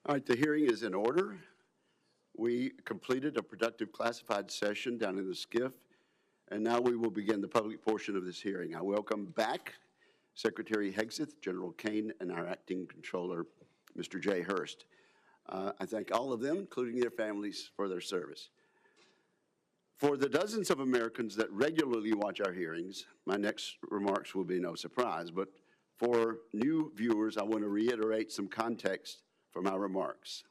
All right, the hearing is in order. We completed a productive classified session down in the SCIF, and now we will begin the public portion of this hearing. I welcome back Secretary Hegseth, General Caine, and our acting controller, Mr. Jay Hurst. I thank all of them, including their families, for their service. For the dozens of Americans that regularly watch our hearings, my next remarks will be no surprise, but for new viewers, I want to reiterate some context for my remarks.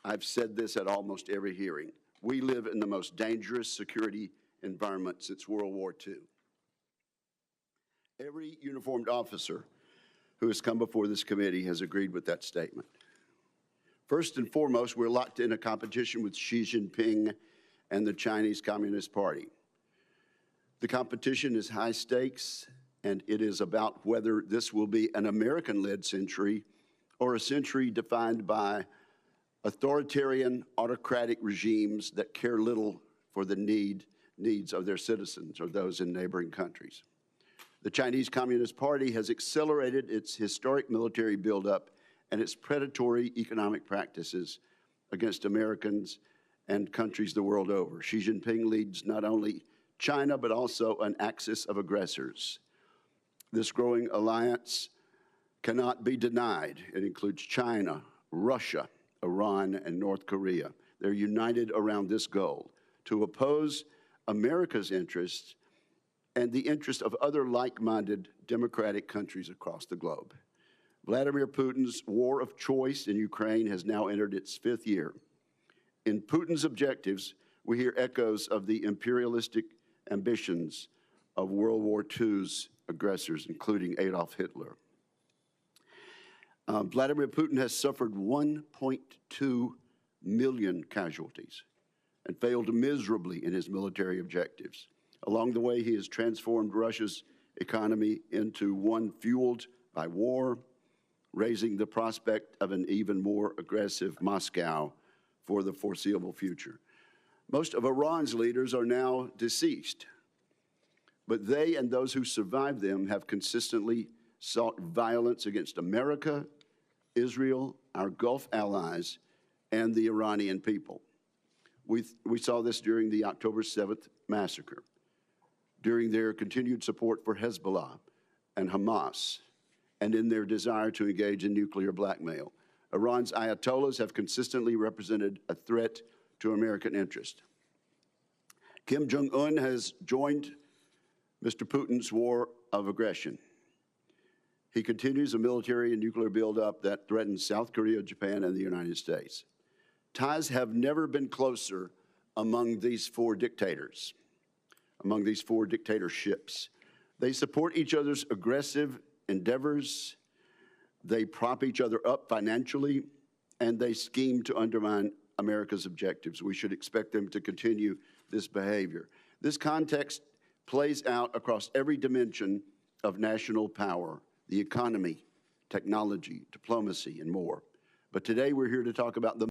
I've said this at almost every hearing. We live in the most dangerous security environment since World War II. Every uniformed officer who has come before this committee has agreed with that statement. First and foremost, we're locked in a competition with Xi Jinping and the Chinese Communist Party. The competition is high stakes, and it is about whether this will be an American-led century or a century defined by authoritarian, autocratic regimes that care little for the needs of their citizens or those in neighboring countries. The Chinese Communist Party has accelerated its historic military buildup and its predatory economic practices against Americans and countries the world over. Xi Jinping leads not only China, but also an axis of aggressors. This growing alliance cannot be denied. It includes China, Russia, Iran, and North Korea. They're united around this goal, to oppose America's interests and the interests of other like-minded democratic countries across the globe. Vladimir Putin's war of choice in Ukraine has now entered its 5th year. In Putin's objectives, we hear echoes of the imperialistic ambitions of World War II's aggressors, including Adolf Hitler. Vladimir Putin has suffered 1.2 million casualties and failed miserably in his military objectives. Along the way, he has transformed Russia's economy into one fueled by war, raising the prospect of an even more aggressive Moscow for the foreseeable future. Most of Iran's leaders are now deceased, but they and those who survived them have consistently sought violence against America, Israel, our Gulf allies, and the Iranian people. We saw this during the October 7th massacre, during their continued support for Hezbollah and Hamas, and in their desire to engage in nuclear blackmail. Iran's ayatollahs have consistently represented a threat to American interest. Kim Jong-un has joined Mr. Putin's war of aggression. He continues a military and nuclear buildup that threatens South Korea, Japan, and the United States. Ties have never been closer among these four dictators, among these four dictatorships. They support each other's aggressive endeavors, they prop each other up financially, and they scheme to undermine America's objectives. We should expect them to continue this behavior. This context plays out across every dimension of national power, the economy, technology, diplomacy, and more. But today we're here to talk about the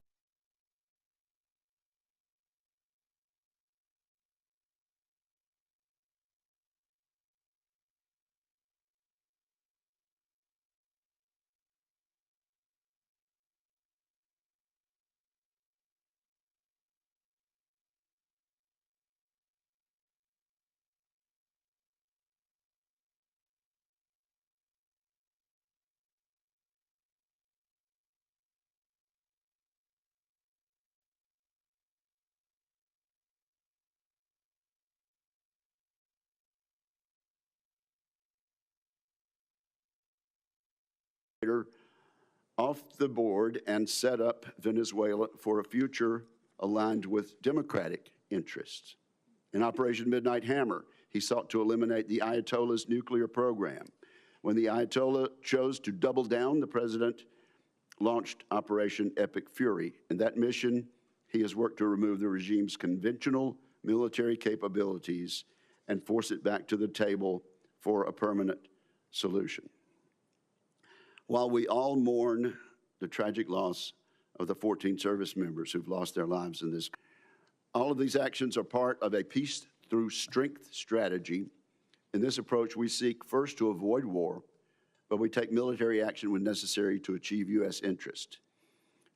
off the board and set up Venezuela for a future aligned with democratic interests. In Operation Midnight Hammer, he sought to eliminate the Ayatollah's nuclear program. When the Ayatollah chose to double down, the president launched Operation Epic Fury. In that mission, he has worked to remove the regime's conventional military capabilities and force it back to the table for a permanent solution. While we all mourn the tragic loss of the 14 service members who've lost their lives in this, all of these actions are part of a peace through strength strategy. In this approach, we seek first to avoid war, but we take military action when necessary to achieve U.S. interest.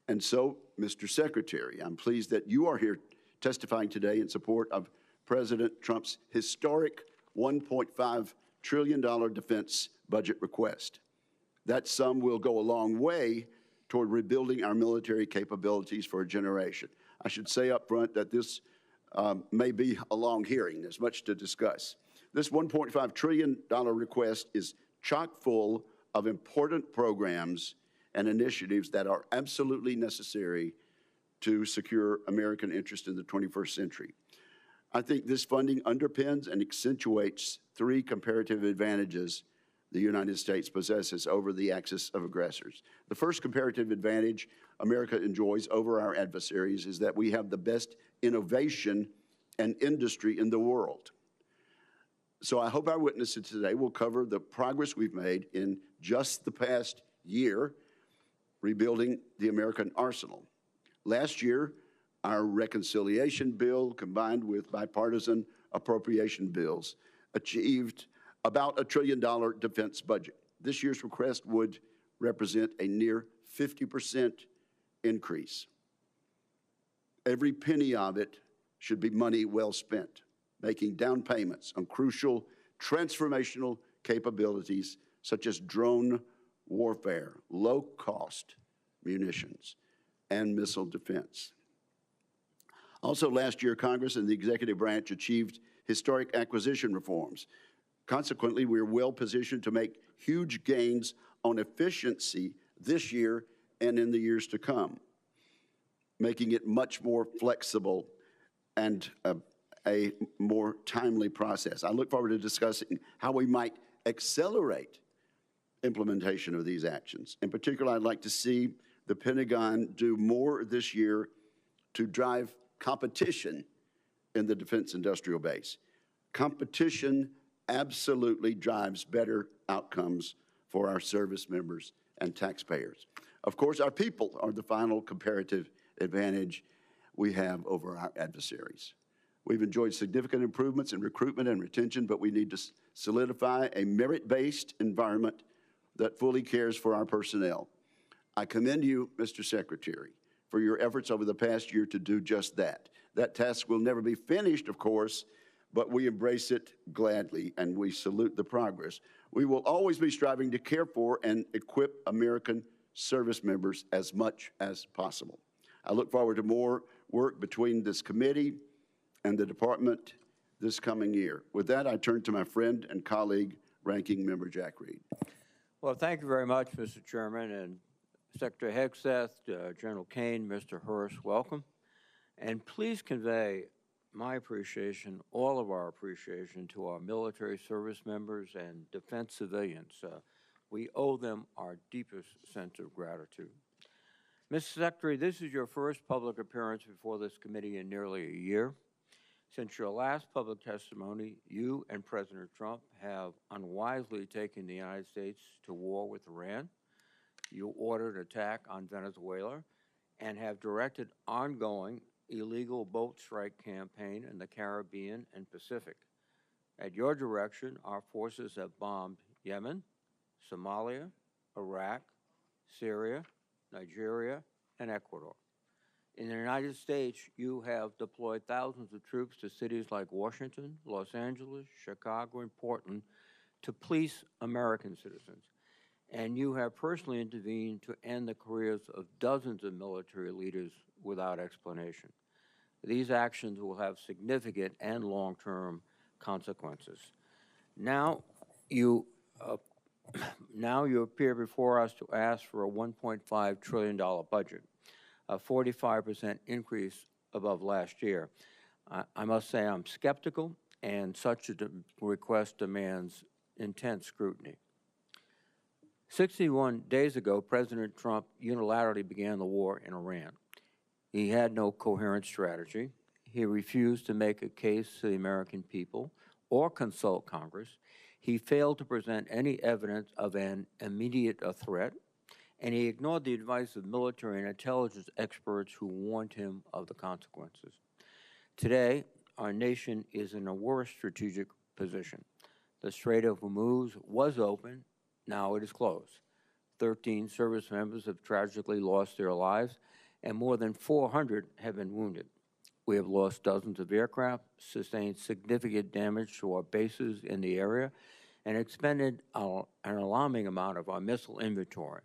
And so, Mr. Secretary, I'm pleased that you are here testifying today in support of President Trump's historic $1.5 trillion defense budget request. That sum will go a long way toward rebuilding our military capabilities for a generation. I should say up front that this may be a long hearing. There's much to discuss. This $1.5 trillion request is chock full of important programs and initiatives that are absolutely necessary to secure American interest in the 21st century. I think this funding underpins and accentuates three comparative advantages the United States possesses over the axis of aggressors. The first comparative advantage America enjoys over our adversaries is that we have the best innovation and industry in the world. So I hope our witnesses today will cover the progress we've made in just the past year rebuilding the American arsenal. Last year, our reconciliation bill, combined with bipartisan appropriation bills, achieved about $1 trillion defense budget. This year's request would represent a near 50% increase. Every penny of it should be money well spent, making down payments on crucial transformational capabilities such as drone warfare, low-cost munitions, and missile defense. Also last year, Congress and the executive branch achieved historic acquisition reforms. Consequently, we are well positioned to make huge gains on efficiency this year and in the years to come, making it much more flexible and a more timely process. I look forward to discussing how we might accelerate implementation of these actions. In particular, I'd like to see the Pentagon do more this year to drive competition in the defense industrial base. Competition absolutely drives better outcomes for our service members and taxpayers. Of course, our people are the final comparative advantage we have over our adversaries. We've enjoyed significant improvements in recruitment and retention, but we need to solidify a merit-based environment that fully cares for our personnel. I commend you, Mr. Secretary, for your efforts over the past year to do just that. That task will never be finished, of course, but we embrace it gladly and we salute the progress. We will always be striving to care for and equip American service members as much as possible. I look forward to more work between this committee and the department this coming year. With that, I turn to my friend and colleague, Ranking Member Jack Reed. Well, thank you very much, Mr. Chairman, and Secretary Hegseth, General Caine, Mr. Hurst, welcome. And please convey my appreciation, all of our appreciation, to our military service members and defense civilians. We owe them our deepest sense of gratitude. Mr. Secretary, this is your first public appearance before this committee in nearly a year. Since your last public testimony, you and President Trump have unwisely taken the United States to war with Iran. You ordered attack on Venezuela and have directed ongoing illegal boat strike campaign in the Caribbean and Pacific. At your direction, our forces have bombed Yemen, Somalia, Iraq, Syria, Nigeria, and Ecuador. In the United States, you have deployed thousands of troops to cities like Washington, Los Angeles, Chicago, and Portland to police American citizens. And you have personally intervened to end the careers of dozens of military leaders without explanation. These actions will have significant and long-term consequences. Now you appear before us to ask for a $1.5 trillion budget, a 45% increase above last year. I must say I'm skeptical, and such a request demands intense scrutiny. 61 days ago, President Trump unilaterally began the war in Iran. He had no coherent strategy. He refused to make a case to the American people or consult Congress. He failed to present any evidence of an immediate threat, and he ignored the advice of military and intelligence experts who warned him of the consequences. Today, our nation is in a worse strategic position. The Strait of Hormuz was open, now it is closed. 13 service members have tragically lost their lives, and more than 400 have been wounded. We have lost dozens of aircraft, sustained significant damage to our bases in the area, and expended an alarming amount of our missile inventory.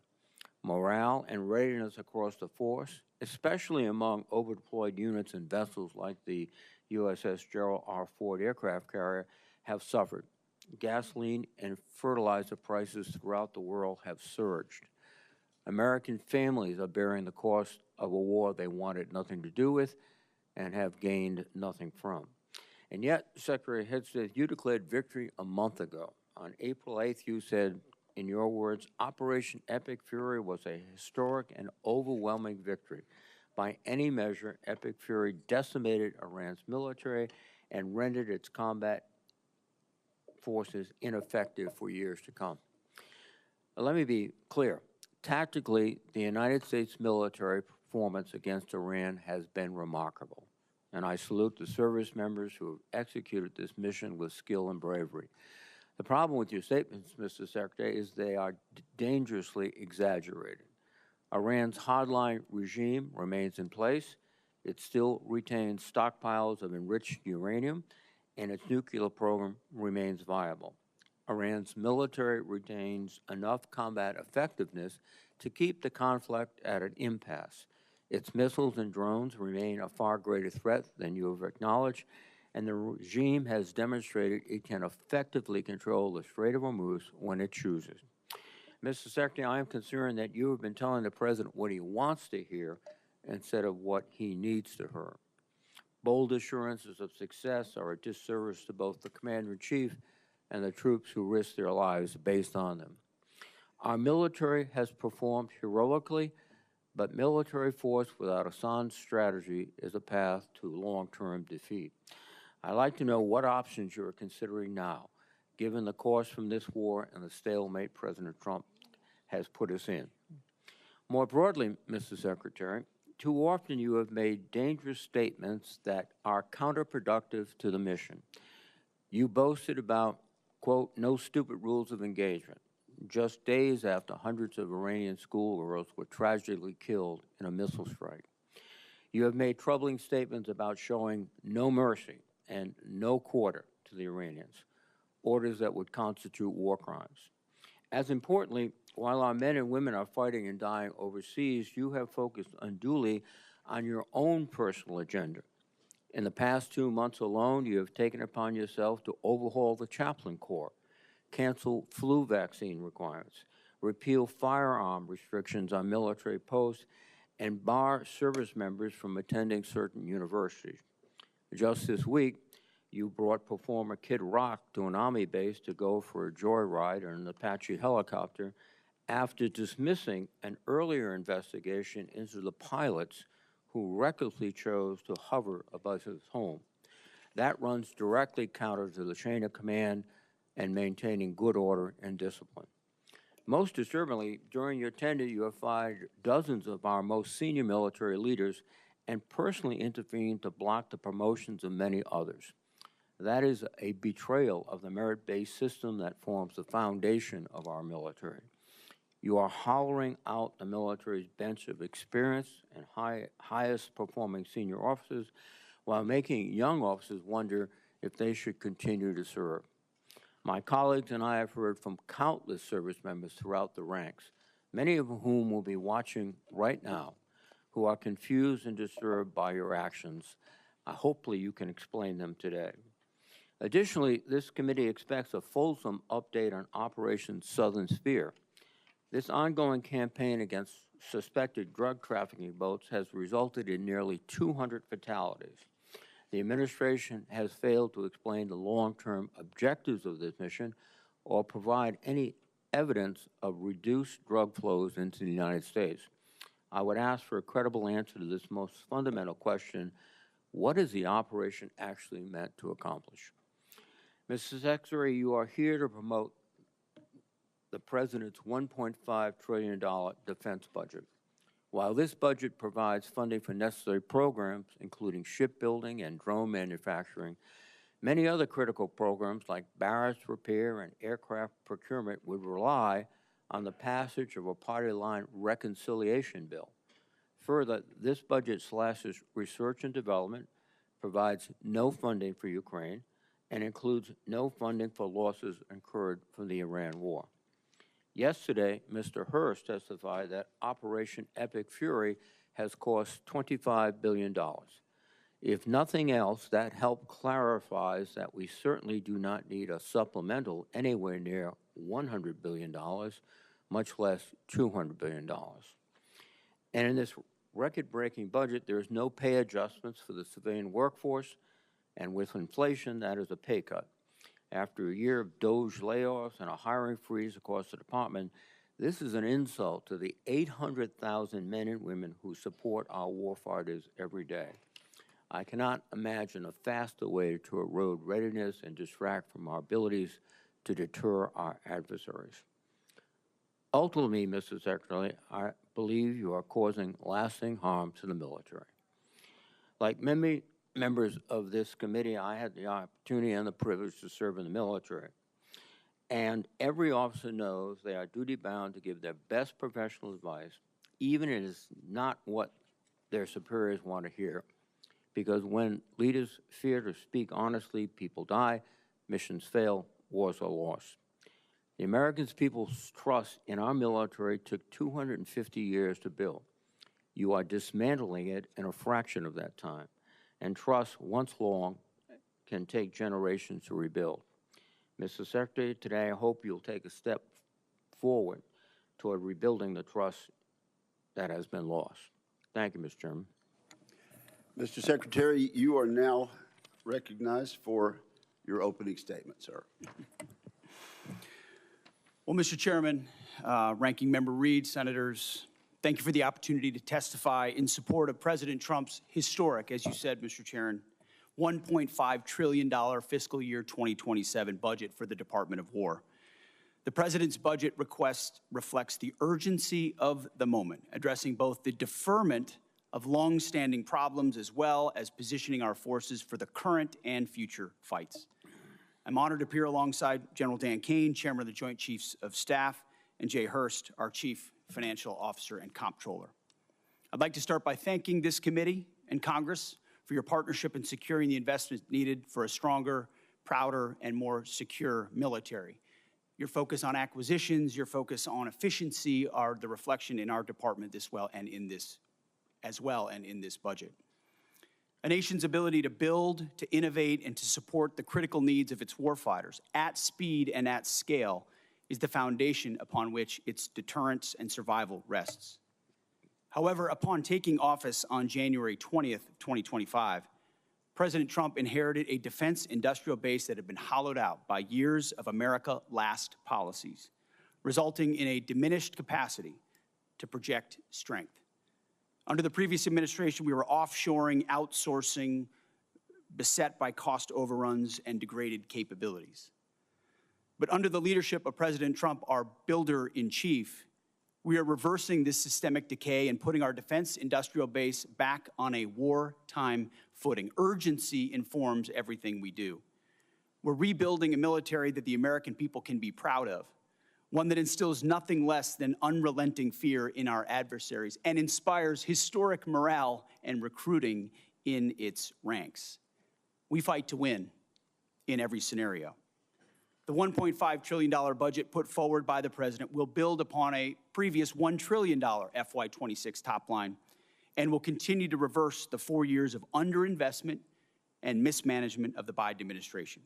Morale and readiness across the force, especially among overdeployed units and vessels like the USS Gerald R. Ford aircraft carrier, have suffered. Gasoline and fertilizer prices throughout the world have surged. American families are bearing the cost of a war they wanted nothing to do with and have gained nothing from. And yet, Secretary Hegseth, you declared victory a month ago. On April 8th, you said, in your words, Operation Epic Fury was a historic and overwhelming victory. By any measure, Epic Fury decimated Iran's military and rendered its combat forces ineffective for years to come. Let me be clear. Tactically, the United States military performance against Iran has been remarkable, and I salute the service members who have executed this mission with skill and bravery. The problem with your statements, Mr. Secretary, is they are dangerously exaggerated. Iran's hardline regime remains in place. It still retains stockpiles of enriched uranium, and its nuclear program remains viable. Iran's military retains enough combat effectiveness to keep the conflict at an impasse. Its missiles and drones remain a far greater threat than you have acknowledged, and the regime has demonstrated it can effectively control the Strait of Hormuz when it chooses. Mr. Secretary, I am concerned that you have been telling the President what he wants to hear instead of what he needs to hear. Bold assurances of success are a disservice to both the Commander-in-Chief and the troops who risk their lives based on them. Our military has performed heroically, but military force without a sound strategy is a path to long-term defeat. I'd like to know what options you are considering now, given the course from this war and the stalemate President Trump has put us in. More broadly, Mr. Secretary, too often you have made dangerous statements that are counterproductive to the mission. You boasted about, quote, no stupid rules of engagement, just days after hundreds of Iranian schoolgirls were tragically killed in a missile strike. You have made troubling statements about showing no mercy and no quarter to the Iranians, orders that would constitute war crimes. As importantly, while our men and women are fighting and dying overseas, you have focused unduly on your own personal agenda. In the past 2 months alone, you have taken upon yourself to overhaul the chaplain corps, cancel flu vaccine requirements, repeal firearm restrictions on military posts, and bar service members from attending certain universities. Just this week, you brought performer Kid Rock to an Army base to go for a joyride in an Apache helicopter after dismissing an earlier investigation into the pilots who recklessly chose to hover above his home. That runs directly counter to the chain of command and maintaining good order and discipline. Most disturbingly, during your tenure, you have fired dozens of our most senior military leaders and personally intervened to block the promotions of many others. That is a betrayal of the merit-based system that forms the foundation of our military. You are hollowing out the military's bench of experienced and highest performing senior officers while making young officers wonder if they should continue to serve. My colleagues and I have heard from countless service members throughout the ranks, many of whom will be watching right now, who are confused and disturbed by your actions. Hopefully you can explain them today. Additionally, this committee expects a fulsome update on Operation Southern Spear. This ongoing campaign against suspected drug trafficking boats has resulted in nearly 200 fatalities. The administration has failed to explain the long-term objectives of this mission or provide any evidence of reduced drug flows into the United States. I would ask for a credible answer to this most fundamental question: what is the operation actually meant to accomplish? Mr. Secretary, you are here to promote the President's $1.5 trillion defense budget. While this budget provides funding for necessary programs, including shipbuilding and drone manufacturing, many other critical programs like barracks repair and aircraft procurement would rely on the passage of a party line reconciliation bill. Further, this budget slashes research and development, provides no funding for Ukraine, and includes no funding for losses incurred from the Iran war. Yesterday, Mr. Hurst testified that Operation Epic Fury has cost $25 billion. If nothing else, that help clarifies that we certainly do not need a supplemental anywhere near $100 billion, much less $200 billion. And in this record-breaking budget, there is no pay adjustments for the civilian workforce, and with inflation, that is a pay cut. After a year of Doge layoffs and a hiring freeze across the department, this is an insult to the 800,000 men and women who support our warfighters every day. I cannot imagine a faster way to erode readiness and distract from our abilities to deter our adversaries. Ultimately, Mr. Secretary, I believe you are causing lasting harm to the military. Like many members of this committee, I had the opportunity and the privilege to serve in the military. And every officer knows they are duty-bound to give their best professional advice, even if it is not what their superiors want to hear. Because when leaders fear to speak honestly, people die, missions fail, wars are lost. The American people's trust in our military took 250 years to build. You are dismantling it in a fraction of that time. And trust, once long, can take generations to rebuild. Mr. Secretary, today I hope you'll take a step forward toward rebuilding the trust that has been lost. Thank you, Mr. Chairman. Mr. Secretary, you are now recognized for your opening statement, sir. Well, Mr. Chairman, Ranking Member Reed, Senators, thank you for the opportunity to testify in support of President Trump's historic, as you said, Mr. Chairman, $1.5 trillion fiscal year 2027 budget for the Department of War. The President's budget request reflects the urgency of the moment, addressing both the deferment of long-standing problems as well as positioning our forces for the current and future fights. I'm honored to appear alongside General Dan Caine, Chairman of the Joint Chiefs of Staff, and Jay Hurst, our Chief Financial Officer and Comptroller. I'd like to start by thanking this committee and Congress for your partnership in securing the investment needed for a stronger, prouder, and more secure military. Your focus on acquisitions, your focus on efficiency are the reflection in our department as well and in this budget. A nation's ability to build, to innovate, and to support the critical needs of its warfighters at speed and at scale is the foundation upon which its deterrence and survival rests. However, upon taking office on January 20th, 2025, President Trump inherited a defense industrial base that had been hollowed out by years of America Last policies, resulting in a diminished capacity to project strength. Under the previous administration, we were offshoring, outsourcing, beset by cost overruns and degraded capabilities. But under the leadership of President Trump, our builder-in-chief, we are reversing this systemic decay and putting our defense industrial base back on a wartime footing. Urgency informs everything we do. We're rebuilding a military that the American people can be proud of, one that instills nothing less than unrelenting fear in our adversaries and inspires historic morale and recruiting in its ranks. We fight to win in every scenario. The $1.5 trillion budget put forward by the President will build upon a previous $1 trillion FY26 top line and will continue to reverse the 4 years of underinvestment and mismanagement of the Biden administration.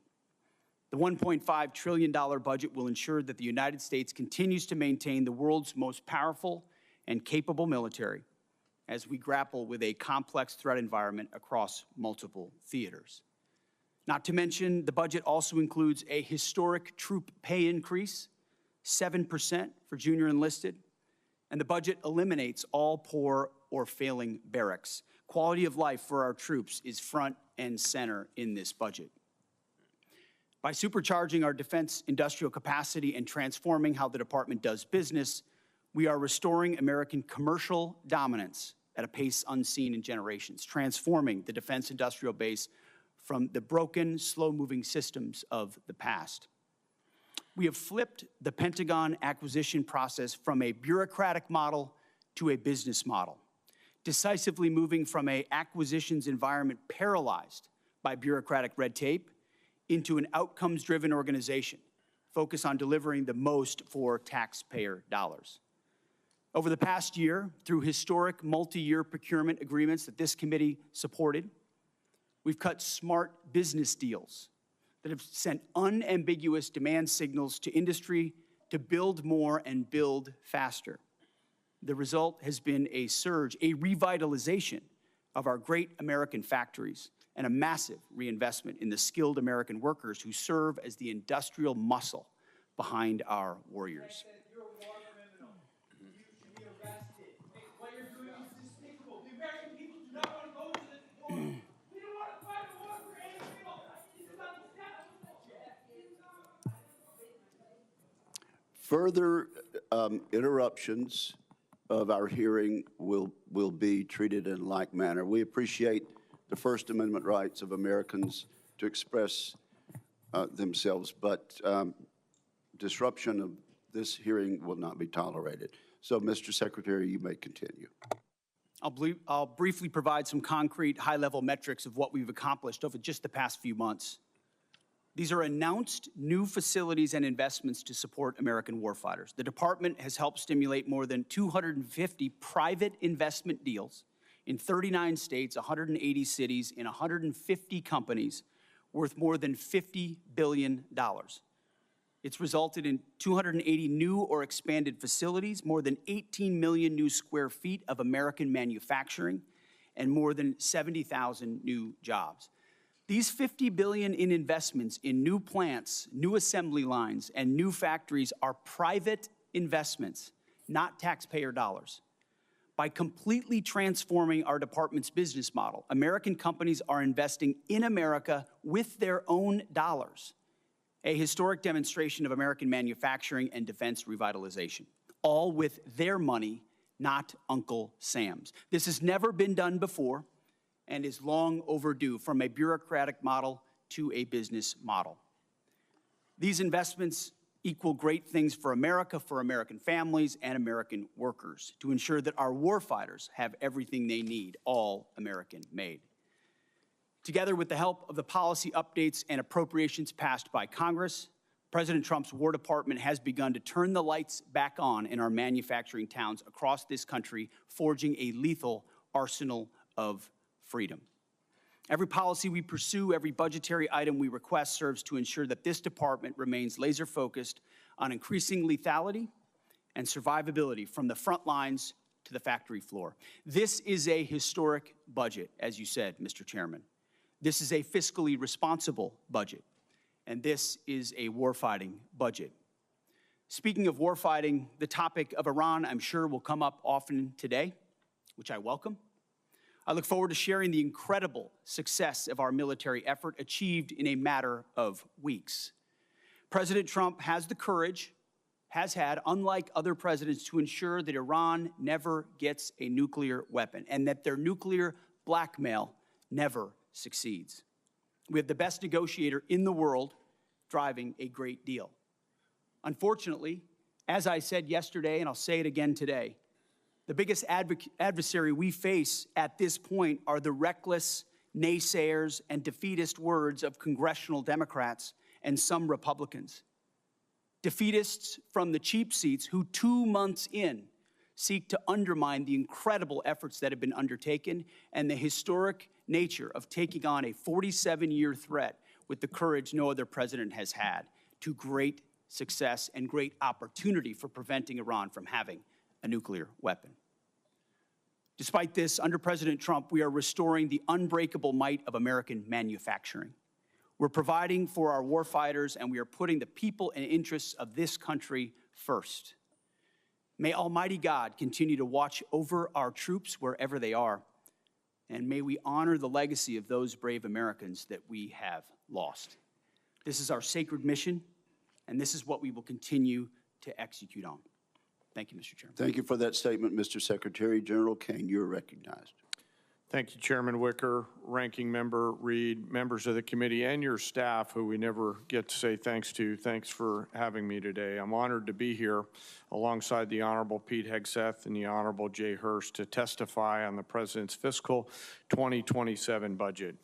The $1.5 trillion budget will ensure that the United States continues to maintain the world's most powerful and capable military as we grapple with a complex threat environment across multiple theaters. Not to mention, the budget also includes a historic troop pay increase, 7% for junior enlisted, and the budget eliminates all poor or failing barracks. Quality of life for our troops is front and center in this budget. By supercharging our defense industrial capacity and transforming how the department does business, we are restoring American commercial dominance at a pace unseen in generations, transforming the defense industrial base from the broken, slow-moving systems of the past. We have flipped the Pentagon acquisition process from a bureaucratic model to a business model, decisively moving from an acquisitions environment paralyzed by bureaucratic red tape into an outcomes-driven organization focused on delivering the most for taxpayer dollars. Over the past year, through historic multi-year procurement agreements that this committee supported, we've cut smart business deals that have sent unambiguous demand signals to industry to build more and build faster. The result has been a surge, a revitalization of our great American factories, and a massive reinvestment in the skilled American workers who serve as the industrial muscle behind our warriors. You're a war criminal. You should be arrested. What you're doing is despicable. The American people do not want to go to this war. We don't want to fight a war for Israel. This is unacceptable. Further interruptions of our hearing will be treated in like manner. We appreciate the First Amendment rights of Americans to express themselves, but disruption of this hearing will not be tolerated. So, Mr. Secretary, you may continue. I'll briefly provide some concrete high-level metrics of what we've accomplished over just the past few months. These are announced new facilities and investments to support American warfighters. The department has helped stimulate more than 250 private investment deals in 39 states, 180 cities, in 150 companies worth more than $50 billion. It's resulted in 280 new or expanded facilities, more than 18 million new square feet of American manufacturing, and more than 70,000 new jobs. These $50 billion in investments in new plants, new assembly lines, and new factories are private investments, not taxpayer dollars. By completely transforming our department's business model, American companies are investing in America with their own dollars, a historic demonstration of American manufacturing and defense revitalization, all with their money, not Uncle Sam's. This has never been done before and is long overdue, from a bureaucratic model to a business model. These investments equal great things for America, for American families, and American workers, to ensure that our warfighters have everything they need, all American-made. Together with the help of the policy updates and appropriations passed by Congress, President Trump's War Department has begun to turn the lights back on in our manufacturing towns across this country, forging a lethal arsenal of freedom. Every policy we pursue, every budgetary item we request serves to ensure that this department remains laser-focused on increasing lethality and survivability from the front lines to the factory floor. This is a historic budget, as you said, Mr. Chairman. This is a fiscally responsible budget, and this is a warfighting budget. Speaking of warfighting, the topic of Iran, I'm sure, will come up often today, which I welcome. I look forward to sharing the incredible success of our military effort achieved in a matter of weeks. President Trump has the courage, has had, unlike other presidents, to ensure that Iran never gets a nuclear weapon and that their nuclear blackmail never succeeds. We have the best negotiator in the world driving a great deal. Unfortunately, as I said yesterday, and I'll say it again today, the biggest adversary we face at this point are the reckless naysayers and defeatist words of congressional Democrats and some Republicans. Defeatists from the cheap seats who 2 months in seek to undermine the incredible efforts that have been undertaken and the historic nature of taking on a 47-year threat with the courage no other president has had, to great success and great opportunity for preventing Iran from having a nuclear weapon. Despite this, under President Trump, we are restoring the unbreakable might of American manufacturing. We're providing for our warfighters, and we are putting the people and interests of this country first. May Almighty God continue to watch over our troops wherever they are, and may we honor the legacy of those brave Americans that we have lost. This is our sacred mission, and this is what we will continue to execute on. Thank you, Mr. Chairman. Thank you for that statement, Mr. Secretary. General Kaine, you're recognized. Thank you, Chairman Wicker, Ranking Member Reed, members of the committee, and your staff, who we never get to say thanks to. Thanks for having me today. I'm honored to be here alongside the Honorable Pete Hegseth and the Honorable Jay Hurst to testify on the President's fiscal 2027 budget.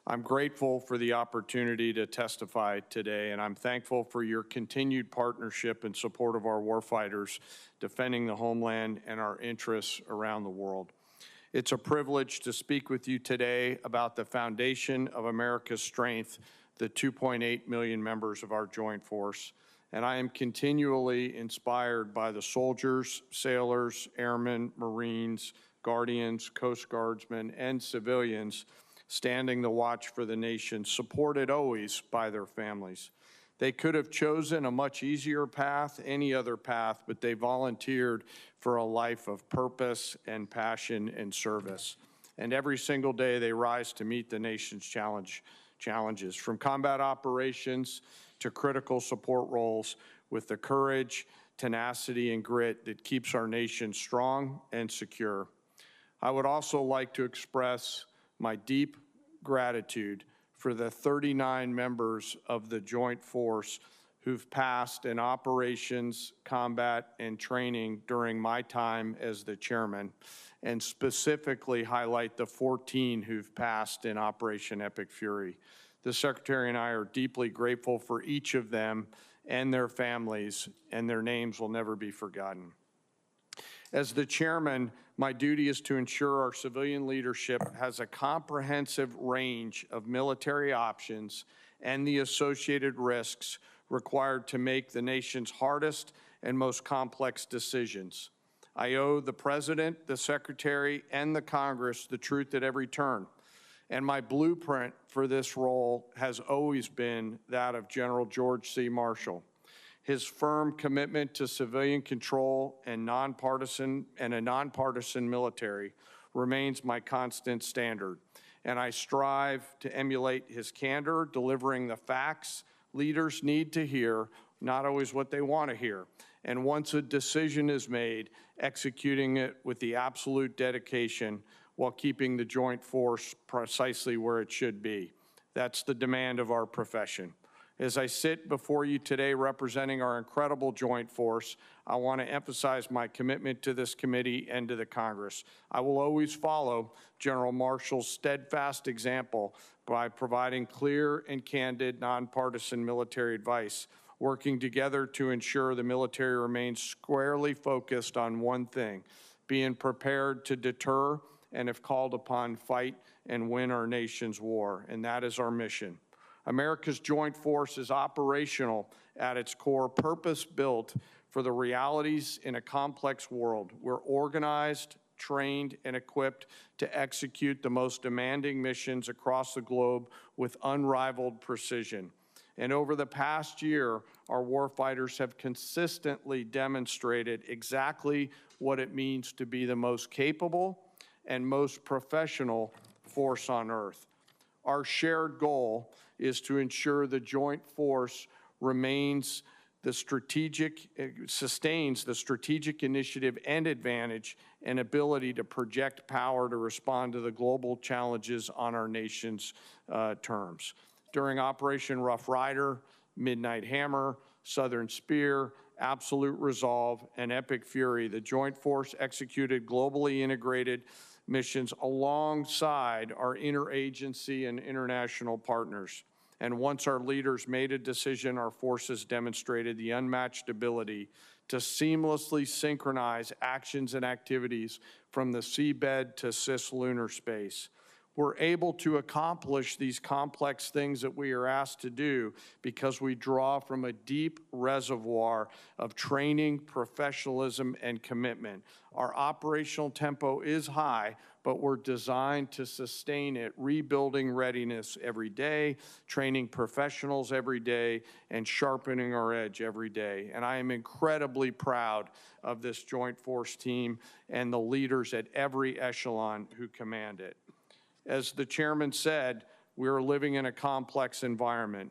I'm grateful for the opportunity to testify today, and I'm thankful for your continued partnership and support of our warfighters defending the homeland and our interests around the world. It's a privilege to speak with you today about the foundation of America's strength, the 2.8 million members of our joint force. And I am continually inspired by the soldiers, sailors, airmen, Marines, Guardians, Coast Guardsmen, and civilians standing the watch for the nation, supported always by their families. They could have chosen a much easier path, any other path, but they volunteered for a life of purpose and passion and service. And every single day they rise to meet the nation's challenges, from combat operations to critical support roles, with the courage, tenacity, and grit that keeps our nation strong and secure. I would also like to express my deep gratitude for the 39 members of the Joint Force who've passed in operations, combat, and training during my time as the chairman, and specifically highlight the 14 who've passed in Operation Epic Fury. The Secretary and I are deeply grateful for each of them and their families, and their names will never be forgotten. As the chairman, my duty is to ensure our civilian leadership has a comprehensive range of military options and the associated risks required to make the nation's hardest and most complex decisions. I owe the President, the Secretary, and the Congress the truth at every turn. And my blueprint for this role has always been that of General George C. Marshall. His firm commitment to civilian control and a nonpartisan military remains my constant standard. And I strive to emulate his candor, delivering the facts leaders need to hear, not always what they want to hear. And once a decision is made, executing it with the absolute dedication while keeping the joint force precisely where it should be. That's the demand of our profession. As I sit before you today representing our incredible joint force, I want to emphasize my commitment to this committee and to the Congress. I will always follow General Marshall's steadfast example by providing clear and candid nonpartisan military advice, working together to ensure the military remains squarely focused on one thing: being prepared to deter and, if called upon, fight and win our nation's war. And that is our mission. America's joint force is operational at its core, purpose-built for the realities in a complex world. We're organized, trained, and equipped to execute the most demanding missions across the globe with unrivaled precision. And over the past year, our warfighters have consistently demonstrated exactly what it means to be the most capable and most professional force on earth. Our shared goal is to ensure the joint force sustains the strategic initiative and advantage and ability to project power to respond to the global challenges on our nation's terms. During Operation Rough Rider, Midnight Hammer, Southern Spear, Absolute Resolve, and Epic Fury, the joint force executed globally integrated missions alongside our interagency and international partners. And once our leaders made a decision, our forces demonstrated the unmatched ability to seamlessly synchronize actions and activities from the seabed to cislunar space. We're able to accomplish these complex things that we are asked to do because we draw from a deep reservoir of training, professionalism, and commitment. Our operational tempo is high, but we're designed to sustain it, rebuilding readiness every day, training professionals every day, and sharpening our edge every day. And I am incredibly proud of this joint force team and the leaders at every echelon who command it. As the chairman said, we are living in a complex environment.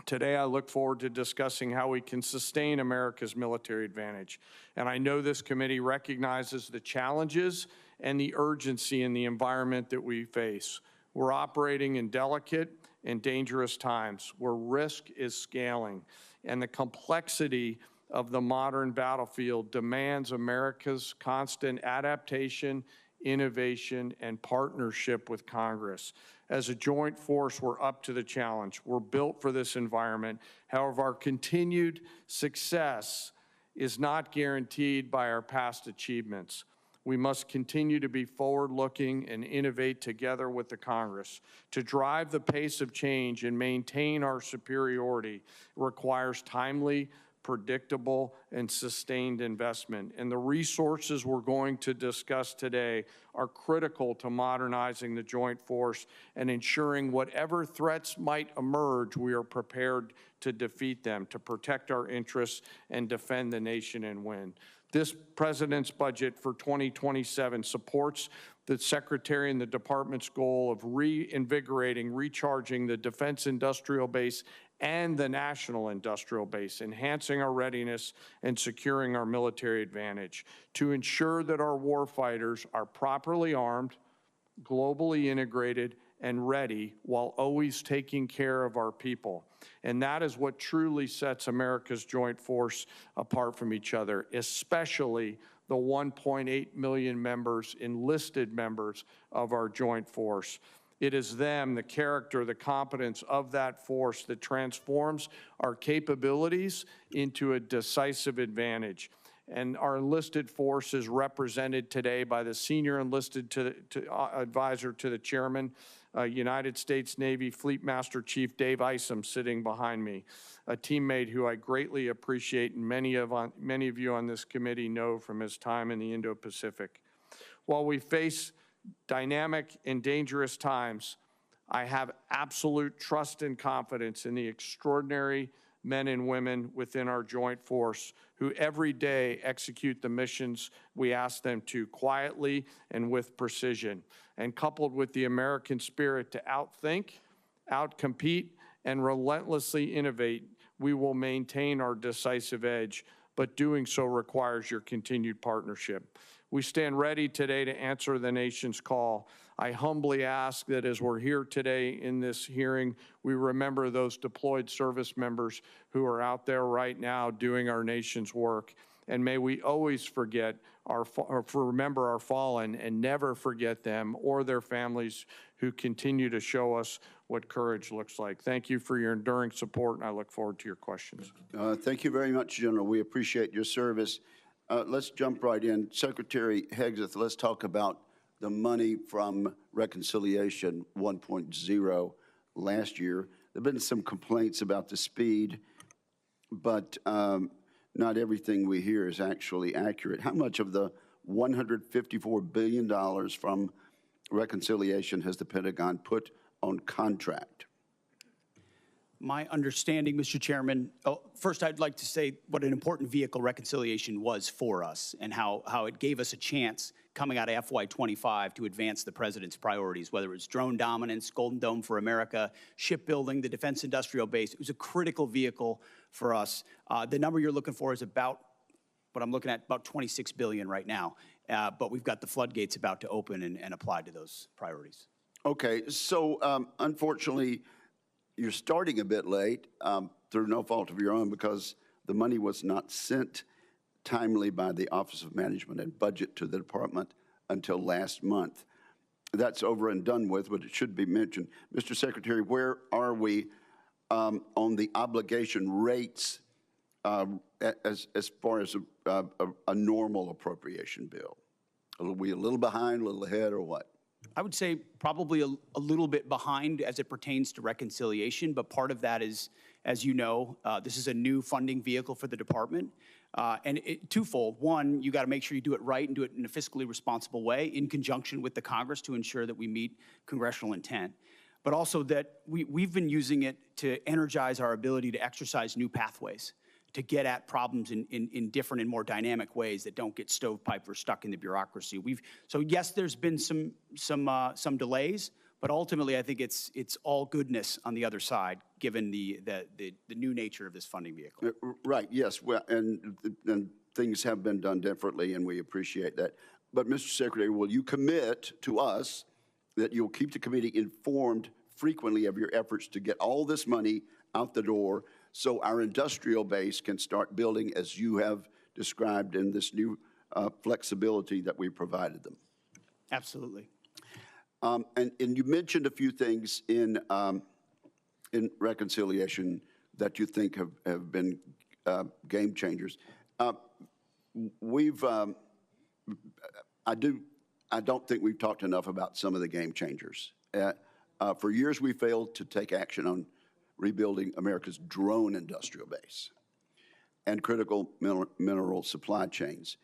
Today, I look forward to discussing how we can sustain America's military advantage. And I know this committee recognizes the challenges and the urgency in the environment that we face. We're operating in delicate and dangerous times where risk is scaling, and the complexity of the modern battlefield demands America's constant adaptation, innovation, and partnership with Congress. As a joint force, we're up to the challenge. We're built for this environment. However, our continued success is not guaranteed by our past achievements. We must continue to be forward-looking and innovate together with the Congress. To drive the pace of change and maintain our superiority requires timely, predictable, and sustained investment. And the resources we're going to discuss today are critical to modernizing the joint force and ensuring whatever threats might emerge, we are prepared to defeat them, to protect our interests and defend the nation and win. This President's budget for 2027 supports the Secretary and the Department's goal of reinvigorating, recharging the defense industrial base and the national industrial base, enhancing our readiness and securing our military advantage to ensure that our warfighters are properly armed, globally integrated, and ready while always taking care of our people. And that is what truly sets America's joint force apart from each other, especially the 1.8 million members, enlisted members of our joint force. It is them, the character, the competence of that force that transforms our capabilities into a decisive advantage. And our enlisted force is represented today by the senior enlisted advisor to the chairman, United States Navy Fleet Master Chief Dave Isom, sitting behind me, a teammate who I greatly appreciate and many of you on this committee know from his time in the Indo-Pacific. While we face dynamic and dangerous times, I have absolute trust and confidence in the extraordinary men and women within our joint force who every day execute the missions we ask them to quietly and with precision. And coupled with the American spirit to outthink, outcompete, and relentlessly innovate, we will maintain our decisive edge, but doing so requires your continued partnership. We stand ready today to answer the nation's call. I humbly ask that as we're here today in this hearing, we remember those deployed service members who are out there right now doing our nation's work. And may we always remember our fallen and never forget them or their families who continue to show us what courage looks like. Thank you for your enduring support, and I look forward to your questions. Thank you very much, General. We appreciate your service. Let's jump right in. Secretary Hegseth, let's talk about the money from Reconciliation 1.0 last year. There have been some complaints about the speed, but not everything we hear is actually accurate. How much of the $154 billion from Reconciliation has the Pentagon put on contract? My understanding, Mr. Chairman, first I'd like to say what an important vehicle Reconciliation was for us and how it gave us a chance coming out of FY25 to advance the President's priorities, whether it's drone dominance, Golden Dome for America, shipbuilding, the defense industrial base. It was a critical vehicle for us. The number you're looking for is about, what I'm looking at, about $26 billion right now. But we've got the floodgates about to open and apply to those priorities. Okay, so unfortunately, you're starting a bit late through no fault of your own because the money was not sent timely by the Office of Management and Budget to the department until last month. That's over and done with, but it should be mentioned. Mr. Secretary, where are we on the obligation rates as far as a normal appropriation bill? Are we a little behind, a little ahead, or what? I would say probably a little bit behind as it pertains to Reconciliation, but part of that is, as you know, this is a new funding vehicle for the department. And twofold. One, you got to make sure you do it right and do it in a fiscally responsible way in conjunction with the Congress to ensure that we meet congressional intent. But also that we've been using it to energize our ability to exercise new pathways, to get at problems in different and more dynamic ways that don't get stovepiped or stuck in the bureaucracy. So yes, there's been some delays, But ultimately, I think it's all goodness on the other side, given the new nature of this funding vehicle. Right, yes, well, and things have been done differently, and we appreciate that. But, Mr. Secretary, will you commit to us that you'll keep the committee informed frequently of your efforts to get all this money out the door so our industrial base can start building as you have described in this new flexibility that we provided them? Absolutely. And you mentioned a few things in reconciliation that you think have been game changers. I don't think we've talked enough about some of the game changers. For years, we failed to take action on rebuilding America's drone industrial base and critical mineral supply chains.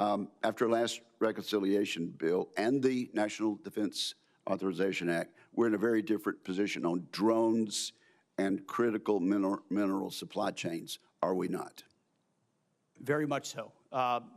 After last reconciliation bill and the National Defense Authorization Act, we're in a very different position on drones and critical mineral supply chains, are we not? Very much so.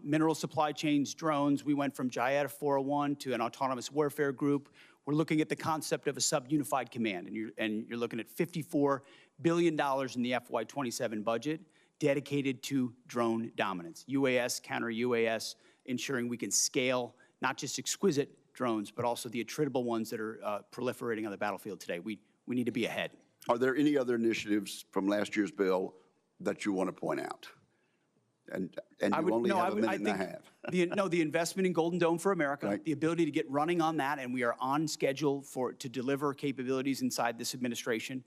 Mineral supply chains, drones, we went from JIATA 401 to an autonomous warfare group. We're looking at the concept of a sub-unified command, and you're looking at $54 billion in the FY27 budget dedicated to drone dominance, UAS, counter-UAS, ensuring we can scale not just exquisite drones, but also the attritable ones that are proliferating on the battlefield today. We need to be ahead. Are there any other initiatives from last year's bill that you want to point out? And you only have a minute and a half. The investment in Golden Dome for America, Right. the ability to get running on that, and we are on schedule to deliver capabilities inside this administration.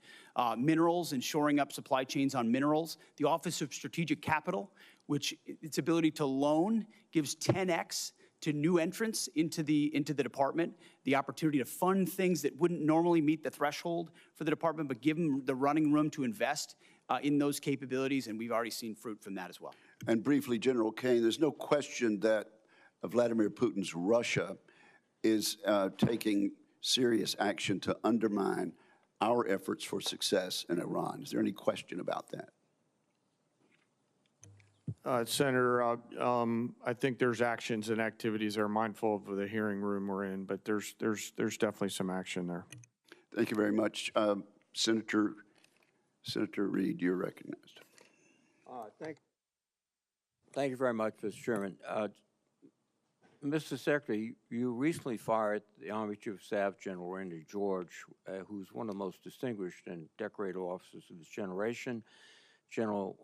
Minerals and shoring up supply chains on minerals. The Office of Strategic Capital, which its ability to loan gives 10x to new entrants into the department, the opportunity to fund things that wouldn't normally meet the threshold for the department, but give them the running room to invest in those capabilities, and we've already seen fruit from that as well. And briefly, General Kaine, there's no question that Vladimir Putin's Russia is taking serious action to undermine our efforts for success in Iran. Is there any question about that? Senator, I think there's actions and activities that are mindful of the hearing room we're in, but there's definitely some action there. Thank you very much. Senator Reed, you're recognized. Thank you very much, Mr. Chairman. Mr. Secretary, you recently fired the Army Chief of Staff, General Randy George, who's one of the most distinguished and decorated officers of this generation. General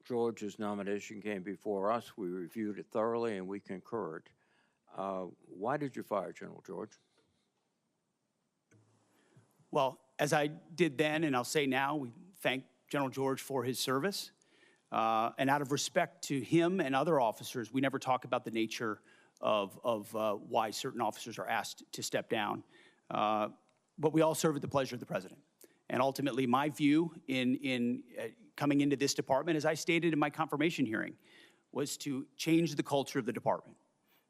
George's nomination came before us. We reviewed it thoroughly, and we concurred. Why did you fire General George? Well, as I did then, and I'll say now, we thank General George for his service. And out of respect to him and other officers, we never talk about the nature of why certain officers are asked to step down. But we all serve at the pleasure of the president. And ultimately, my view in coming into this department, as I stated in my confirmation hearing, was to change the culture of the department.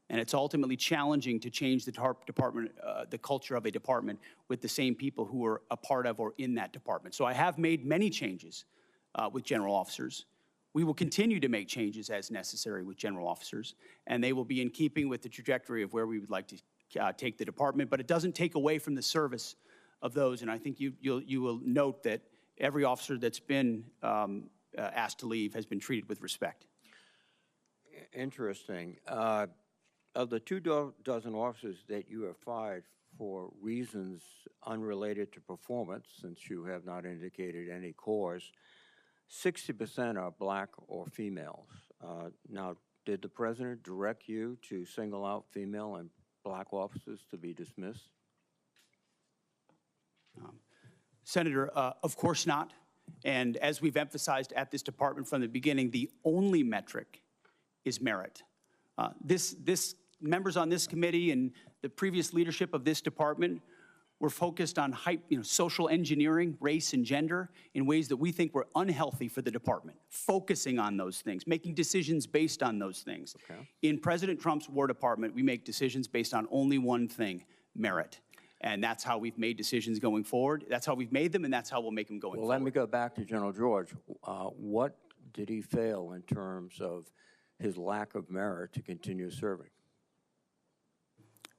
And it's ultimately challenging to change the department, the culture of a department with the same people who are a part of or in that department. So I have made many changes with general officers. We will continue to make changes as necessary with general officers, and they will be in keeping with the trajectory of where we would like to take the department. But it doesn't take away from the service of those, and I think you will note that every officer that's been asked to leave has been treated with respect. Interesting. Of the 24 officers that you have fired for reasons unrelated to performance, since you have not indicated any cause, 60% are black or females. Now, did the president direct you to single out female and black officers to be dismissed? Senator, of course not. And as we've emphasized at this department from the beginning, the only metric is merit. Members on this committee and the previous leadership of this department were focused on social engineering, race and gender in ways that we think were unhealthy for the department, focusing on those things, making decisions based on those things. Okay. In President Trump's War Department, we make decisions based on only one thing, merit. And that's how we've made decisions going forward. That's how we've made them, and that's how we'll make them going forward. Well, let me go back to General George. What did he fail in terms of his lack of merit to continue serving?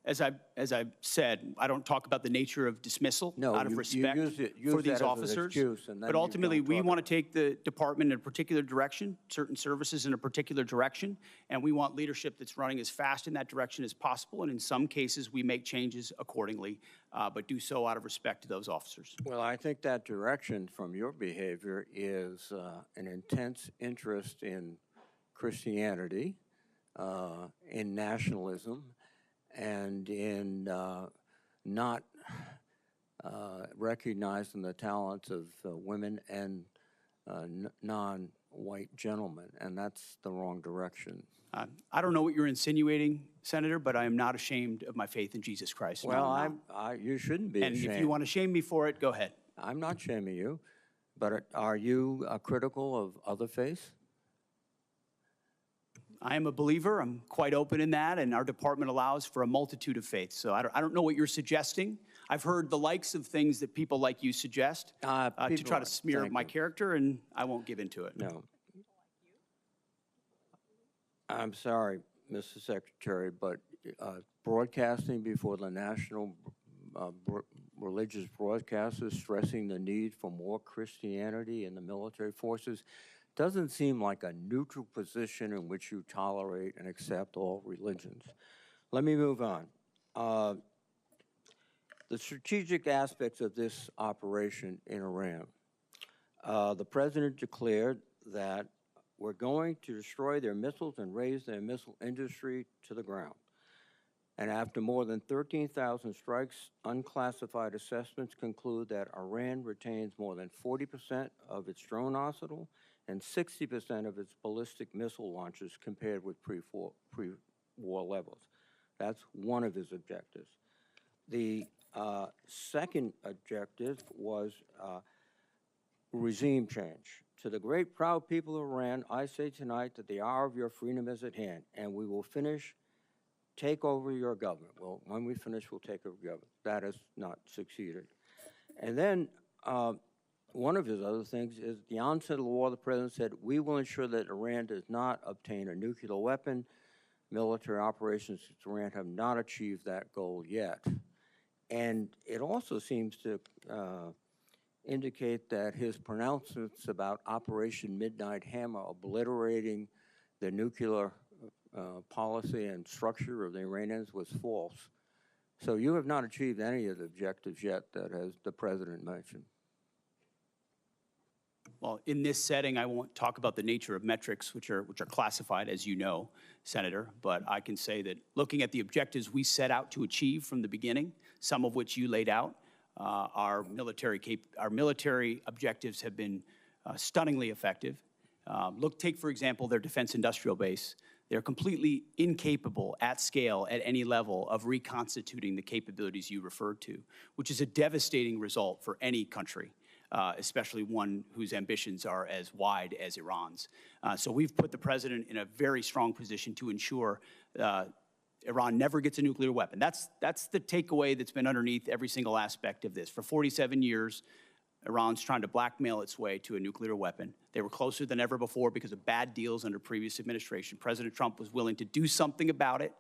as I said, I don't talk about the nature of dismissal No, out of you respect use for that these as an officers. excuse, and then But you ultimately, don't we talk want to take the department in a particular direction, certain services in a particular direction, and we want leadership that's running as fast in that direction as possible. And in some cases, we make changes accordingly, but do so out of respect to those officers. Well, I think that direction from your behavior is an intense interest in Christianity, in nationalism, and in not recognizing the talents of women and non-white gentlemen, and that's the wrong direction. I don't know what you're insinuating, Senator, but I am not ashamed of my faith in Jesus Christ. No, Well, I'm not. you shouldn't be And ashamed. if you want to shame me for it, go ahead. I'm not shaming you, but are you critical of other faiths? I am a believer. I'm quite open in that, and our department allows for a multitude of faiths. So I don't know what you're suggesting. I've heard the likes of things that people like you suggest to try to smear my character, and I won't give into it. No. I'm sorry, Mr. Secretary, but broadcasting before the national religious broadcasters stressing the need for more Christianity in the military forces doesn't seem like a neutral position in which you tolerate and accept all religions. Let me move on. The strategic aspects of this operation in Iran. The president declared that we're going to destroy their missiles and raise their missile industry to the ground. And after more than 13,000 strikes, unclassified assessments conclude that Iran retains more than 40% of its drone arsenal and 60% of its ballistic missile launches compared with pre-war levels. That's one of his objectives. The second objective was regime change. To the great proud people of Iran, I say tonight that the hour of your freedom is at hand, and we will take over your government. Well, when we finish, we'll take over government. That has not succeeded. And then one of his other things is at the onset of the war, the president said, we will ensure that Iran does not obtain a nuclear weapon. Military operations in Iran have not achieved that goal yet. And it also seems to indicate that his pronouncements about Operation Midnight Hammer obliterating the nuclear policy and structure of the Iranians was false. So you have not achieved any of the objectives yet that has the president mentioned. Well, in this setting, I won't talk about the nature of metrics, which are classified, as you know, Senator, but I can say that looking at the objectives we set out to achieve from the beginning, some of which you laid out, our military objectives have been stunningly effective. Take, for example, their defense industrial base. They're completely incapable at scale at any level of reconstituting the capabilities you referred to, which is a devastating result for any country, especially one whose ambitions are as wide as Iran's. So we've put the president in a very strong position to ensure Iran never gets a nuclear weapon. That's the takeaway that's been underneath every single aspect of this. For 47 years, Iran's trying to blackmail its way to a nuclear weapon. They were closer than ever before because of bad deals under previous administration. President Trump was willing to do something about it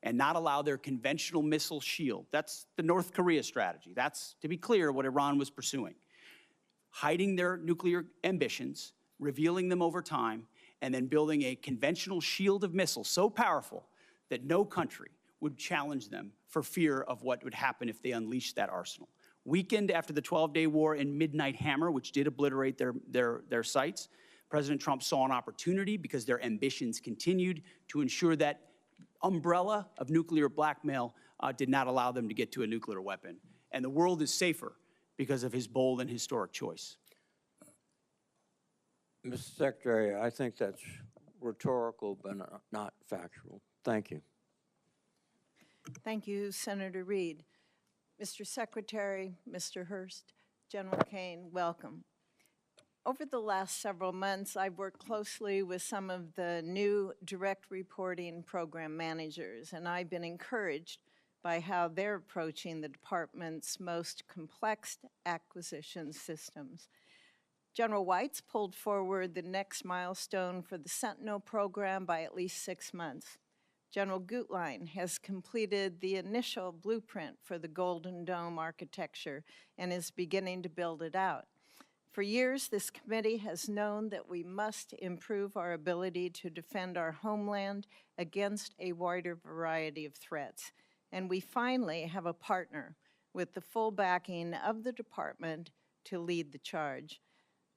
and not allow their conventional missile shield. That's the North Korea strategy. That's, to be clear, what Iran was pursuing. Hiding their nuclear ambitions, revealing them over time, and then building a conventional shield of missiles so powerful that no country would challenge them for fear of what would happen if they unleashed that arsenal. Weakened after the 12-day war and Midnight Hammer, which did obliterate their sites, President Trump saw an opportunity because their ambitions continued to ensure that umbrella of nuclear blackmail did not allow them to get to a nuclear weapon. And the world is safer because of his bold and historic choice. Mr. Secretary, I think that's rhetorical but not factual. Thank you. Thank you, Senator Reid. Mr. Secretary, Mr. Hurst, General Kaine, welcome. Over the last several months, I've worked closely with some of the new direct reporting program managers, and I've been encouraged by how they're approaching the department's most complex acquisition systems. General White's pulled forward the next milestone for the Sentinel program by at least 6 months. General Gutlein has completed the initial blueprint for the Golden Dome architecture and is beginning to build it out. For years, this committee has known that we must improve our ability to defend our homeland against a wider variety of threats. And we finally have a partner with the full backing of the department to lead the charge.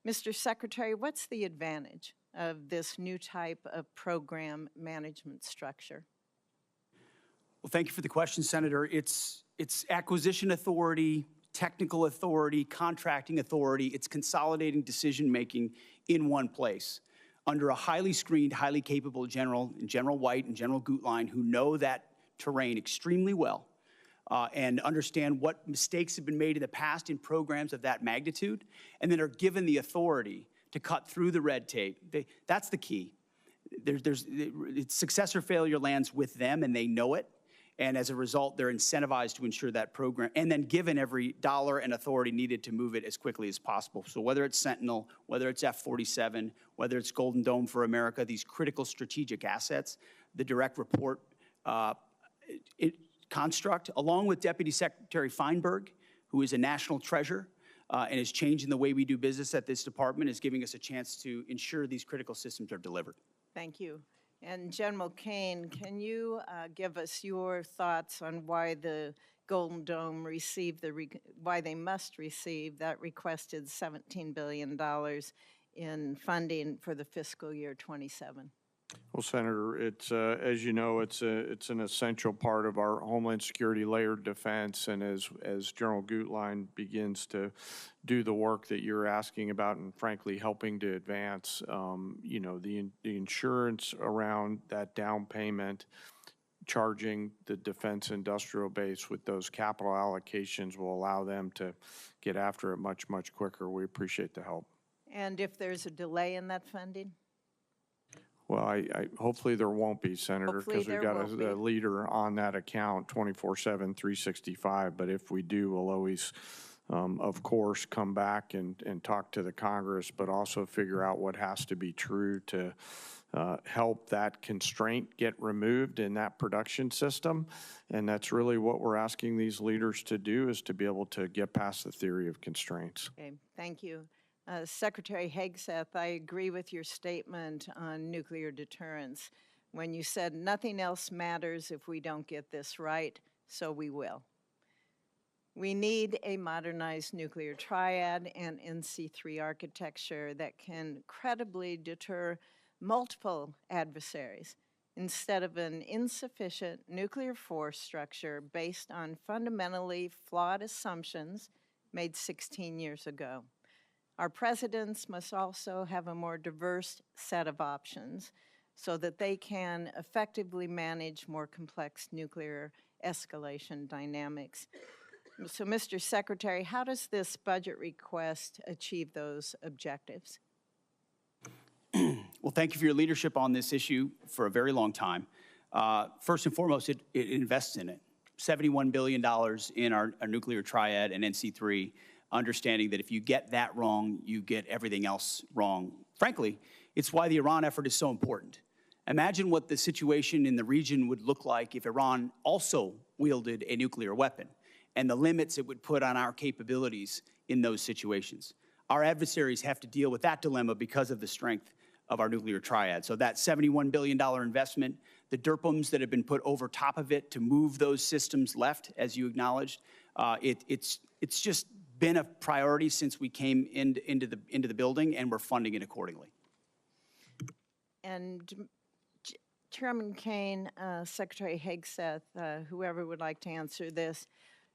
Mr. Secretary, what's the advantage of this new type of program management structure? Well, thank you for the question, Senator. It's acquisition authority, technical authority, contracting authority. It's consolidating decision-making in one place under a highly screened, highly capable general, General White and General Gutlein, who know that terrain extremely well and understand what mistakes have been made in the past in programs of that magnitude, and then are given the authority to cut through the red tape. That's the key. Success or failure lands with them, and they know it. And as a result, they're incentivized to ensure that program, and then given every dollar and authority needed to move it as quickly as possible. So whether it's Sentinel, whether it's F-47, whether it's Golden Dome for America, these critical strategic assets, the direct report construct, along with Deputy Secretary Feinberg, who is a national treasure, and is changing the way we do business at this department, is giving us a chance to ensure these critical systems are delivered. Thank you. And General Kaine, can you give us your thoughts on why the Golden Dome received why they must receive that requested $17 billion in funding for the fiscal year 27? Well, Senator, it's as you know, it's an essential part of our Homeland Security layered defense, and as General Gutlein begins to do the work that you're asking about, and frankly helping to advance, you know, the insurance around that down payment, charging the defense industrial base with those capital allocations will allow them to get after it much quicker. We appreciate the help. And if there's a delay in that funding? Well, I hopefully there won't be, Senator, because we've got a leader on that account 24/7, 365. But if we do, we'll always, of course, come back and talk to the Congress, but also figure out what has to be true to help that constraint get removed in that production system. And that's really what we're asking these leaders to do, is to be able to get past the theory of constraints. Okay, thank you. Secretary Hegseth, I agree with your statement on nuclear deterrence when you said nothing else matters if we don't get this right, so we will. We need a modernized nuclear triad and NC3 architecture that can credibly deter multiple adversaries instead of an insufficient nuclear force structure based on fundamentally flawed assumptions made 16 years ago. Our presidents must also have a more diverse set of options so that they can effectively manage more complex nuclear escalation dynamics. So, Mr. Secretary, how does this budget request achieve those objectives? Well, thank you for your leadership on this issue for a very long time. First and foremost, it invests in it. $71 billion in our nuclear triad and NC3, understanding that if you get that wrong, you get everything else wrong. Frankly, it's why the Iran effort is so important. Imagine what the situation in the region would look like if Iran also wielded a nuclear weapon, and the limits it would put on our capabilities in those situations. Our adversaries have to deal with that dilemma because of the strength of our nuclear triad. So that $71 billion investment, the DRPMs that have been put over top of it to move those systems left, as you acknowledged, it's just been a priority since we came into the building, and we're funding it accordingly. And Chairman Kaine, Secretary Hegseth, whoever would like to answer this,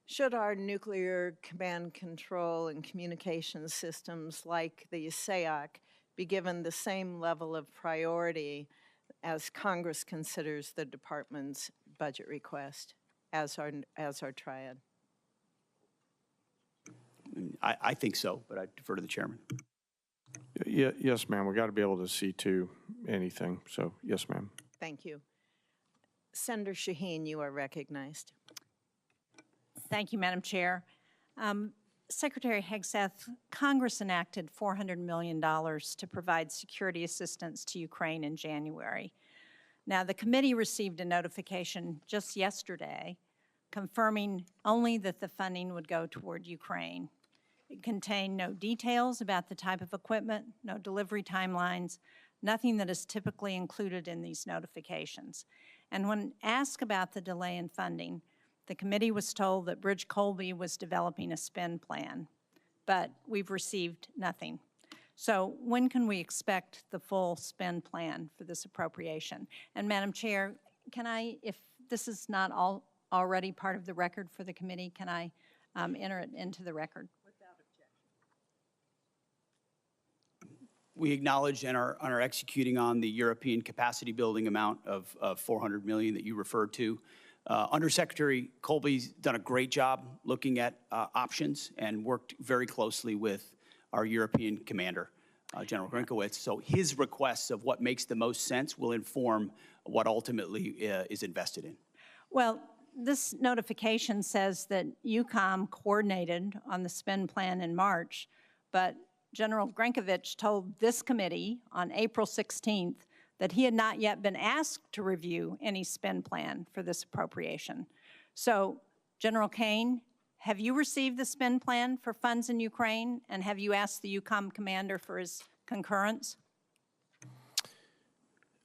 should our nuclear command control and communications systems like the SAOC be given the same level of priority as Congress considers the department's budget request as our triad? I think so, but I defer to the chairman. Yeah, yes, ma'am. We got to be able to see to anything. So, yes, ma'am. Thank you. Senator Shaheen, you are recognized. Thank you, Madam Chair. Secretary Hegseth, Congress enacted $400 million to provide security assistance to Ukraine in January. Now, the committee received a notification just yesterday confirming only that the funding would go toward Ukraine. It contained no details about the type of equipment, no delivery timelines, nothing that is typically included in these notifications. And when asked about the delay in funding, the committee was told that Bridge Colby was developing a spend plan, but we've received nothing. So when can we expect the full spend plan for this appropriation? And Madam Chair, can I, if this is not already part of the record for the committee, can I enter it into the record? We acknowledge and are executing on the European capacity building amount of $400 million that you referred to. Undersecretary Colby's done a great job looking at options and worked very closely with our European commander, General Grinkowitz. So his requests of what makes the most sense will inform what ultimately is invested in. Well, this notification says that EUCOM coordinated on the spend plan in March, but General Grinkowitz told this committee on April 16th that he had not yet been asked to review any spend plan for this appropriation. So, General Kaine, have you received the spend plan for funds in Ukraine, and have you asked the EUCOM commander for his concurrence?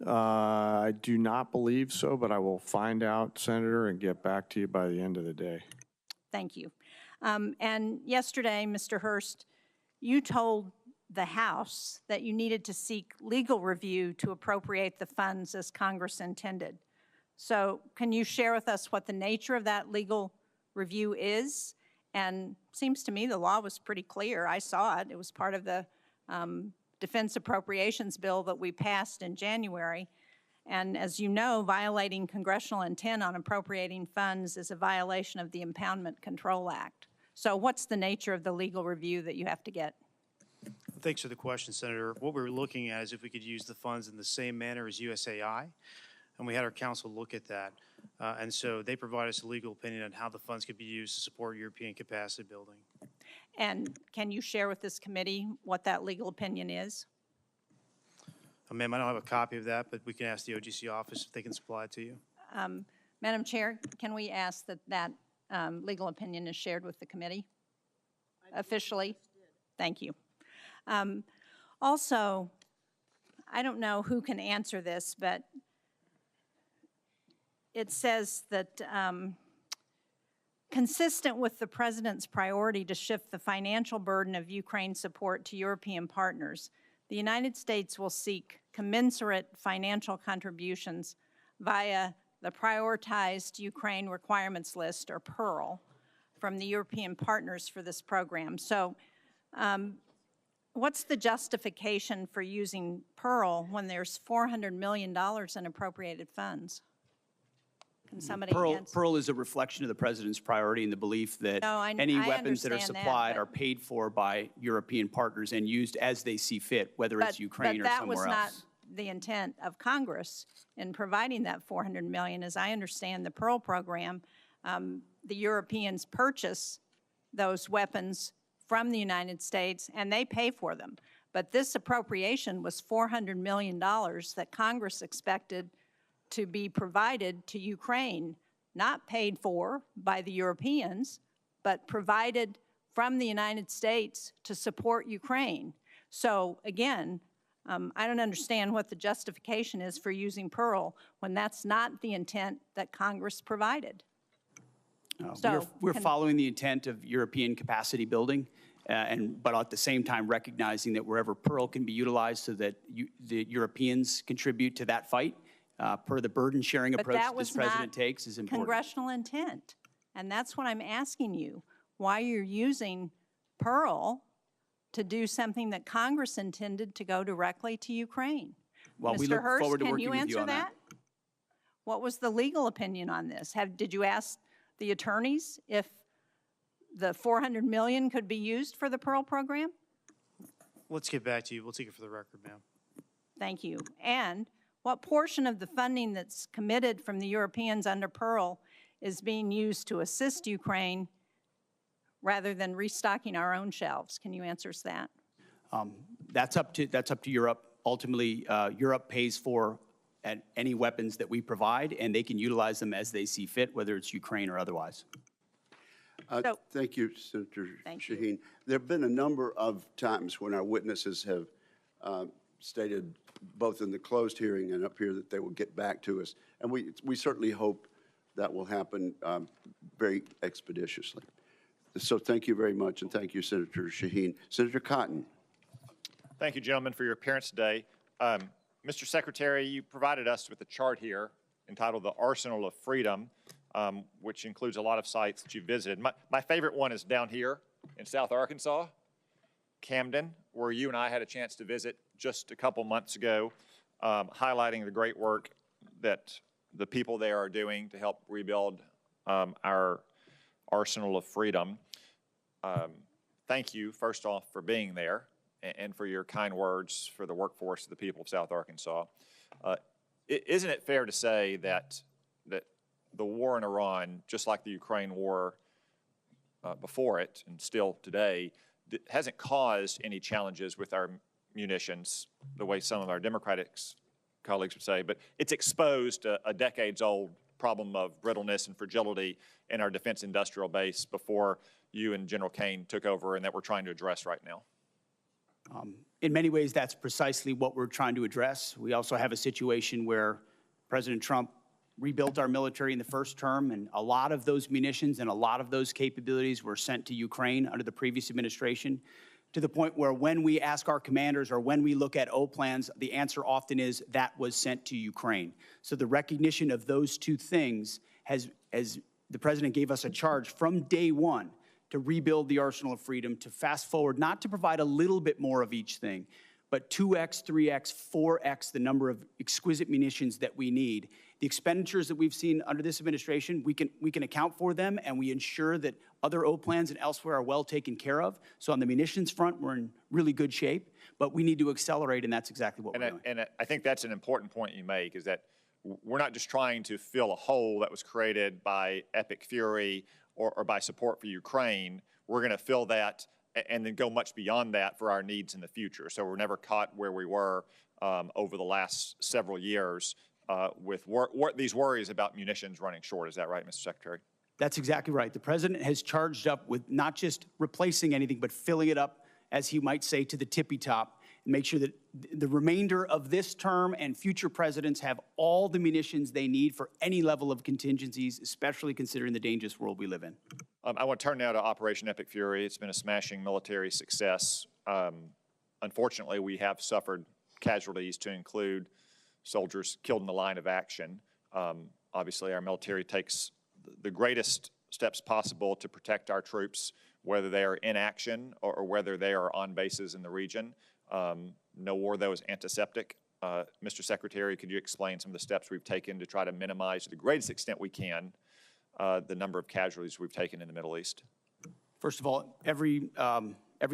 I do not believe so, but I will find out, Senator, and get back to you by the end of the day. Thank you. And yesterday, Mr. Hurst, you told the House that you needed to seek legal review to appropriate the funds as Congress intended. So can you share with us what the nature of that legal review is? And seems to me the law was pretty clear. I saw it. It was part of the Defense Appropriations Bill that we passed in January. And as you know, violating congressional intent on appropriating funds is a violation of the Impoundment Control Act. So what's the nature of the legal review that you have to get? Thanks for the question, Senator. What we're looking at is if we could use the funds in the same manner as USAI, and we had our counsel look at that. And so they provide us a legal opinion on how the funds could be used to support European capacity building. And can you share with this committee what that legal opinion is? Ma'am, I don't have a copy of that, but we can ask the OGC office if they can supply it to you. Madam Chair, can we ask that that legal opinion is shared with the committee officially? Thank you. Also, I don't know who can answer this, but it says that consistent with the President's priority to shift the financial burden of Ukraine support to European partners, the United States will seek commensurate financial contributions via the Prioritized Ukraine Requirements List, or PEARL, from the European partners for this program. So what's the justification for using PEARL when there's $400 million in appropriated funds? Can somebody answer? PEARL is a reflection of the President's priority and the belief that any weapons that are supplied are paid for by European partners and used as they see fit, whether it's Ukraine or somewhere else. But that was not the intent of Congress in providing that $400 million. As I understand the PEARL program, the Europeans purchase those weapons from the United States and they pay for them. But this appropriation was $400 million that Congress expected to be provided to Ukraine, not paid for by the Europeans, but provided from the United States to support Ukraine. So again, I don't understand what the justification is for using PEARL when that's not the intent that Congress provided. We're following the intent of European capacity building, but at the same time recognizing that wherever PEARL can be utilized so that the Europeans contribute to that fight, per the burden-sharing approach that this President takes is important. Congressional intent, and that's what I'm asking you, why you're using PEARL to do something that Congress intended to go directly to Ukraine. Well, we Mr. look Hurst, forward to can working you with answer you on that? What was the legal opinion on this? Did you ask the attorneys if the $400 million could be used for the PEARL program? Let's get back to you. We'll take it for the record, ma'am. Thank you. And what portion of the funding that's committed from the Europeans under PEARL is being used to assist Ukraine rather than restocking our own shelves? Can you answer us that? That's up to Europe. Ultimately, Europe pays for at any weapons that we provide, and they can utilize them as they see fit, whether it's Ukraine or otherwise. Thank you, Senator Thank you. Shaheen. There have been a number of times when our witnesses have stated, both in the closed hearing and up here, that they will get back to us. And we certainly hope that will happen very expeditiously. So thank you very much, and thank you, Senator Shaheen. Senator Cotton. Thank you, gentlemen, for your appearance today. Mr. Secretary, you provided us with a chart here entitled The Arsenal of Freedom, which includes a lot of sites that you visited. My favorite one is down here in South Arkansas, Camden, where you and I had a chance to visit just a couple months ago, highlighting the great work that the people there are doing to help rebuild our arsenal of freedom. Thank you, first off, for being there and for your kind words for the workforce of the people of South Arkansas. Isn't it fair to say that the war in Iran, just like the Ukraine war before it and still today, hasn't caused any challenges with our munitions the way some of our Democratic colleagues would say, but it's exposed a decades-old problem of brittleness and fragility in our defense industrial base before you and General Kaine took over, and that we're trying to address right now? In many ways, that's precisely what we're trying to address. We also have a situation where President Trump rebuilt our military in the first term, and a lot of those munitions and a lot of those capabilities were sent to Ukraine under the previous administration, to the point where when we ask our commanders or when we look at O plans, the answer often is that was sent to Ukraine. So the recognition of those two things has, as the president gave us a charge from day one, to rebuild the arsenal of freedom, to fast forward, not to provide a little bit more of each thing, but 2x, 3x, 4x the number of exquisite munitions that we need. The expenditures that we've seen under this administration, we can account for them, and we ensure that other O plans and elsewhere are well taken care of. So on the munitions front, we're in really good shape, but we need to accelerate, and that's exactly what we're doing. And I think that's an important point you make, is that we're not just trying to fill a hole that was created by epic fury or by support for Ukraine. We're going to fill that and then go much beyond that for our needs in the future. So we're never caught where we were over the last several years with these worries about munitions running short. Is that right, Mr. Secretary? That's exactly right. The president has charged up with not just replacing anything, but filling it up, as he might say, to the tippy top, and make sure that the remainder of this term and future presidents have all the munitions they need for any level of contingencies, especially considering the dangerous world we live in. I want to turn now to Operation Epic Fury. It's been a smashing military success. Unfortunately, we have suffered casualties, to include soldiers killed in the line of action. Obviously, our military takes the greatest steps possible to protect our troops, whether they are in action or whether they are on bases in the region. No war, though, is antiseptic. Mr. Secretary, could you explain some of the steps we've taken to try to minimize, to the greatest extent we can, the number of casualties we've taken in the Middle East? First of all, every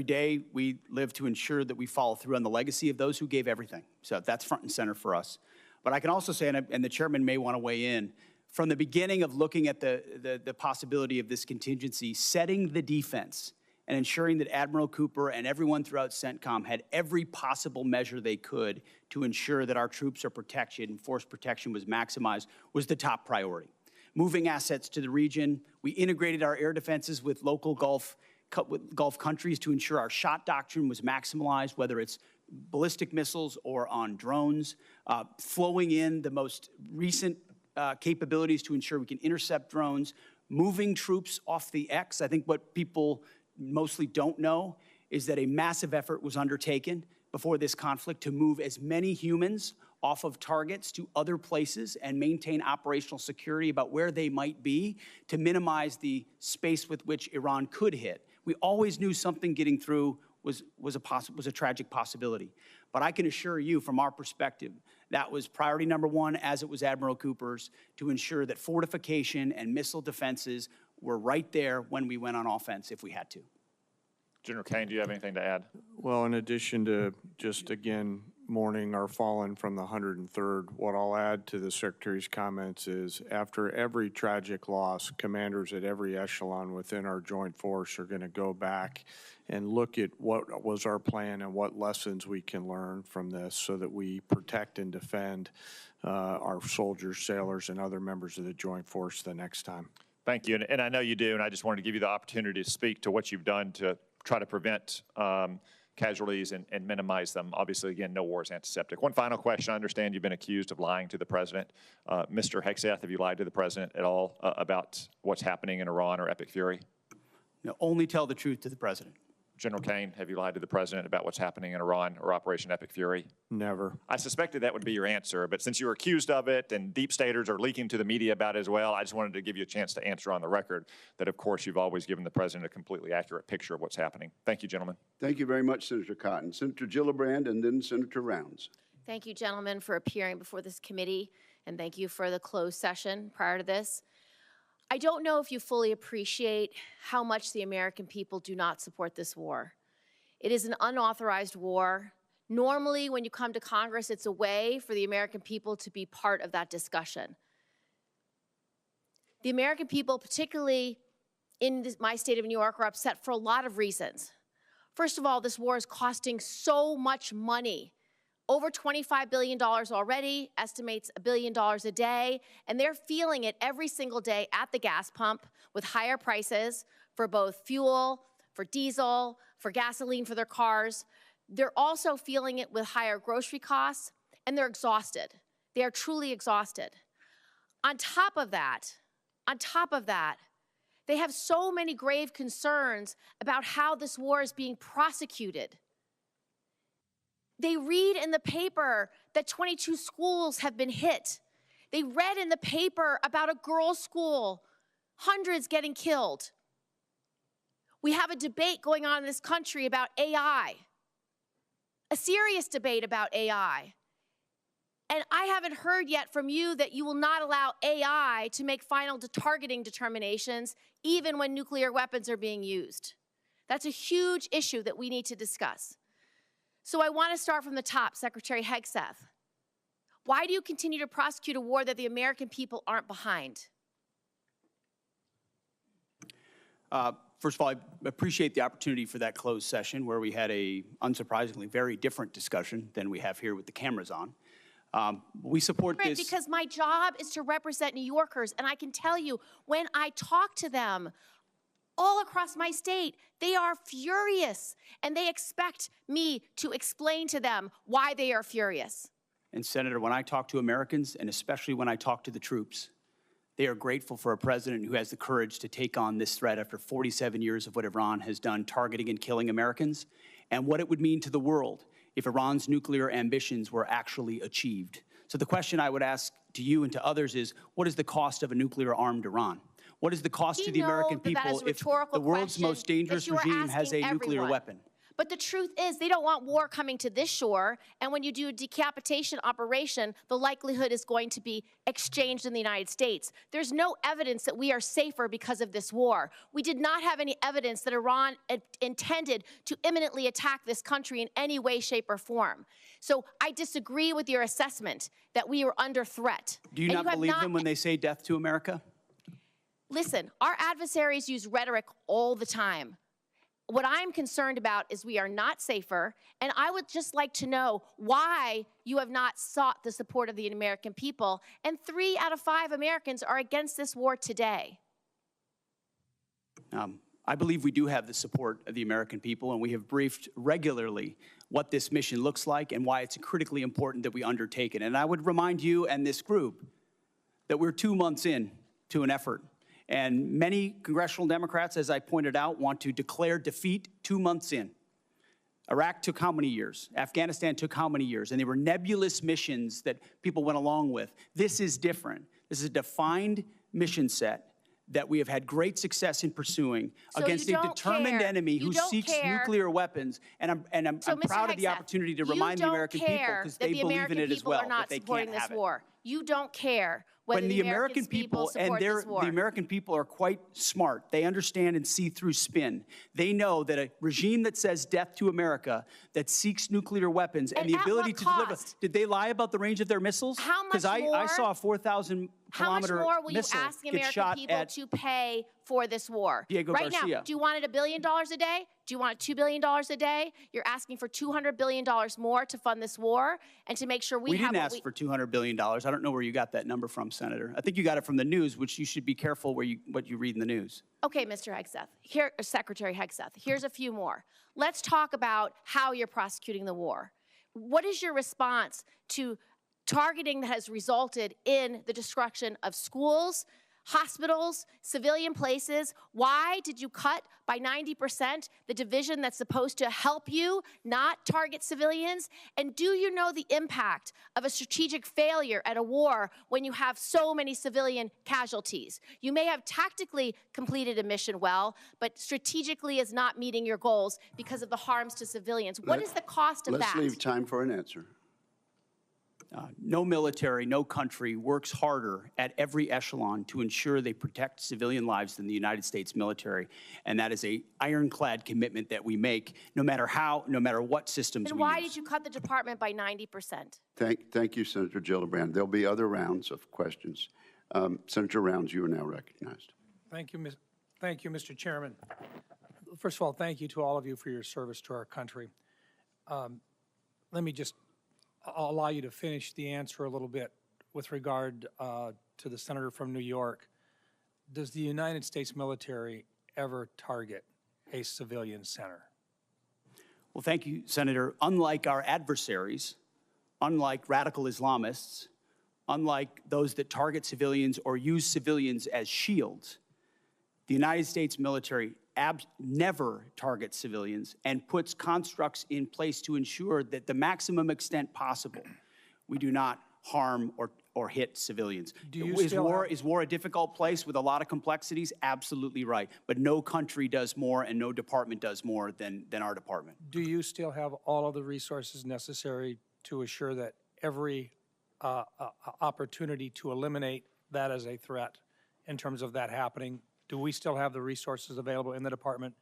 day we live to ensure that we follow through on the legacy of those who gave everything. So that's front and center for us. But I can also say, and the chairman may want to weigh in, from the beginning of looking at the possibility of this contingency, setting the defense and ensuring that Admiral Cooper and everyone throughout CENTCOM had every possible measure they could to ensure that our troops are protected and force protection was maximized was the top priority. Moving assets to the region, we integrated our air defenses with local Gulf countries to ensure our shot doctrine was maximized, whether it's ballistic missiles or on drones, flowing in the most recent capabilities to ensure we can intercept drones, moving troops off the X. I think what people mostly don't know is that a massive effort was undertaken before this conflict to move as many humans off of targets to other places and maintain operational security about where they might be to minimize the space with which Iran could hit. We always knew something getting through was a tragic possibility. But I can assure you, from our perspective, that was priority number one, as it was Admiral Cooper's, to ensure that fortification and missile defenses were right there when we went on offense if we had to. General Kaine, do you have anything to add? Well, in addition to just, again, mourning our fallen from the 103rd. What I'll add to the Secretary's comments is after every tragic loss, commanders at every echelon within our joint force are going to go back and look at what was our plan and what lessons we can learn from this so that we protect and defend our soldiers, sailors, and other members of the joint force the next time. Thank you, and I know you do, and I just wanted to give you the opportunity to speak to what you've done to try to prevent casualties and minimize them. Obviously, again, no war is antiseptic. One final question. I understand you've been accused of lying to the president. Mr. Hegseth, have you lied to the president at all about what's happening in Iran or Epic Fury? No, only tell the truth to the president. General Caine, have you lied to the president about what's happening in Iran or Operation Epic Fury? Never. I suspected that would be your answer, but since you were accused of it and deep staters are leaking to the media about it as well, I just wanted to give you a chance to answer on the record that, of course, you've always given the president a completely accurate picture of what's happening. Thank you, gentlemen. Thank you very much, Senator Cotton. Senator Gillibrand and then Senator Rounds. Thank you, gentlemen, for appearing before this committee, and thank you for the closed session prior to this. I don't know if you fully appreciate how much the American people do not support this war. It is an unauthorized war. Normally, when you come to Congress, it's a way for the American people to be part of that discussion. The American people, particularly in my state of New York, are upset for a lot of reasons. First of all, this war is costing so much money. Over $25 billion already, estimates $1 billion a day, and they're feeling it every single day at the gas pump with higher prices for both fuel, for diesel, for gasoline for their cars. They're also feeling it with higher grocery costs, and they're exhausted. They are truly exhausted. On top of that, they have so many grave concerns about how this war is being prosecuted. They read in the paper that 22 schools have been hit. They read in the paper about a girls' school, hundreds getting killed. We have a debate going on in this country about AI, a serious debate about AI. And I haven't heard yet from you that you will not allow AI to make final targeting determinations, even when nuclear weapons are being used. That's a huge issue that we need to discuss. So I want to start from the top, Secretary Hegseth. Why do you continue to prosecute a war that the American people aren't behind? First of all, I appreciate the opportunity for that closed session where we had a, unsurprisingly, very different discussion than we have here with the cameras on. We support this. Because my job is to represent New Yorkers, and I can tell you, when I talk to them all across my state, they are furious, and they expect me to explain to them why they are furious. And Senator, when I talk to Americans, and especially when I talk to the troops, they are grateful for a president who has the courage to take on this threat after 47 years of what Iran has done, targeting and killing Americans, and what it would mean to the world if Iran's nuclear ambitions were actually achieved. So the question I would ask to you and to others is, what is the cost of a nuclear-armed Iran? What is the cost to the American people if the world's most dangerous regime has a nuclear weapon? But the truth is, they don't want war coming to this shore, and when you do a decapitation operation, the likelihood is going to be exchanged in the United States. There's no evidence that we are safer because of this war. We did not have any evidence that Iran intended to imminently attack this country in any way, shape, or form. So I disagree with your assessment that we are under threat. Do you not believe them when they say death to America? Listen, our adversaries use rhetoric all the time. What I'm concerned about is we are not safer, and I would just like to know why you have not sought the support of the American people, and 3 out of 5 Americans are against this war today. I believe we do have the support of the American people, and we have briefed regularly what this mission looks like and why it's critically important that we undertake it. And I would remind you and this group that we're 2 months in to an effort. And many congressional Democrats, as I pointed out, want to declare defeat 2 months in. Iraq took how many years? Afghanistan took how many years? And they were nebulous missions that people went along with. This is different. This is a defined mission set that we have had great success in pursuing against a determined enemy who seeks nuclear weapons. And I'm proud of the opportunity to remind the American people, because they believe in it as well, that they can't have it. You don't care whether When the American people support this war. the American people are quite smart. They understand and see through spin. They know that a regime that says death to America, that seeks nuclear weapons and the at ability what to deliver. cost? Did they lie about the range of their missiles? How much Because I more? saw a 4,000 How much kilometer more will you missile ask the get American shot people at to pay for this war? Diego right Garcia. now, do you want it $1 billion a day? Do you want it $2 billion a day? You're asking for $200 billion more to fund this war and to make sure we have didn't what ask for $200 billion. I don't know where you got that number from, Senator. I think you got it from the news, which you should be careful what you read in the news. Okay, Mr. Hegseth, here, Secretary Hegseth, here's a few more. Let's talk about how you're prosecuting the war. What is your response to targeting that has resulted in the destruction of schools, hospitals, civilian places? Why did you cut by 90% the division that's supposed to help you not target civilians? And do you know the impact of a strategic failure at a war when you have so many civilian casualties? You may have tactically completed a mission well, but strategically is not meeting your goals because of the harms to civilians. What is the cost of that? Let's leave time for an answer. No military, no country works harder at every echelon to ensure they protect civilian lives than the United States military. And that is a ironclad commitment that we make, no matter what systems Then we why use. did you cut the department by 90%? Thank you, Senator Gillibrand. There'll be other rounds of questions. Senator Rounds, you are now recognized. Thank you, Mr. Chairman. First of all, thank you to all of you for your service to our country. Let me just I'll allow you to finish the answer a little bit with regard to the senator from New York. Does the United States military ever target a civilian center? Well, thank you, Senator. Unlike our adversaries, unlike radical Islamists, unlike those that target civilians or use civilians as shields, the United States military never targets civilians and puts constructs in place to ensure that the maximum extent possible, we do not harm or hit civilians. Is war a difficult place with a lot of complexities? Absolutely right. But no country does more and no department does more than our department. Do you still have all of the resources necessary to assure that every opportunity to eliminate that as a threat in terms of that happening? Do we still have the resources available in the department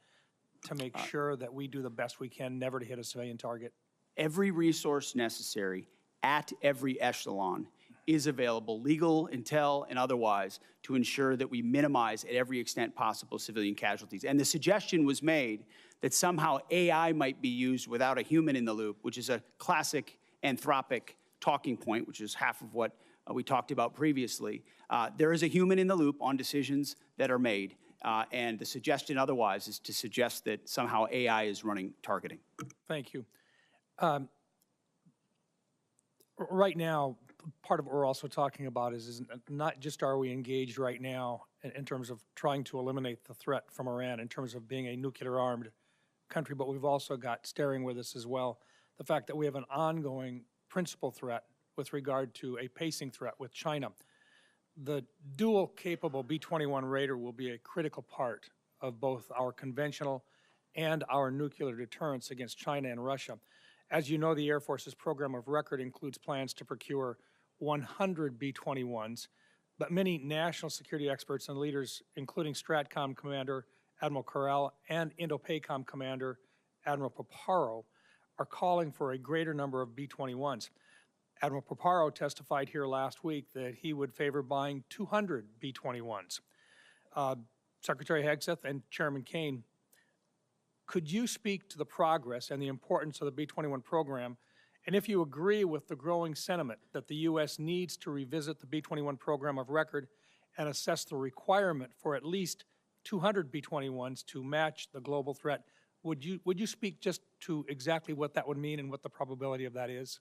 to make sure that we do the best we can never to hit a civilian target? Every resource necessary at every echelon is available, legal, intel, and otherwise, to ensure that we minimize at every extent possible civilian casualties. And the suggestion was made that somehow AI might be used without a human in the loop, which is a classic anthropic talking point, which is half of what we talked about previously. There is a human in the loop on decisions that are made, and the suggestion otherwise is to suggest that somehow AI is running targeting. Thank you. Right now, part of what we're also talking about is not just are we engaged right now in terms of trying to eliminate the threat from Iran in terms of being a nuclear-armed country, but we've also got staring with us as well the fact that we have an ongoing principal threat with regard to a pacing threat with China. The dual-capable B-21 Raider will be a critical part of both our conventional and our nuclear deterrence against China and Russia. As you know, the Air Force's program of record includes plans to procure 100 B-21s, but many national security experts and leaders, including STRATCOM Commander Admiral Corral and INDOPACOM Commander Admiral Paparo, are calling for a greater number of B-21s. Admiral Paparo testified here last week that he would favor buying 200 B-21s. Secretary Hegseth and Chairman Kaine, could you speak to the progress and the importance of the B-21 program, and if you agree with the growing sentiment that the U.S. needs to revisit the B-21 program of record and assess the requirement for at least 200 B-21s to match the global threat? Would you speak just to exactly what that would mean and what the probability of that is?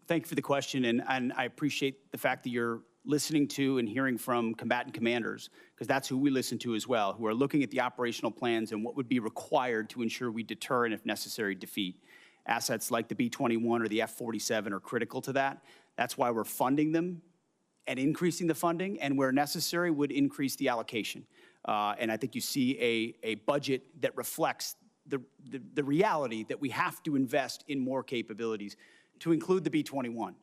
Thank you for the question, and I appreciate the fact that you're listening to and hearing from combatant commanders, because that's who we listen to as well, who are looking at the operational plans and what would be required to ensure we deter and, if necessary, defeat. Assets like the B-21 or the F-47 are critical to that. That's why we're funding them and increasing the funding, and where necessary would increase the allocation. And I think you see a budget that reflects the reality that we have to invest in more capabilities, to include the B-21,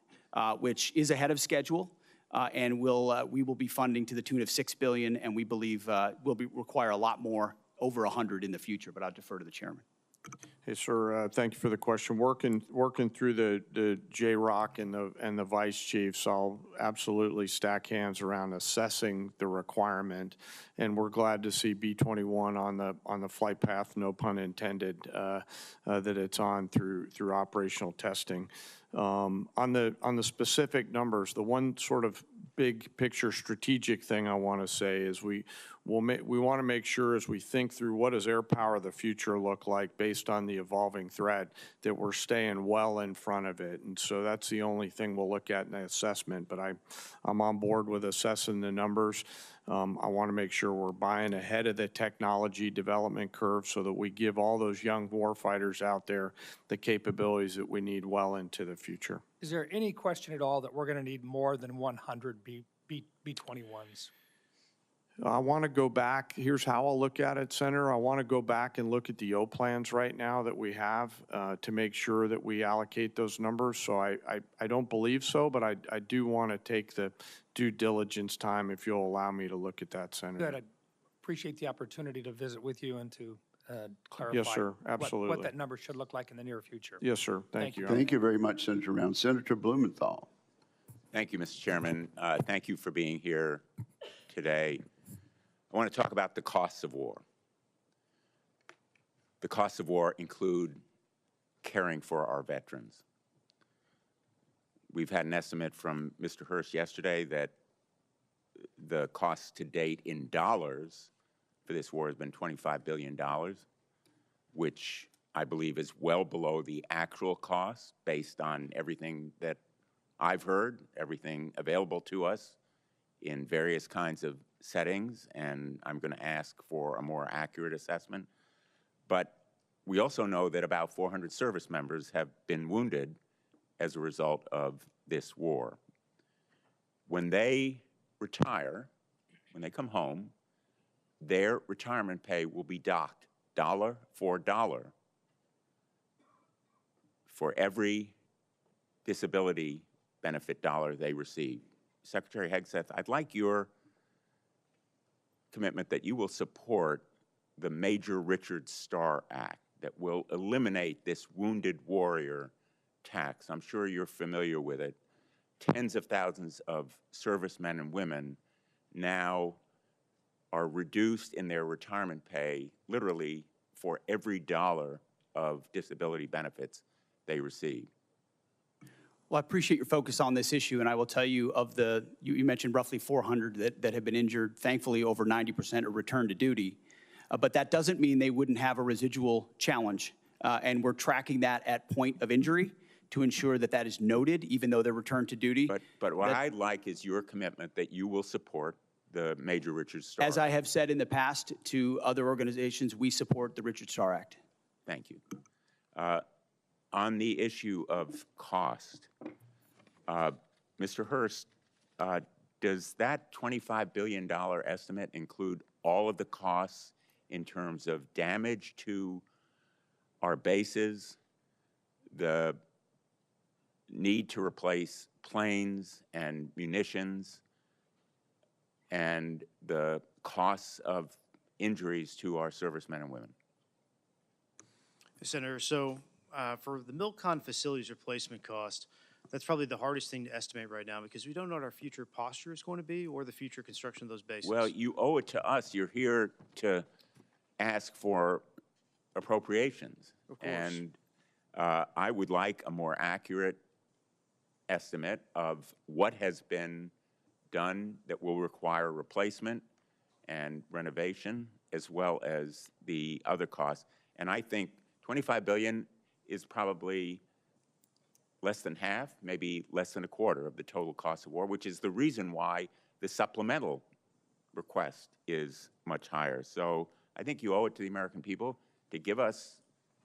which is ahead of schedule. and we will be funding to the tune of $6 billion, and we believe will require a lot more, over 100 in the future, but I'll defer to the chairman. Hey, sir, thank you for the question. Working through the J-Rock and the vice chiefs, I'll absolutely stack hands around assessing the requirement, and we're glad to see B-21 on the flight path, no pun intended, that it's on through operational testing. On the specific numbers, the one sort of big picture strategic thing I want to say is we want to make sure as we think through what does air power of the future look like based on the evolving threat, that we're staying well in front of it. And so that's the only thing we'll look at in the assessment, but I'm on board with assessing the numbers. I want to make sure we're buying ahead of the technology development curve so that we give all those young warfighters out there the capabilities that we need well into the future. Is there any question at all that we're going to need more than 100 B-21s? I want to go back. Here's how I'll look at it, Senator. I want to go back and look at the O plans right now that we have to make sure that we allocate those numbers. So I don't believe so, but I do want to take the due diligence time if you'll allow me to look at that, Senator. Good. I appreciate the opportunity to visit with you and to clarify Yes, sir. Absolutely. what that number should look like in the near future. Yes, sir. Thank you. Thank you very much, Senator Round. Senator Blumenthal. Thank you, Mr. Chairman. Thank you for being here today. I want to talk about the costs of war. The costs of war include caring for our veterans. We've had an estimate from Mr. Hurst yesterday that the cost to date in dollars for this war has been $25 billion, which I believe is well below the actual cost based on everything that I've heard, everything available to us in various kinds of settings, and I'm going to ask for a more accurate assessment. But we also know that about 400 service members have been wounded as a result of this war. When they retire, when they come home, their retirement pay will be docked dollar for dollar for every disability benefit dollar they receive. Secretary Hegseth, I'd like your commitment that you will support the Major Richard Starr Act that will eliminate this wounded warrior tax. I'm sure you're familiar with it. Tens of thousands of servicemen and women now are reduced in their retirement pay literally for every dollar of disability benefits they receive. Well, I appreciate your focus on this issue, and I will tell you you mentioned roughly 400 that have been injured. Thankfully, over 90% are returned to duty. But that doesn't mean they wouldn't have a residual challenge. And we're tracking that at point of injury to ensure that that is noted, even though they're returned to duty. But what I'd like is your commitment that you will support the Major Richard Starr. As I have said in the past to other organizations, we support the Richard Starr Act. Thank you. On the issue of cost, Mr. Hurst, does that $25 billion estimate include all of the costs in terms of damage to our bases, the need to replace planes and munitions, and the costs of injuries to our servicemen and women? Senator, so for the MilCon facilities replacement cost, that's probably the hardest thing to estimate right now because we don't know what our future posture is going to be or the future construction of those bases. Well, you owe it to us. You're here to ask for appropriations. Of course. And I would like a more accurate estimate of what has been done that will require replacement and renovation, as well as the other costs. And I think $25 billion is probably less than half, maybe less than a quarter of the total cost of war, which is the reason why the supplemental request is much higher. So I think you owe it to the American people to give us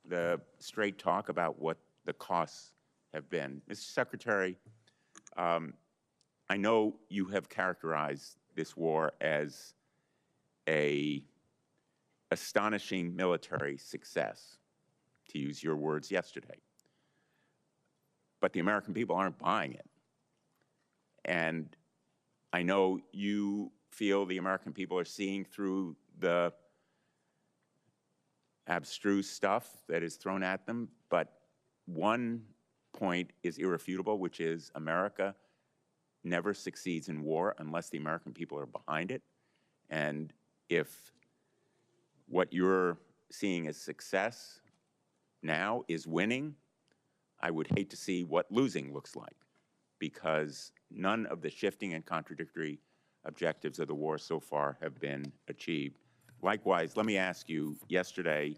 the straight talk about what the costs have been. Mr. Secretary, I know you have characterized this war as an astonishing military success, to use your words yesterday. But the American people aren't buying it. And I know you feel the American people are seeing through the abstruse stuff that is thrown at them, but one point is irrefutable, which is America never succeeds in war unless the American people are behind it. And if what you're seeing as success now is winning, I would hate to see what losing looks like, because none of the shifting and contradictory objectives of the war so far have been achieved. Likewise, let me ask you, yesterday,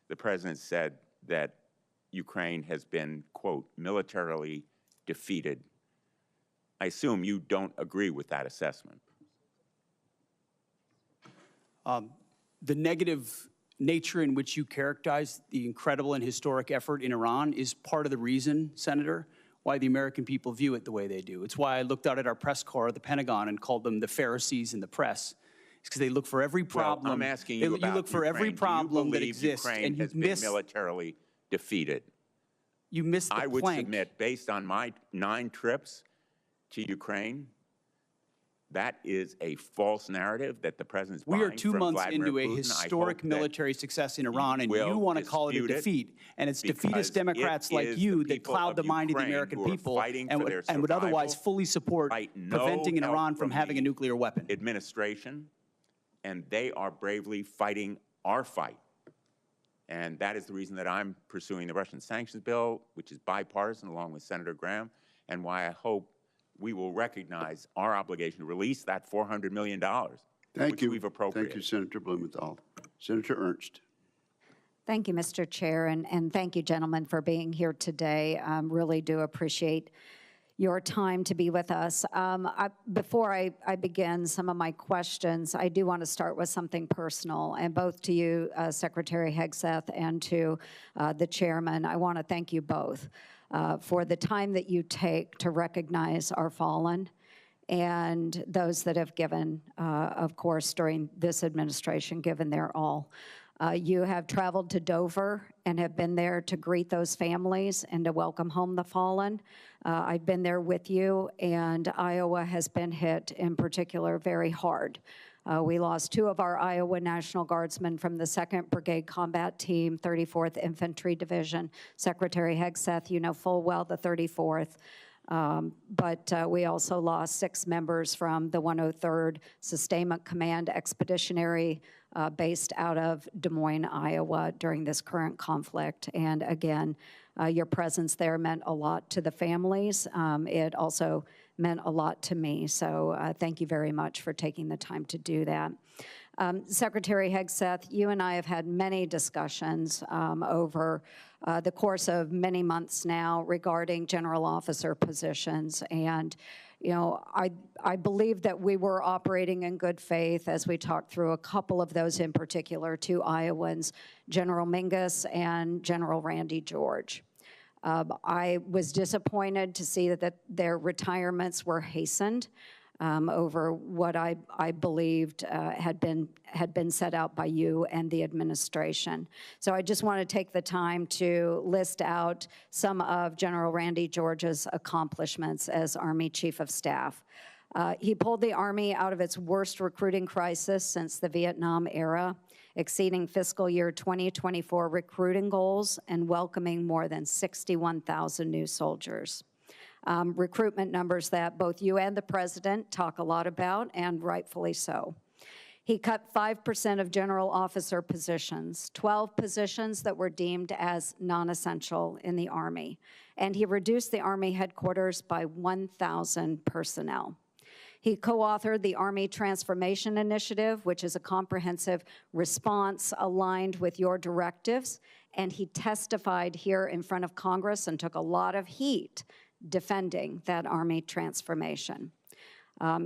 the President said that Ukraine has been, quote, militarily defeated. I assume you don't agree with that assessment. The negative nature in which you characterize the incredible and historic effort in Iran is part of the reason, Senator, why the American people view it the way they do. It's why I looked out at our press corps at the Pentagon and called them the Pharisees in the press. It's because they look for every problem. Well, I'm asking you about look for Ukraine. every problem that exists, Ukraine and you has miss. been militarily defeated. You miss the I would plank. submit, based on my 9 trips to Ukraine, that is a false narrative that the President's We are buying 2 from months Vladimir into a Putin. I historic hope that military success in Iran, and will you want to call it a dispute it, defeat. And it's because defeatist Democrats it like is you the that people cloud of the mind of the Ukraine American who are people fighting and for their would otherwise survival, fully support right, no preventing help Iran from having a the nuclear weapon. administration, and they are bravely fighting our fight. And that is the reason that I'm pursuing the Russian sanctions bill, which is bipartisan, along with Senator Graham, and why I hope we will recognize our obligation to release that $400 million, which we've appropriated. Thank you, Senator Blumenthal. Senator Ernst. Thank you, Mr. Chair, and thank you, gentlemen, for being here today. Really do appreciate your time to be with us. Before I begin some of my questions, I do want to start with something personal, and both to you, Secretary Hegseth, and to the chairman. I want to thank you both for the time that you take to recognize our fallen and those that have given, of course, during this administration, given their all. You have traveled to Dover and have been there to greet those families and to welcome home the fallen. I've been there with you, and Iowa has been hit in particular very hard. We lost 2 of our Iowa National Guardsmen from the 2nd Brigade Combat Team, 34th Infantry Division. Secretary Hegseth, you know full well the 34th. But we also lost 6 members from the 103rd Sustainment Command Expeditionary based out of Des Moines, Iowa during this current conflict. And again, your presence there meant a lot to the families. It also meant a lot to me. So thank you very much for taking the time to do that. Secretary Hegseth, you and I have had many discussions over the course of many months now regarding general officer positions. And, you know, I believe that we were operating in good faith as we talked through a couple of those in particular, 2 Iowans, General Mingus and General Randy George. I was disappointed to see that their retirements were hastened over what I believed had been set out by you and the administration. So I just want to take the time to list out some of General Randy George's accomplishments as Army Chief of Staff. He pulled the Army out of its worst recruiting crisis since the Vietnam era, exceeding fiscal year 2024 recruiting goals and welcoming more than 61,000 new soldiers. Recruitment numbers that both you and the President talk a lot about, and rightfully so. He cut 5% of general officer positions, 12 positions that were deemed as non-essential in the Army, and he reduced the Army headquarters by 1,000 personnel. He co-authored the Army Transformation Initiative, which is a comprehensive response aligned with your directives, and he testified here in front of Congress and took a lot of heat defending that Army transformation.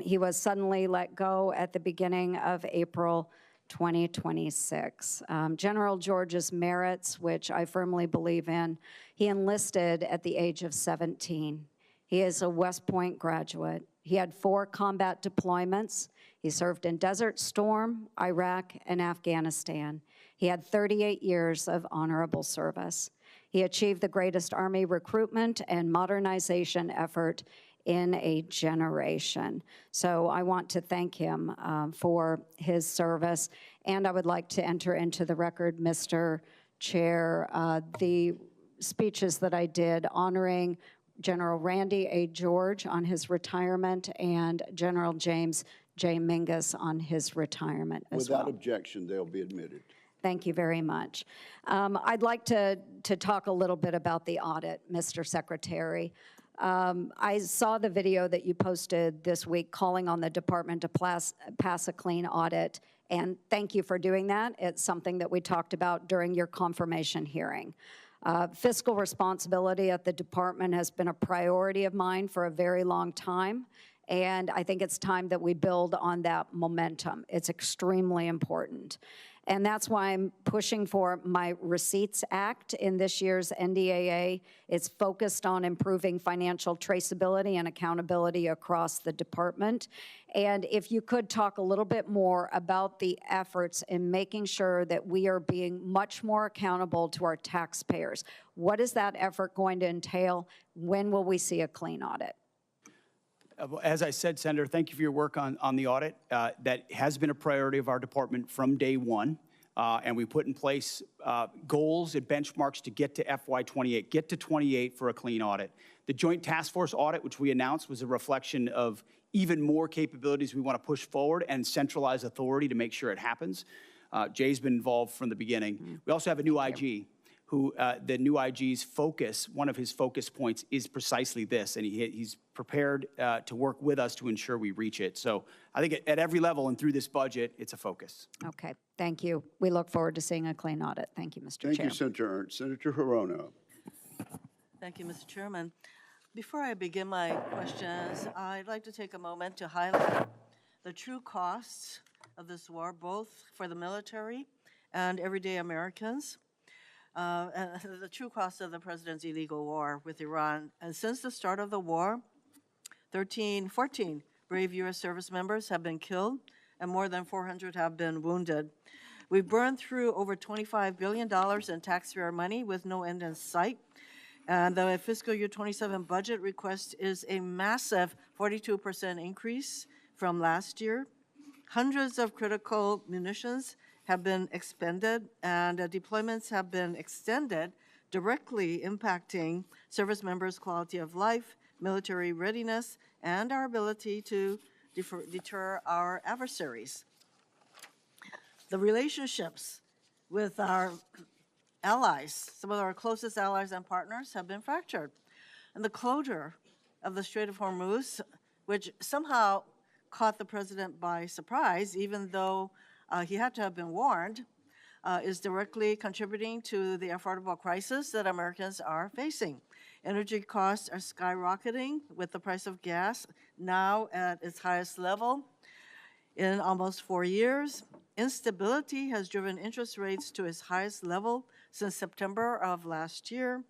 He was suddenly let go at the beginning of April 2026. General George's merits, which I firmly believe in, he enlisted at the age of 17. He is a West Point graduate. He had 4 combat deployments. He served in Desert Storm, Iraq, and Afghanistan. He had 38 years of honorable service. He achieved the greatest Army recruitment and modernization effort in a generation. So I want to thank him for his service, and I would like to enter into the record, Mr. Chair, the speeches that I did honoring General Randy A. George on his retirement and General James J. Mingus on his retirement as well. Without objection, they'll be admitted. Thank you very much. I'd like to talk a little bit about the audit, Mr. Secretary. I saw the video that you posted this week calling on the department to pass a clean audit, and thank you for doing that. It's something that we talked about during your confirmation hearing. Fiscal responsibility at the department has been a priority of mine for a very long time, and I think it's time that we build on that momentum. It's extremely important. And that's why I'm pushing for my Receipts Act in this year's NDAA. It's focused on improving financial traceability and accountability across the department. And if you could talk a little bit more about the efforts in making sure that we are being much more accountable to our taxpayers. What is that effort going to entail? When will we see a clean audit? As I said, Senator, thank you for your work on the audit. That has been a priority of our department from day one. And we put in place goals and benchmarks to get to FY28, get to 28 for a clean audit. The Joint Task Force audit, which we announced, was a reflection of even more capabilities we want to push forward and centralize authority to make sure it happens. Jay's been involved from the beginning. We also have a new IG. Who the new IG's focus, one of his focus points is precisely this, and he's prepared to work with us to ensure we reach it. So I think at every level and through this budget, it's a focus. Okay, thank you. We look forward to seeing a clean audit. Thank you, Mr. Chair. Thank you, Senator Ernst. Senator Hirono. Thank you, Mr. Chairman. Before I begin my questions, I'd like to take a moment to highlight the true costs of this war, both for the military and everyday Americans. The true cost of the president's illegal war with Iran. And since the start of the war, 14 brave U.S. service members have been killed and more than 400 have been wounded. We've burned through over $25 billion in taxpayer money with no end in sight. And the fiscal year 27 budget request is a massive 42% increase from last year. Hundreds of critical munitions have been expended, and deployments have been extended, directly impacting service members' quality of life, military readiness, and our ability to deter our adversaries. The relationships with our allies, some of our closest allies and partners, have been fractured. And the closure of the Strait of Hormuz, which somehow caught the president by surprise, even though he had to have been warned, is directly contributing to the affordable crisis that Americans are facing. Energy costs are skyrocketing with the price of gas now at its highest level in almost 4 years. Instability has driven interest rates to its highest level since September of last year.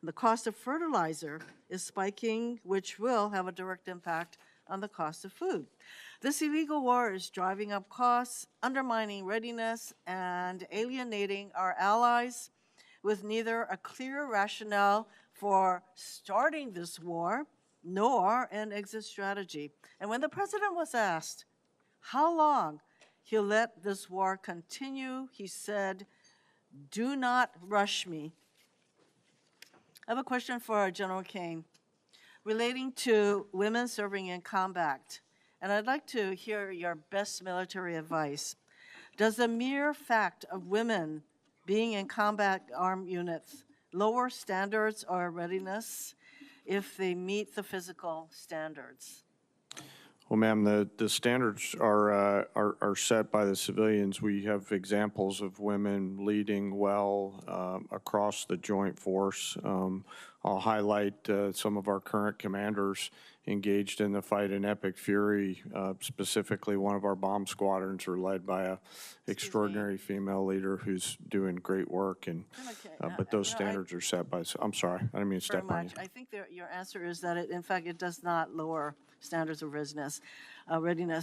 The cost of fertilizer is spiking, which will have a direct impact on the cost of food. This illegal war is driving up costs, undermining readiness, and alienating our allies with neither a clear rationale for starting this war nor an exit strategy. And when the president was asked how long he'll let this war continue, he said, "Do not rush me." I have a question for General Kaine relating to women serving in combat. And I'd like to hear your best military advice. Does the mere fact of women being in combat armed units lower standards or readiness if they meet the physical standards? Well, ma'am, the standards are set by the civilians. We have examples of women leading well across the joint force. I'll highlight some of our current commanders engaged in the fight in Epic Fury. Specifically, one of our bomb squadrons are led by an extraordinary female leader who's doing great work. And but those standards are set by. I'm sorry, I didn't mean to step on you. I think your answer is that in fact it does not lower standards of readiness.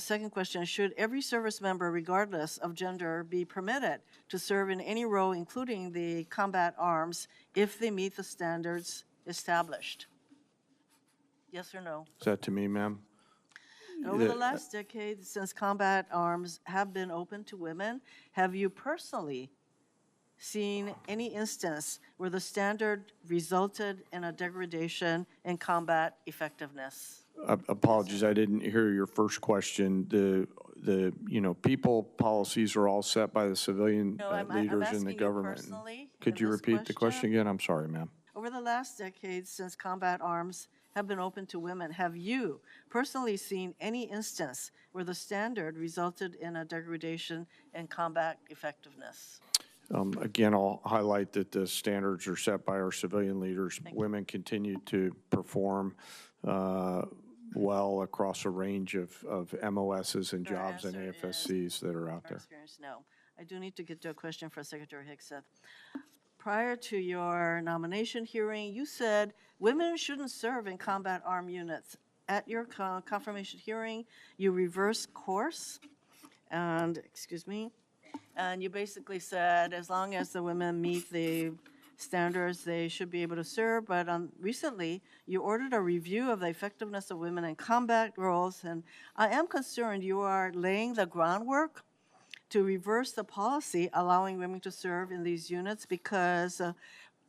Second question: should every service member, regardless of gender, be permitted to serve in any role, including the combat arms, if they meet the standards established? Yes or no? Is that to me, ma'am? Over the last decade, since combat arms have been open to women, have you personally seen any instance where the standard resulted in a degradation in combat effectiveness? Apologies, I didn't hear your first question. The people policies are all set by the civilian No, I'm leaders in asking the you government. personally Could in you this repeat the question again? I'm sorry, ma'am. Over the last decade, since combat arms have been open to women, have you personally seen any instance where the standard resulted in a degradation in combat effectiveness? Again, I'll highlight that the standards are set by our civilian leaders. Women continue to perform well across a range of MOSs and jobs and AFSCs that are out there. No. I do need to get to a question for Secretary Hegseth. Prior to your nomination hearing, you said women shouldn't serve in combat armed units. At your confirmation hearing, you reversed course, and, and you basically said as long as the women meet the standards, they should be able to serve. But recently, you ordered a review of the effectiveness of women in combat roles, and I am concerned you are laying the groundwork to reverse the policy allowing women to serve in these units, because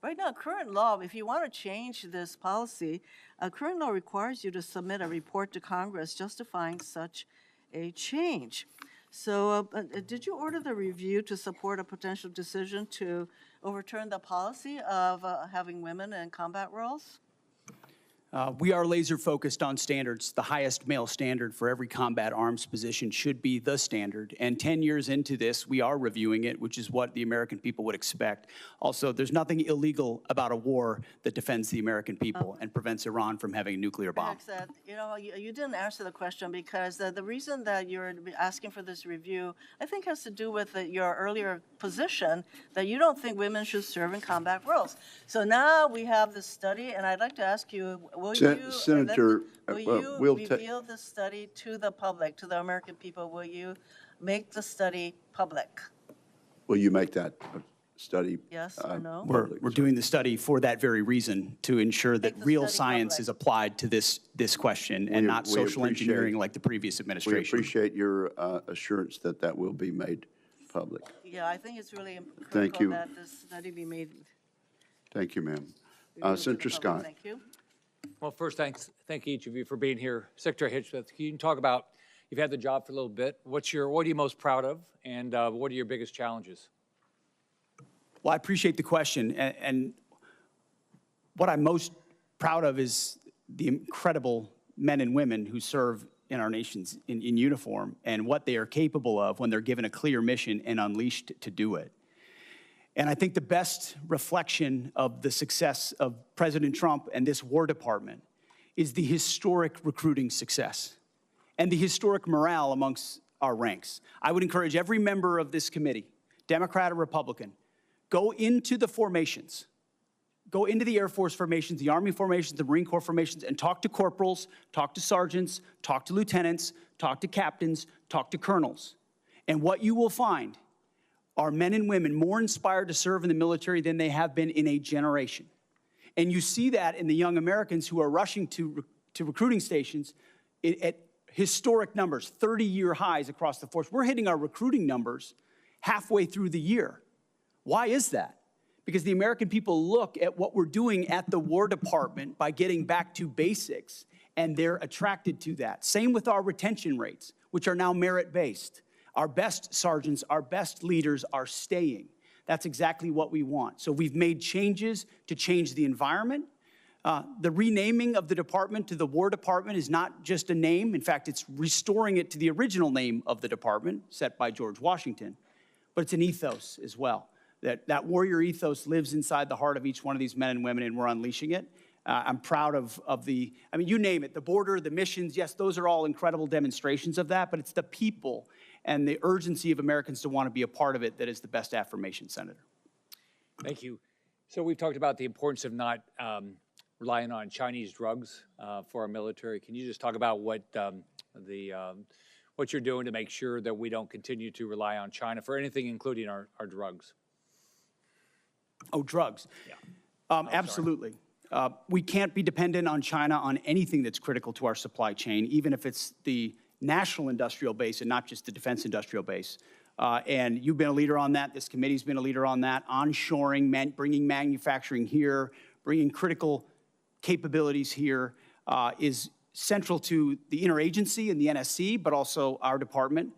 right now, current law, if you want to change this policy, current law requires you to submit a report to Congress justifying such a change. So did you order the review to support a potential decision to overturn the policy of having women in combat roles? We are laser focused on standards. The highest male standard for every combat arms position should be the standard. And 10 years into this, we are reviewing it, which is what the American people would expect. Also, there's nothing illegal about a war that defends the American people and prevents Iran from having a nuclear bomb. You didn't answer the question, because the reason that you're asking for this review, I think, has to do with your earlier position that you don't think women should serve in combat roles. So now we have this study, and I'd like to ask you, Senator, will you reveal the study to the public, to the American people? Will you make the study public? Will you make that study? Yes or no? We're doing the study for that very reason, to ensure that real science is applied to this question and not social engineering like the previous administration. We appreciate your assurance that that will be made public. Yeah, I think it's really Thank critical you. that this study be made. Thank you, ma'am. Senator Scott. Thank you. Well, first, thank each of you for being here. Secretary Hegseth, can you talk about, you've had the job for a little bit. What are you most proud of, and what are your biggest challenges? Well, I appreciate the question. And what I'm most proud of is the incredible men and women who serve in our nations in uniform, and what they are capable of when they're given a clear mission and unleashed to do it. And I think the best reflection of the success of President Trump and this War Department is the historic recruiting success and the historic morale amongst our ranks. I would encourage every member of this committee, Democrat or Republican, go into the formations, go into the Air Force formations, the Army formations, the Marine Corps formations, and talk to corporals, talk to sergeants, talk to lieutenants, talk to captains, talk to colonels. And what you will find are men and women more inspired to serve in the military than they have been in a generation. And you see that in the young Americans who are rushing to recruiting stations at historic numbers, 30-year highs across the force. We're hitting our recruiting numbers halfway through the year. Why is that? Because the American people look at what we're doing at the War Department by getting back to basics, and they're attracted to that. Same with our retention rates, which are now merit-based. Our best sergeants, our best leaders are staying. That's exactly what we want. So we've made changes to change the environment. The renaming of the department to the War Department is not just a name. In fact, it's restoring it to the original name of the department set by George Washington. But it's an ethos as well. That warrior ethos lives inside the heart of each one of these men and women, and we're unleashing it. I'm proud of you name it, the border, the missions. Yes, those are all incredible demonstrations of that, but it's the people and the urgency of Americans to want to be a part of it that is the best affirmation, Senator. Thank you. So we've talked about the importance of not relying on Chinese drugs for our military. Can you just talk about what you're doing to make sure that we don't continue to rely on China for anything, including our drugs? Oh, drugs. Yeah. Absolutely. We can't be dependent on China on anything that's critical to our supply chain, even if it's the national industrial base and not just the defense industrial base. And you've been a leader on that. This committee's been a leader on that. Onshoring, bringing manufacturing here, bringing critical capabilities here is central to the interagency and the NSC, but also our department.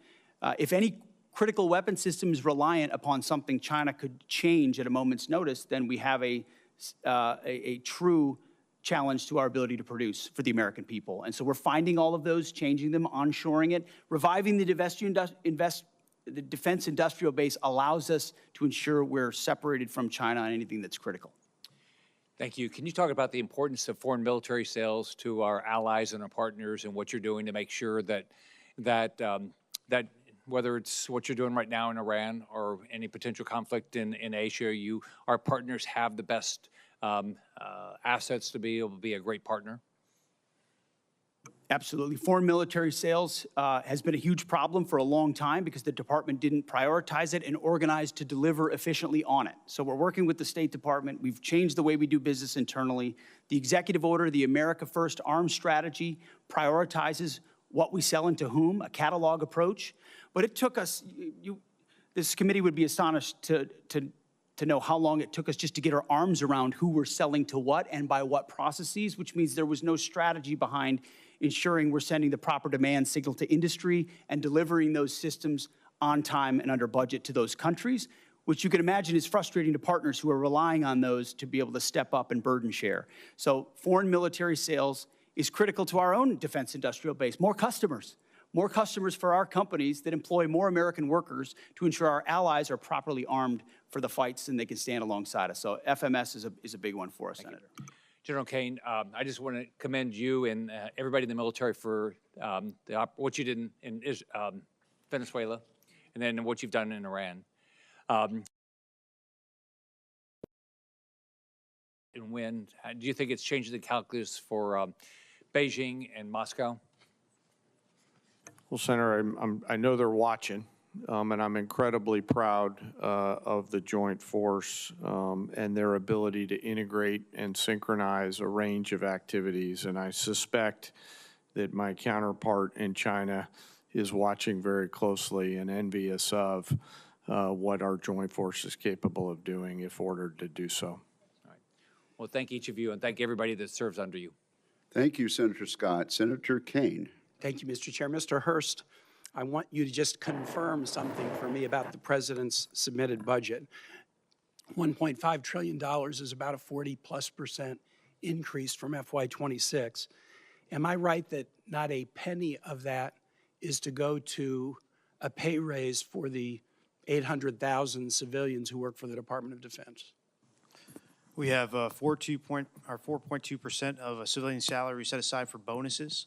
If any critical weapon system is reliant upon something China could change at a moment's notice, then we have a true challenge to our ability to produce for the American people. And so we're finding all of those, changing them, onshoring it. Reviving the defense industrial base allows us to ensure we're separated from China on anything that's critical. Thank you. Can you talk about the importance of foreign military sales to our allies and our partners and what you're doing to make sure that whether it's what you're doing right now in Iran or any potential conflict in Asia, our partners have the best assets to be able to be a great partner? Absolutely. Foreign military sales has been a huge problem for a long time because the department didn't prioritize it and organize to deliver efficiently on it. So we're working with the State Department. We've changed the way we do business internally. The executive order, the America First Arms Strategy, prioritizes what we sell and to whom, a catalog approach. But it took us, this committee would be astonished to know how long it took us just to get our arms around who we're selling to what and by what processes, which means there was no strategy behind ensuring we're sending the proper demand signal to industry and delivering those systems on time and under budget to those countries, which you can imagine is frustrating to partners who are relying on those to be able to step up and burden share. So foreign military sales is critical to our own defense industrial base. More customers for our companies that employ more American workers to ensure our allies are properly armed for the fights and they can stand alongside us. So FMS is a big one for us, Senator. General Kaine, I just want to commend you and everybody in the military for what you did in Venezuela and then what you've done in Iran. And when, do you think it's changing the calculus for Beijing and Moscow? Well, Senator, I know they're watching, and I'm incredibly proud of the joint force and their ability to integrate and synchronize a range of activities. And I suspect that my counterpart in China is watching very closely and envious of what our joint force is capable of doing if ordered to do so. All right. Well, thank each of you, and thank everybody that serves under you. Thank you, Senator Scott. Senator Kaine. Thank you, Mr. Chair. Mr. Hurst, I want you to just confirm something for me about the president's submitted budget. $1.5 trillion is about a 40+% increase from FY26. Am I right that not a penny of that is to go to a pay raise for the 800,000 civilians who work for the Department of Defense? We have 4.2% of a civilian salary set aside for bonuses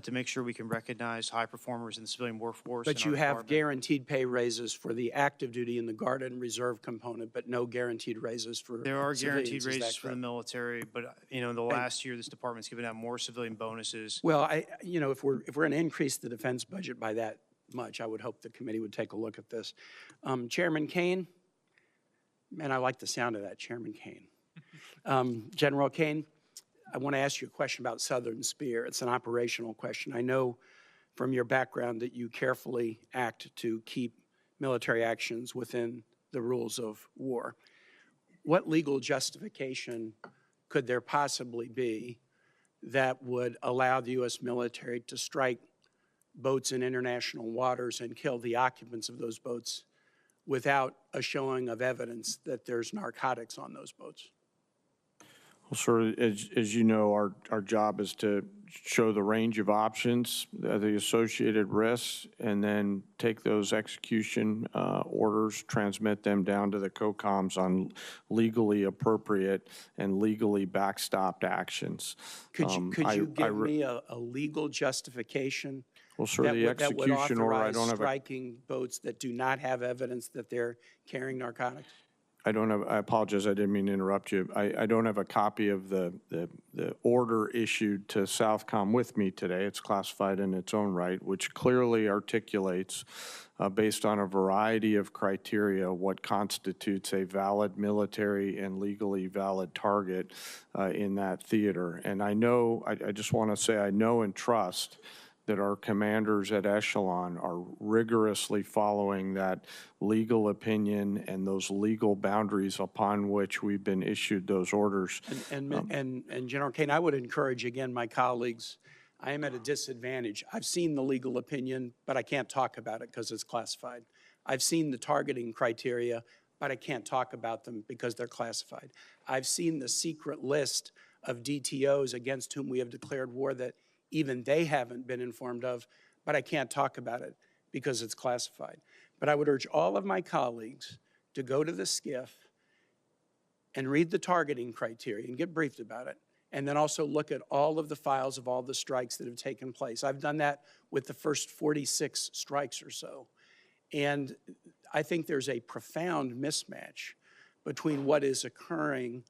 to make sure we can recognize high performers in the civilian workforce. But you have guaranteed pay raises for the active duty and the Guard and Reserve component, but no guaranteed raises for There are civilians. guaranteed raises for the military, but in the last year, this department's given out more civilian bonuses. Well, if we're going to increase the defense budget by that much, I would hope the committee would take a look at this. Chairman Kaine, man, I like the sound of that, Chairman Kaine. General Kaine, I want to ask you a question about Southern Spear. It's an operational question. I know from your background that you carefully act to keep military actions within the rules of war. What legal justification could there possibly be that would allow the U.S. military to strike boats in international waters and kill the occupants of those boats without a showing of evidence that there's narcotics on those boats? Well, sir, as you know, our job is to show the range of options, the associated risks, and then take those execution orders, transmit them down to the COCOMs on legally appropriate and legally backstopped actions. Could you give me a legal justification? Well, sir, the execution order, I don't have striking boats that do not have evidence that they're carrying narcotics? I don't have, I apologize, I didn't mean to interrupt you. I don't have a copy of the order issued to Southcom with me today. It's classified in its own right, which clearly articulates, based on a variety of criteria, what constitutes a valid military and legally valid target in that theater. And I know, I just want to say I know and trust that our commanders at echelon are rigorously following that legal opinion and those legal boundaries upon which we've been issued those orders. And General Kaine, I would encourage, again, my colleagues, I am at a disadvantage. I've seen the legal opinion, but I can't talk about it because it's classified. I've seen the targeting criteria, but I can't talk about them because they're classified. I've seen the secret list of DTOs against whom we have declared war that even they haven't been informed of, but I can't talk about it because it's classified. But I would urge all of my colleagues to go to the SCIF and read the targeting criteria and get briefed about it, and then also look at all of the files of all the strikes that have taken place. I've done that with the first 46 strikes or so. And I think there's a profound mismatch between what is occurring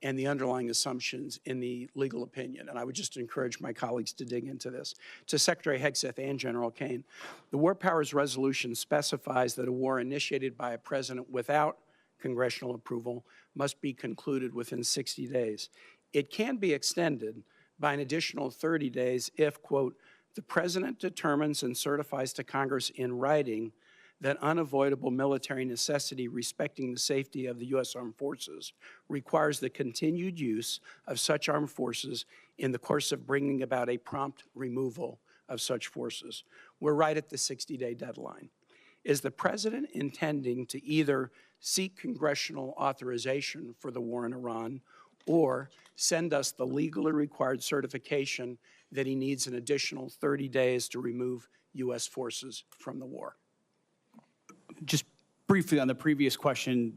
and the underlying assumptions in the legal opinion. And I would just encourage my colleagues to dig into this. To Secretary Hegseth and General Kaine, the War Powers Resolution specifies that a war initiated by a president without congressional approval must be concluded within 60 days. It can be extended by an additional 30 days if, quote, the president determines and certifies to Congress in writing that unavoidable military necessity respecting the safety of the U.S. Armed Forces requires the continued use of such armed forces in the course of bringing about a prompt removal of such forces. We're right at the 60-day deadline. Is the president intending to either seek congressional authorization for the war in Iran or send us the legally required certification that he needs an additional 30 days to remove U.S. forces from the war? Just briefly on the previous question,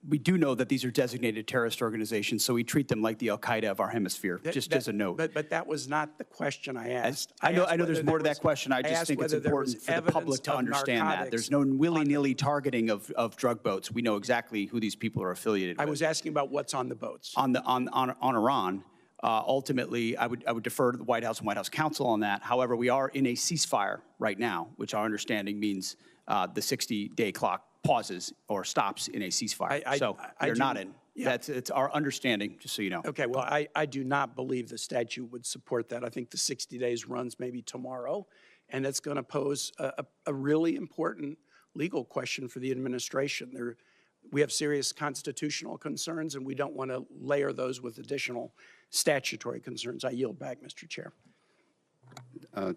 we do know that these are designated terrorist organizations, so we treat them like the Al-Qaeda of our hemisphere, just as a note. But that was not the question I asked. I know there's more to that question. I just think it's important for the public to understand that. There's no willy-nilly targeting of drug boats. We know exactly who these people are affiliated with. I was asking about what's on the boats. On Iran, ultimately, I would defer to the White House and White House counsel on that. However, we are in a ceasefire right now, which our understanding means the 60-day clock pauses or stops in a ceasefire. You're not in. Yeah. It's our understanding, just so you know. Okay, well, I do not believe the statute would support that. I think the 60 days runs maybe tomorrow, and it's going to pose a really important legal question for the administration. We have serious constitutional concerns, and we don't want to layer those with additional statutory concerns. I yield back, Mr. Chair.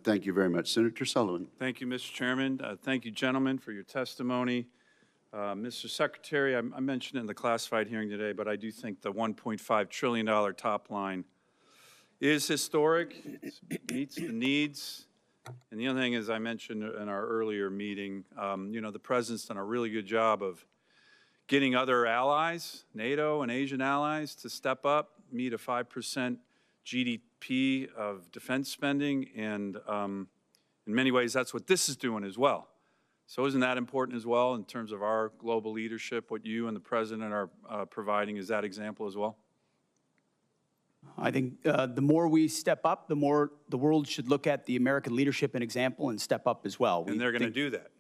Thank you very much. Senator Sullivan. Thank you, Mr. Chairman. Thank you, gentlemen, for your testimony. Mr. Secretary, I mentioned it in the classified hearing today, but I do think the $1.5 trillion top line is historic, it meets the needs. And the other thing is, I mentioned in our earlier meeting, the President's done a really good job of getting other allies, NATO and Asian allies, to step up, meet a 5% GDP of defense spending, and in many ways, that's what this is doing as well. So isn't that important as well in terms of our global leadership? What you and the President are providing is that example as well? I think the more we step up, the more the world should look at the American leadership and example and step up as well. And they're going to do that.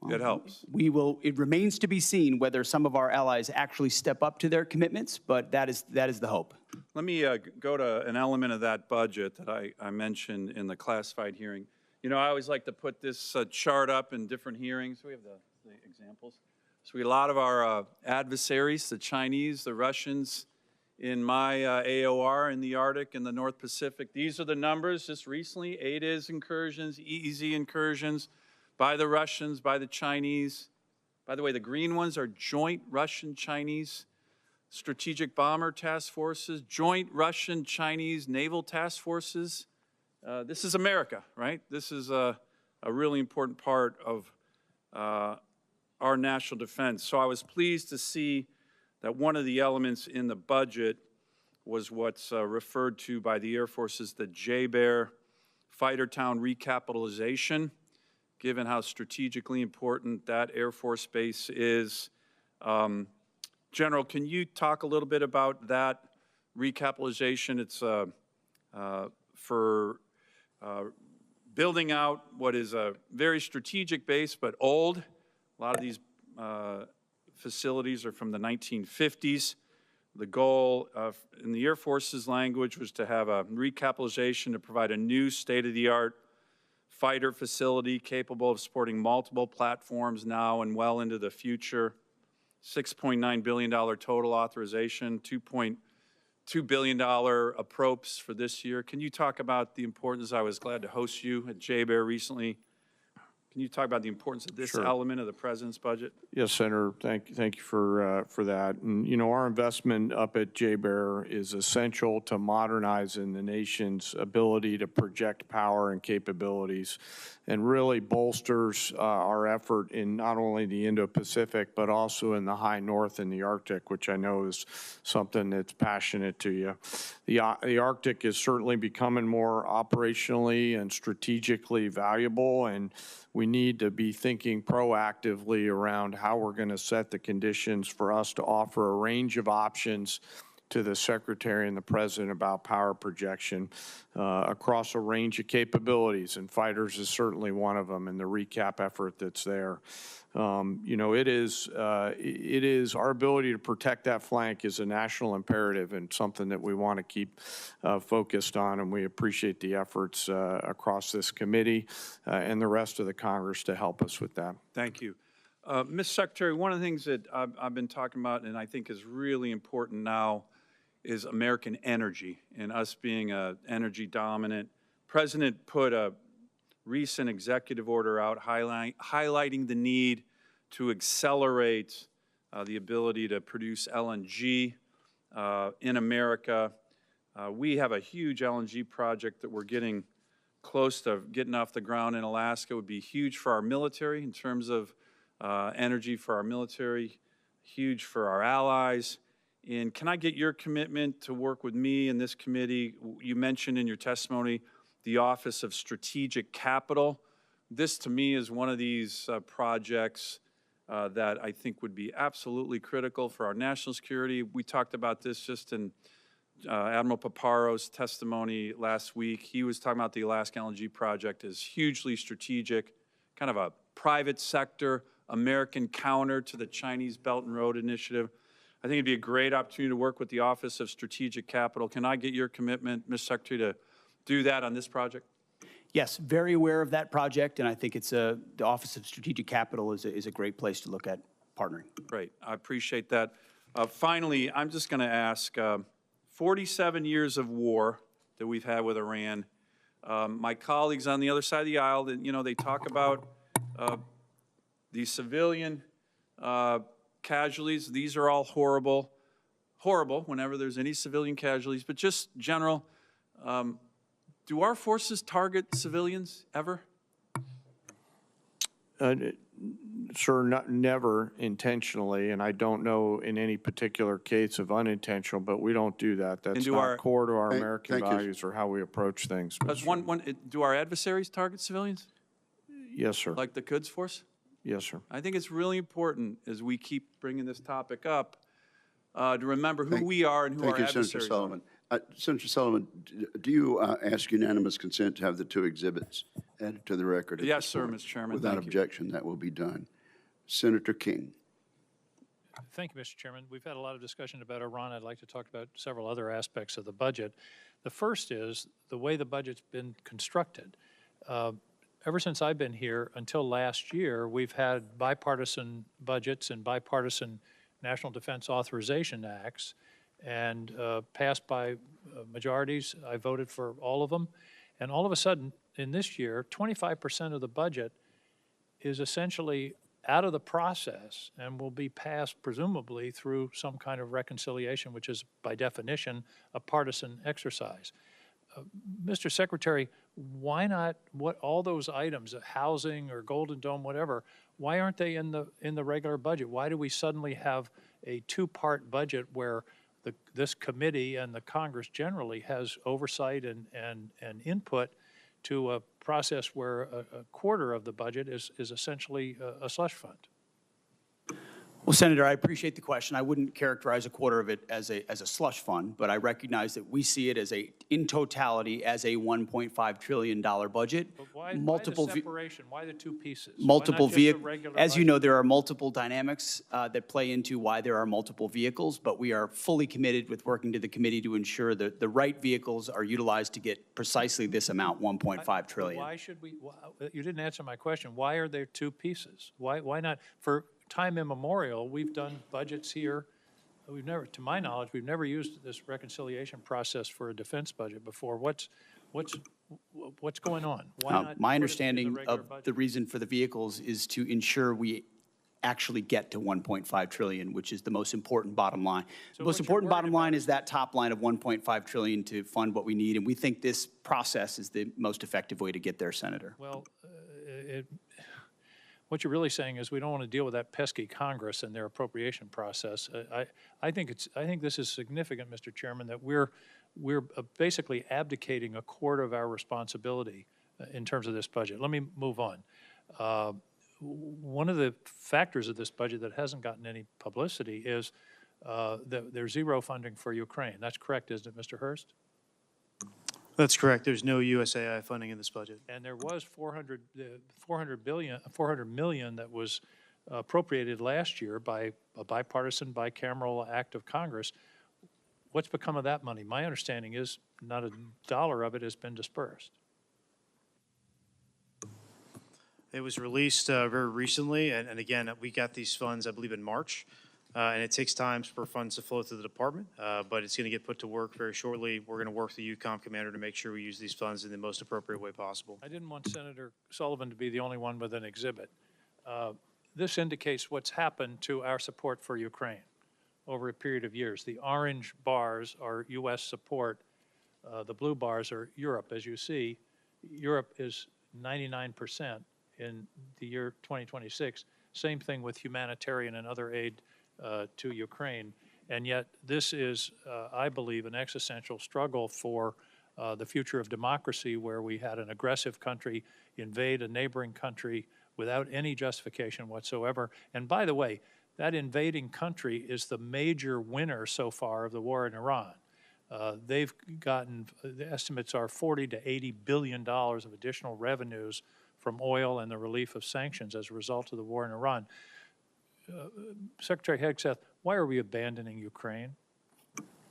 That helps. It remains to be seen whether some of our allies actually step up to their commitments, but that is the hope. Let me go to an element of that budget that I mentioned in the classified hearing. I always like to put this chart up in different hearings. We have the examples. So a lot of our adversaries, the Chinese, the Russians, in my AOR in the Arctic and the North Pacific, these are the numbers just recently: ADIZ incursions, EEZ incursions, by the Russians, by the Chinese. By the way, the green ones are joint Russian-Chinese strategic bomber task forces, joint Russian-Chinese naval task forces. This is America, right? This is a really important part of our national defense. So I was pleased to see that one of the elements in the budget was what's referred to by the Air Force as the JBER fighter town recapitalization. Given how strategically important that Air Force base is, General, can you talk a little bit about that recapitalization? It's for building out what is a very strategic base, but old. A lot of these facilities are from the 1950s. The goal in the Air Force's language was to have a recapitalization to provide a new state-of-the-art fighter facility capable of supporting multiple platforms now and well into the future. $6.9 billion total authorization, $2.2 billion approps for this year. Can you talk about the importance? I was glad to host you at JBER recently. Can you talk about the importance of this element of the President's budget? Yes, Senator. Thank you for that. And, you know, our investment up at JBER is essential to modernizing the nation's ability to project power and capabilities, and really bolsters our effort in not only the Indo-Pacific, but also in the high north and the Arctic, which I know is something that's passionate to you. The Arctic is certainly becoming more operationally and strategically valuable, and we need to be thinking proactively around how we're going to set the conditions for us to offer a range of options to the Secretary and the President about power projection across a range of capabilities, and fighters is certainly one of them, and the recap effort that's there. You know, it is our ability to protect that flank is a national imperative and something that we want to keep focused on, and we appreciate the efforts across this committee and the rest of the Congress to help us with that. Thank you. Ms. Secretary, one of the things that I've been talking about and I think is really important now is American energy and us being energy dominant. President put a recent executive order out highlighting the need to accelerate the ability to produce LNG in America. We have a huge LNG project that we're getting close to getting off the ground in Alaska. It would be huge for our military in terms of energy for our military, huge for our allies. And can I get your commitment to work with me and this committee? You mentioned in your testimony the Office of Strategic Capital. This, to me, is one of these projects that I think would be absolutely critical for our national security. We talked about this just in Admiral Paparo's testimony last week. He was talking about the Alaska LNG project as hugely strategic, kind of a private sector, American counter to the Chinese Belt and Road Initiative. I think it'd be a great opportunity to work with the Office of Strategic Capital. Can I get your commitment, Ms. Secretary, to do that on this project? Yes, very aware of that project, and I think it's the Office of Strategic Capital is a great place to look at partnering. Great, I appreciate that. Finally, I'm just going to ask, 47 years of war that we've had with Iran. My colleagues on the other side of the aisle, you know, they talk about the civilian casualties. These are all horrible whenever there's any civilian casualties. But just general, do our forces target civilians ever? Sir, never intentionally, and I don't know in any particular case of unintentional, but we don't do that. That's not core to our American values or how we approach things. Do our adversaries target civilians? Yes, sir. Like the Quds Force? Yes, sir. I think it's really important as we keep bringing this topic up to remember who we are and who our adversaries Senator Sullivan. Senator Sullivan, do you ask unanimous consent to have the two exhibits added to the record? Yes, sir, Mr. Chairman. Without objection, that will be done. Senator King. Thank you, Mr. Chairman. We've had a lot of discussion about Iran. I'd like to talk about several other aspects of the budget. The first is the way the budget's been constructed. Ever since I've been here until last year, we've had bipartisan budgets and bipartisan National Defense Authorization Acts, and passed by majorities. I voted for all of them. And all of a sudden, in this year, 25% of the budget is essentially out of the process and will be passed presumably through some kind of reconciliation, which is by definition a partisan exercise. Mr. Secretary, why not all those items, housing or Golden Dome, whatever, why aren't they in the regular budget? Why do we suddenly have a two-part budget where this committee and the Congress generally has oversight and input to a process where a quarter of the budget is essentially a slush fund? Well, Senator, I appreciate the question. I wouldn't characterize a quarter of it as a slush fund, but I recognize that we see it as in totality, as a $1.5 trillion budget. But why the separation? Why the two pieces? Multiple vehicles. As you budget? know, there are multiple dynamics that play into why there are multiple vehicles, but we are fully committed with working to the committee to ensure that the right vehicles are utilized to get precisely this amount, $1.5 trillion. Why should we, you didn't answer my question. Why are there two pieces? Why not? For time immemorial, we've done budgets here. We've never, to my knowledge, we've never used this reconciliation process for a defense budget before. What's going on? Why not My put it in the understanding regular of budget? the reason for the vehicles is to ensure we actually get to 1.5 trillion, which is the most important bottom line. So The most what you're important bottom worried line about is that top line of 1.5 trillion to fund what we need, and we think this process is the most effective way to get there, Senator. Well, what you're really saying is we don't want to deal with that pesky Congress and their appropriation process. I think this is significant, Mr. Chairman, that we're basically abdicating a quarter of our responsibility in terms of this budget. Let me move on. One of the factors of this budget that hasn't gotten any publicity is that there's zero funding for Ukraine. That's correct, isn't it, Mr. Hurst? That's correct. There's no USAI funding in this budget. And there was 400 million that was appropriated last year by a bipartisan, bicameral act of Congress. What's become of that money? My understanding is not a dollar of it has been dispersed. It was released very recently, and again, we got these funds, I believe, in March. And it takes time for funds to flow through the department, but it's going to get put to work very shortly. We're going to work with the UCOM commander to make sure we use these funds in the most appropriate way possible. I didn't want Senator Sullivan to be the only one with an exhibit. This indicates what's happened to our support for Ukraine over a period of years. The orange bars are U.S. support. The blue bars are Europe. As you see, Europe is 99% in the year 2026. Same thing with humanitarian and other aid to Ukraine. And yet this is, I believe, an existential struggle for the future of democracy, where we had an aggressive country invade a neighboring country without any justification whatsoever. And by the way, that invading country is the major winner so far of the war in Iran. They've gotten, the estimates are $40 to $80 billion of additional revenues from oil and the relief of sanctions as a result of the war in Iran. Secretary Hegseth, why are we abandoning Ukraine?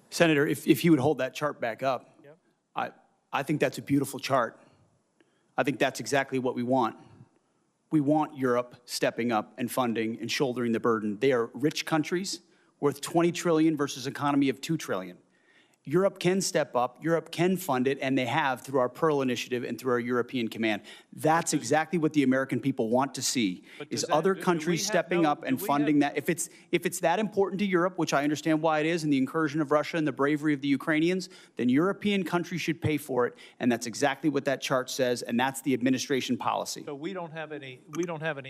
Senator, if you would hold that chart back up, Yep. I think that's a beautiful chart. I think that's exactly what we want. We want Europe stepping up and funding and shouldering the burden. They are rich countries worth $20 trillion versus an economy of $2 trillion. Europe can step up, Europe can fund it, and they have through our Pearl Initiative and through our European Command. That's exactly what the American people want to see, is other countries stepping up and funding that. If it's that important to Europe, which I understand why it is, and the incursion of Russia and the bravery of the Ukrainians, then European countries should pay for it, and that's exactly what that chart says, and that's the administration policy. So we don't have any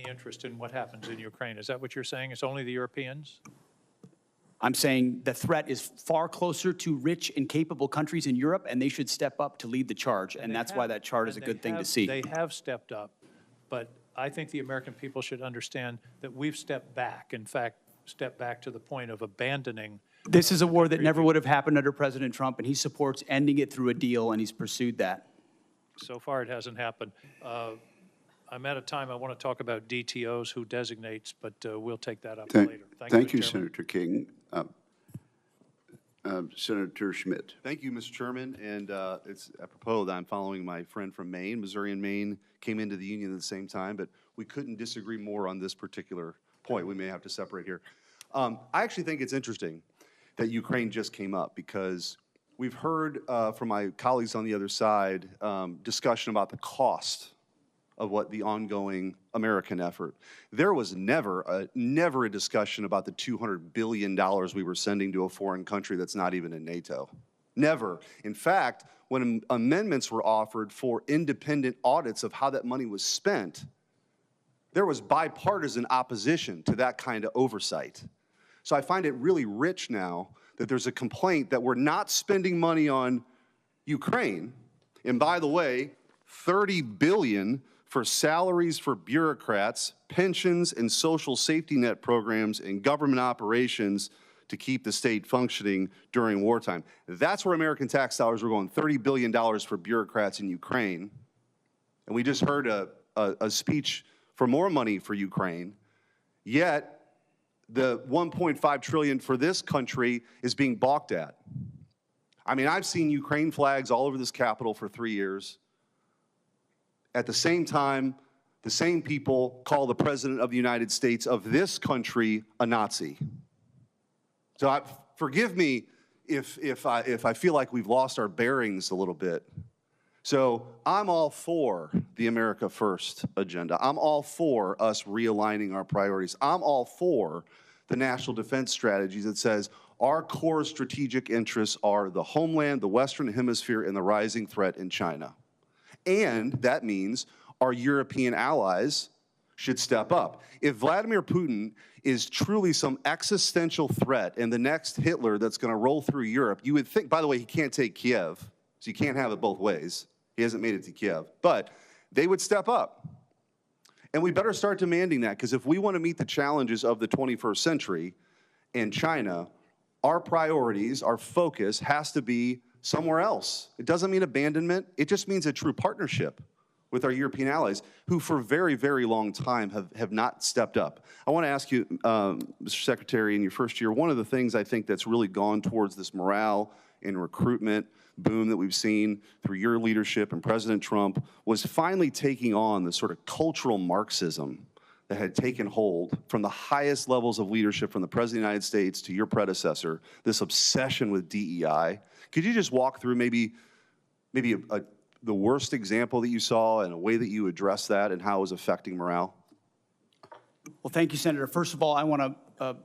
interest in what happens in Ukraine. Is that what you're saying? It's only the Europeans? I'm saying the threat is far closer to rich and capable countries in Europe, and they should step up to lead the charge, and that's why that chart is a good thing to see. They have stepped up, but I think the American people should understand that we've stepped back, in fact, stepped back to the point of abandoning. This is a war that never would have happened under President Trump, and he supports ending it through a deal, and he's pursued that. So far, it hasn't happened. I'm out of time. I want to talk about DTOs, who designates, but we'll take that up later. Thank you, Mr. Chairman. Senator King. Senator Schmidt. Thank you, Mr. Chairman, and it's apropos that I'm following my friend from Maine. Missouri and Maine came into the Union at the same time, but we couldn't disagree more on this particular point. We may have to separate here. I actually think it's interesting that Ukraine just came up, because we've heard from my colleagues on the other side discussion about the cost of what the ongoing American effort. There was never a discussion about the $200 billion we were sending to a foreign country that's not even in NATO. Never. In fact, when amendments were offered for independent audits of how that money was spent, there was bipartisan opposition to that kind of oversight. So I find it really rich now that there's a complaint that we're not spending money on Ukraine. And by the way, $30 billion for salaries for bureaucrats, pensions and social safety net programs, and government operations to keep the state functioning during wartime. That's where American tax dollars were going, $30 billion for bureaucrats in Ukraine. And we just heard a speech for more money for Ukraine, yet the $1.5 trillion for this country is being balked at. I mean, I've seen Ukraine flags all over this Capitol for 3 years. At the same time, the same people call the President of the United States of this country a Nazi. So forgive me if I feel like we've lost our bearings a little bit. So I'm all for the America First agenda. I'm all for us realigning our priorities. I'm all for the national defense strategy that says our core strategic interests are the homeland, the Western Hemisphere, and the rising threat in China. And that means our European allies should step up. If Vladimir Putin is truly some existential threat and the next Hitler that's going to roll through Europe, you would think, by the way, he can't take Kiev, so you can't have it both ways. He hasn't made it to Kiev. But they would step up. And we better start demanding that, because if we want to meet the challenges of the 21st century and China, our priorities, our focus has to be somewhere else. It doesn't mean abandonment. It just means a true partnership with our European allies, who for a very, very long time have not stepped up. I want to ask you, Mr. Secretary, in your first year, one of the things I think that's really gone towards this morale and recruitment boom that we've seen through your leadership and President Trump was finally taking on the sort of cultural Marxism that had taken hold from the highest levels of leadership, from the President of the United States to your predecessor, this obsession with DEI. Could you just walk through maybe the worst example that you saw and a way that you addressed that and how it was affecting morale? Well, thank you, Senator. First of all, I want to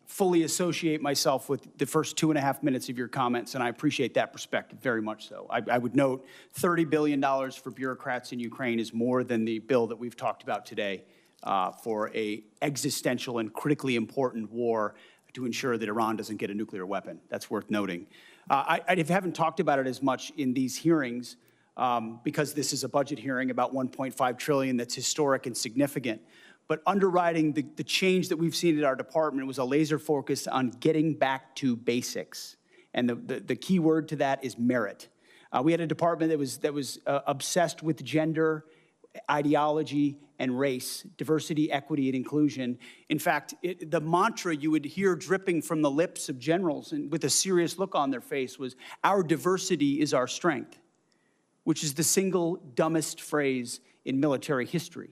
fully associate myself with the first 2.5 minutes of your comments, and I appreciate that perspective very much so. I would note $30 billion for bureaucrats in Ukraine is more than the bill that we've talked about today for a existential and critically important war to ensure that Iran doesn't get a nuclear weapon. That's worth noting. I haven't talked about it as much in these hearings because this is a budget hearing about $1.5 trillion that's historic and significant. But underwriting the change that we've seen at our department was a laser focus on getting back to basics. And the key word to that is merit. We had a department that was obsessed with gender, ideology, and race, diversity, equity, and inclusion. In fact, the mantra you would hear dripping from the lips of generals and with a serious look on their face was, "Our diversity is our strength," which is the single dumbest phrase in military history.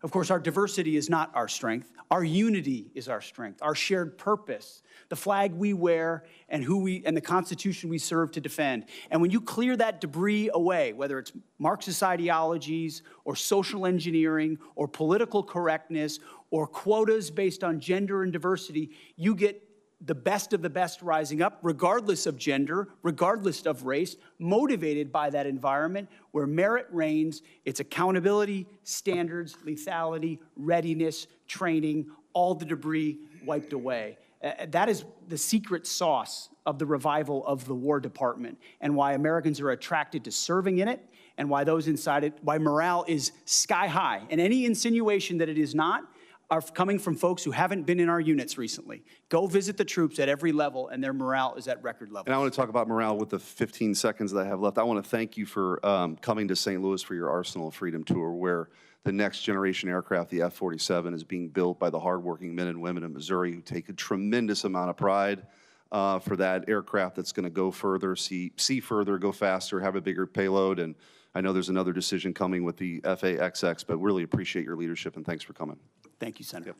Of course, our diversity is not our strength. Our unity is our strength, our shared purpose, the flag we wear, and the Constitution we serve to defend. And when you clear that debris away, whether it's Marxist ideologies or social engineering or political correctness or quotas based on gender and diversity, you get the best of the best rising up, regardless of gender, regardless of race, motivated by that environment where merit reigns. It's accountability, standards, lethality, readiness, training, all the debris wiped away. That is the secret sauce of the revival of the War Department and why Americans are attracted to serving in it and why those inside it, why morale is sky high. And any insinuation that it is not are coming from folks who haven't been in our units recently. Go visit the troops at every level, and their morale is at record levels. And I want to talk about morale with the 15 seconds that I have left. I want to thank you for coming to St. Louis for your Arsenal of Freedom tour, where the next generation aircraft, the F-47, is being built by the hardworking men and women in Missouri who take a tremendous amount of pride for that aircraft that's going to go further, see further, go faster, have a bigger payload. And I know there's another decision coming with the FA-XX, but really appreciate your leadership, and thanks for coming. Thank you, Senator.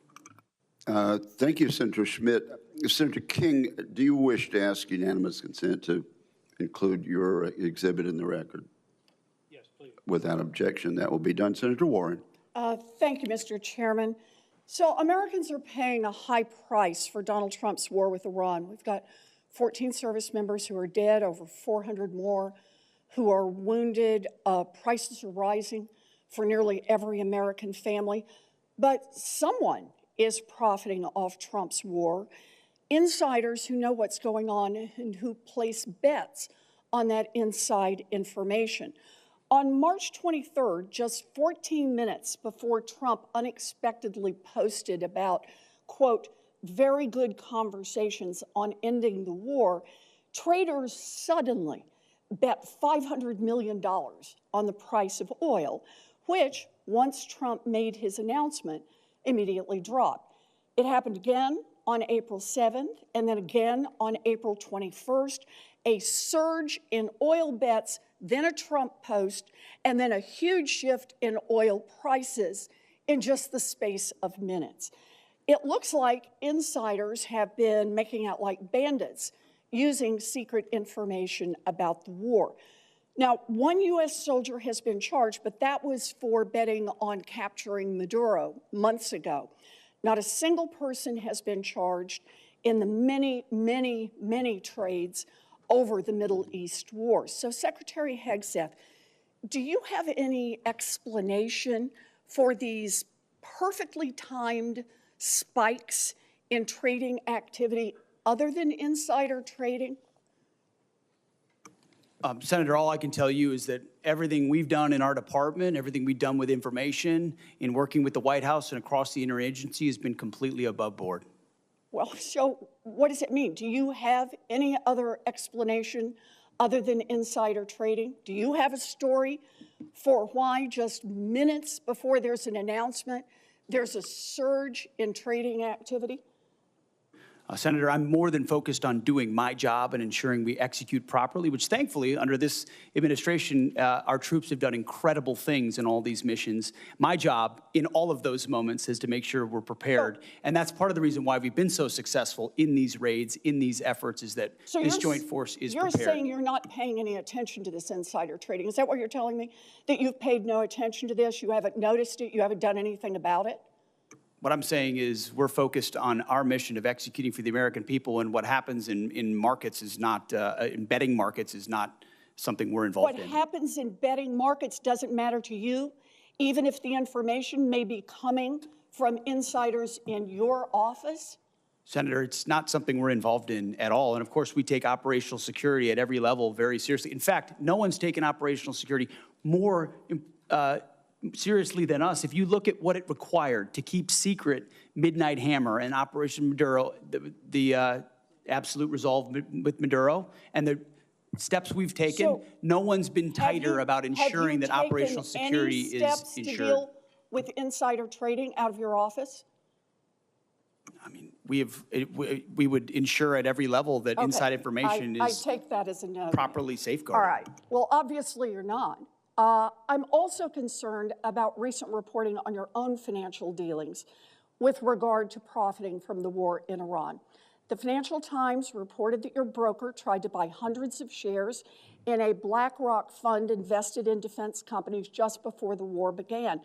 Thank you, Senator Schmidt. Senator King, do you wish to ask unanimous consent to include your exhibit in the record? Yes, please. Without objection, that will be done. Senator Warren. Thank you, Mr. Chairman. So Americans are paying a high price for Donald Trump's war with Iran. We've got 14 service members who are dead, over 400 more who are wounded. Prices are rising for nearly every American family. But someone is profiting off Trump's war. Insiders who know what's going on and who place bets on that inside information. On March 23rd, just 14 minutes before Trump unexpectedly posted about, quote, very good conversations on ending the war, traders suddenly bet $500 million on the price of oil, which, once Trump made his announcement, immediately dropped. It happened again on April 7th, and then again on April 21st, a surge in oil bets, then a Trump post, and then a huge shift in oil prices in just the space of minutes. It looks like insiders have been making out like bandits, using secret information about the war. Now, one U.S. soldier has been charged, but that was for betting on capturing Maduro months ago. Not a single person has been charged in the many, many, many trades over the Middle East war. So, Secretary Hegseth, do you have any explanation for these perfectly timed spikes in trading activity other than insider trading? Senator, all I can tell you is that everything we've done in our department, everything we've done with information, in working with the White House and across the interagency has been completely above board. Well, so what does it mean? Do you have any other explanation other than insider trading? Do you have a story for why just minutes before there's an announcement, there's a surge in trading activity? Senator, I'm more than focused on doing my job and ensuring we execute properly, which thankfully, under this administration, our troops have done incredible things in all these missions. My job in all of those moments is to make sure we're prepared. And that's part of the reason why we've been so successful in these raids, in these efforts, is that this joint force is prepared. You're saying you're not paying any attention to this insider trading. Is that what you're telling me? That you've paid no attention to this? You haven't noticed it? You haven't done anything about it? What I'm saying is we're focused on our mission of executing for the American people, and what happens in markets is not, in betting markets is not something we're involved in. What happens in betting markets doesn't matter to you, even if the information may be coming from insiders in your office? Senator, it's not something we're involved in at all. And of course, we take operational security at every level very seriously. In fact, no one's taken operational security more seriously than us. If you look at what it required to keep secret Midnight Hammer and Operation Maduro, the absolute resolve with Maduro, and the steps we've taken, So no one's been tighter about ensuring that operational security is Have you taken any steps to ensured. deal with insider trading out of your office? I mean, we would ensure at every level that inside information I is take that as a no. properly safeguarded. All right. Well, obviously you're not. I'm also concerned about recent reporting on your own financial dealings with regard to profiting from the war in Iran. The Financial Times reported that your broker tried to buy hundreds of shares in a BlackRock fund invested in defense companies just before the war began.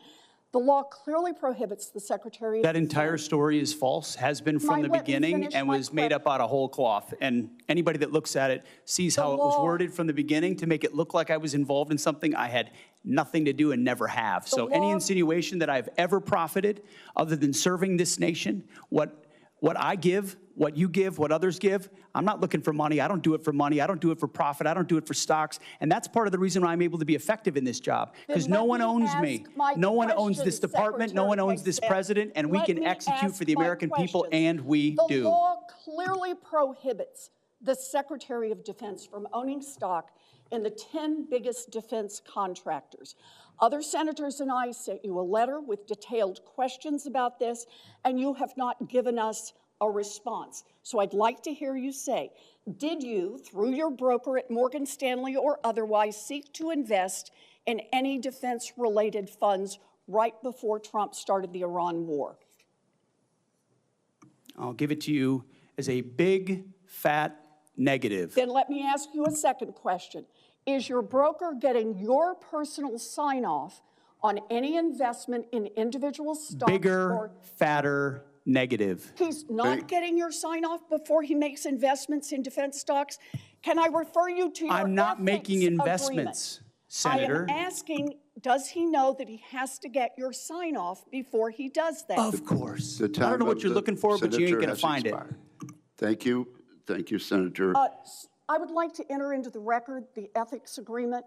The law clearly prohibits the Secretary of That entire story is false, has been from the beginning, and was made up out of whole cloth. And anybody that looks at it sees how it was worded from the beginning to make it look like I was involved in something I had nothing to do and never have. So any insinuation that I've ever profited, other than serving this nation, what I give, what you give, what others give, I'm not looking for money. I don't do it for money. I don't do it for profit. I don't do it for stocks. And that's part of the reason why I'm able to be effective in this job, because no one owns me. No one owns this department. No one owns this president, and we can execute for the American people, and we do. The law clearly prohibits the Secretary of Defense from owning stock in the 10 biggest defense contractors. Other senators and I sent you a letter with detailed questions about this, and you have not given us a response. So I'd like to hear you say, did you, through your broker at Morgan Stanley or otherwise, seek to invest in any defense-related funds right before Trump started the Iran war? I'll give it to you as a big, fat negative. Then let me ask you a second question. Is your broker getting your personal sign-off on any investment in individual stocks? Bigger, fatter, negative. He's not getting your sign-off before he makes investments in defense stocks? Can I refer you to your I'm not making investments, Senator. I am asking, does he know that he has to get your sign-off before he does that? Of course. The I don't know what you're looking for, but you ain't going to find it. Thank you. Thank you, Senator. I would like to enter into the record the ethics agreement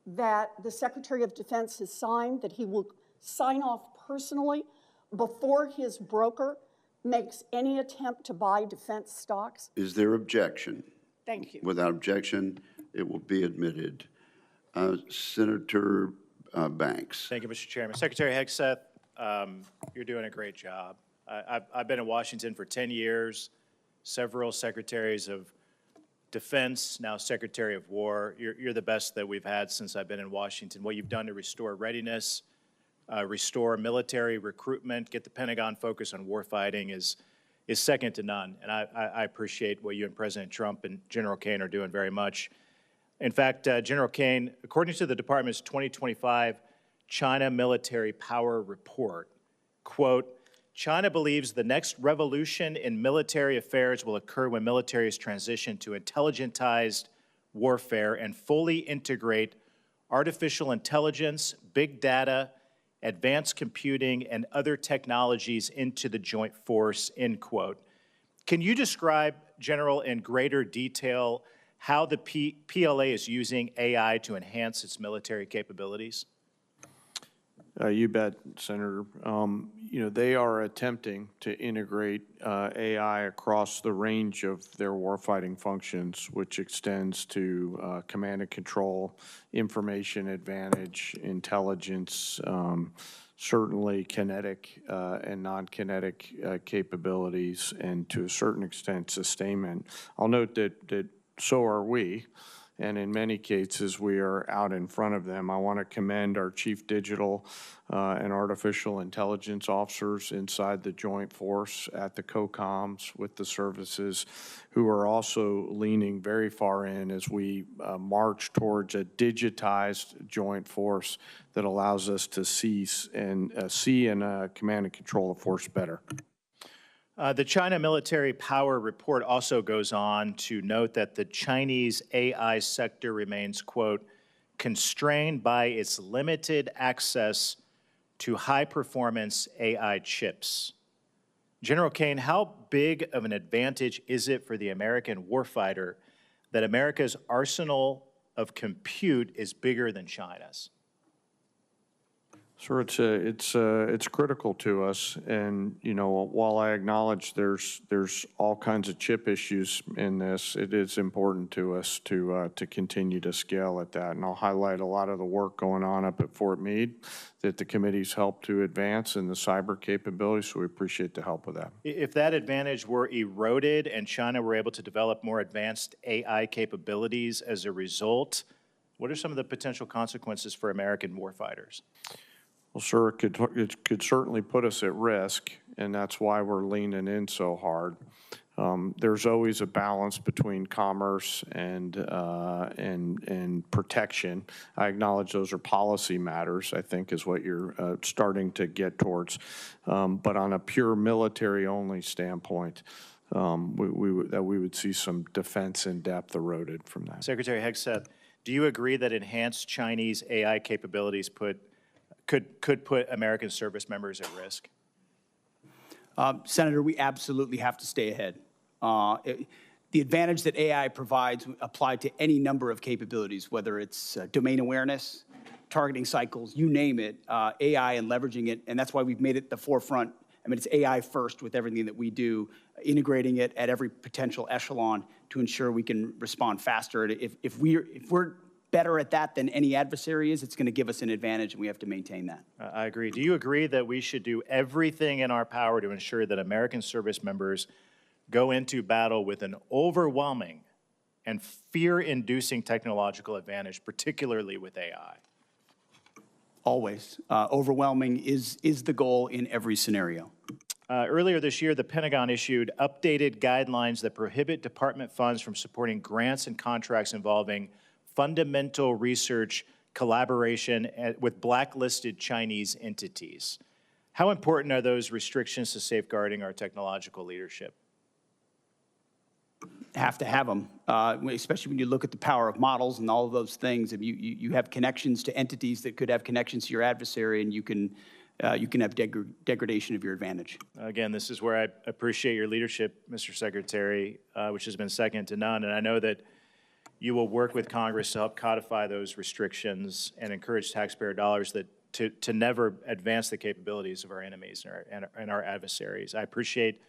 that the Secretary of Defense has signed, that he will sign off personally before his broker makes any attempt to buy defense stocks? Is there objection? Thank you. Without objection, it will be admitted. Senator Banks. Thank you, Mr. Chairman. Secretary Hegseth, you're doing a great job. I've been in Washington for 10 years, several secretaries of defense, now Secretary of War. You're the best that we've had since I've been in Washington. What you've done to restore readiness, restore military recruitment, get the Pentagon focused on warfighting is second to none. And I appreciate what you and President Trump and General Caine are doing very much. In fact, General Caine, according to the Department's 2025 China Military Power Report, quote, China believes the next revolution in military affairs will occur when militaries transition to intelligentized warfare and fully integrate artificial intelligence, big data, advanced computing, and other technologies into the joint force, end quote. Can you describe, General, in greater detail how the PLA is using AI to enhance its military capabilities? You bet, Senator. They are attempting to integrate AI across the range of their warfighting functions, which extends to command and control, information advantage, intelligence, certainly kinetic and non-kinetic capabilities, and to a certain extent, sustainment. I'll note that so are we. And in many cases, we are out in front of them. I want to commend our chief digital and artificial intelligence officers inside the joint force at the COCOMs with the services, who are also leaning very far in as we march towards a digitized joint force that allows us to see and command and control the force better. The China Military Power Report also goes on to note that the Chinese AI sector remains, quote, constrained by its limited access to high-performance AI chips. General Caine, how big of an advantage is it for the American warfighter that America's arsenal of compute is bigger than China's? Sir, it's critical to us, and while I acknowledge there's all kinds of chip issues in this, it is important to us to continue to scale at that. And I'll highlight a lot of the work going on up at Fort Meade that the committee's helped to advance in the cyber capabilities. So we appreciate the help with that. If that advantage were eroded and China were able to develop more advanced AI capabilities as a result, what are some of the potential consequences for American warfighters? Well, sir, it could certainly put us at risk, and that's why we're leaning in so hard. There's always a balance between commerce and protection. I acknowledge those are policy matters, I think, is what you're starting to get towards. But on a pure military-only standpoint, we would see some defense in depth eroded from that. Secretary Hegseth, do you agree that enhanced Chinese AI capabilities could put American service members at risk? Senator, we absolutely have to stay ahead. The advantage that AI provides apply to any number of capabilities, whether it's domain awareness, targeting cycles, you name it, AI and leveraging it, and that's why we've made it the forefront. I mean, it's AI first with everything that we do, integrating it at every potential echelon to ensure we can respond faster. If we're better at that than any adversary is, it's going to give us an advantage, and we have to maintain that. I agree. Do you agree that we should do everything in our power to ensure that American service members go into battle with an overwhelming and fear-inducing technological advantage, particularly with AI? Always. Overwhelming is the goal in every scenario. Earlier this year, the Pentagon issued updated guidelines that prohibit department funds from supporting grants and contracts involving fundamental research collaboration with blacklisted Chinese entities. How important are those restrictions to safeguarding our technological leadership? Have to have them, especially when you look at the power of models and all of those things. If you have connections to entities that could have connections to your adversary, and you can have degradation of your advantage. Again, this is where I appreciate your leadership, Mr. Secretary, which has been second to none. And I know that you will work with Congress to help codify those restrictions and encourage taxpayer dollars to never advance the capabilities of our enemies and our adversaries. I appreciate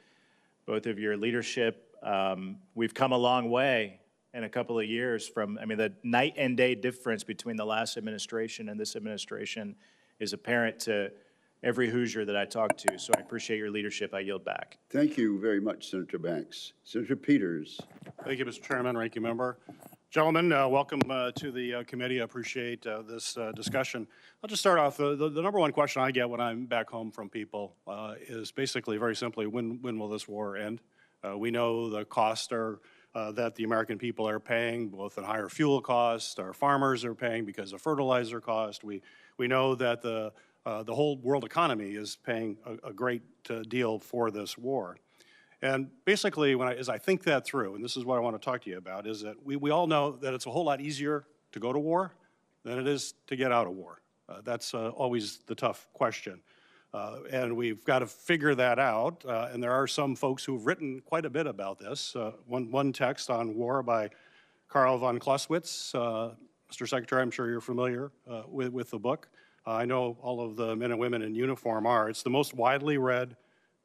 both of your leadership. We've come a long way in a couple of years from, I mean, the night and day difference between the last administration and this administration is apparent to every Hoosier that I talk to. So I appreciate your leadership. I yield back. Thank you very much, Senator Banks. Senator Peters. Thank you, Mr. Chairman, Ranking Member. Gentlemen, welcome to the committee. I appreciate this discussion. I'll just start off. The number one question I get when I'm back home from people is basically very simply, when will this war end? We know the costs are that the American people are paying, both in higher fuel costs, our farmers are paying because of fertilizer cost. We know that the whole world economy is paying a great deal for this war. And basically, as I think that through, and this is what I want to talk to you about, is that we all know that it's a whole lot easier to go to war than it is to get out of war. That's always the tough question. And we've got to figure that out. And there are some folks who've written quite a bit about this. One text on war by Karl von Clausewitz. Mr. Secretary, I'm sure you're familiar with the book. I know all of the men and women in uniform are. It's the most widely read,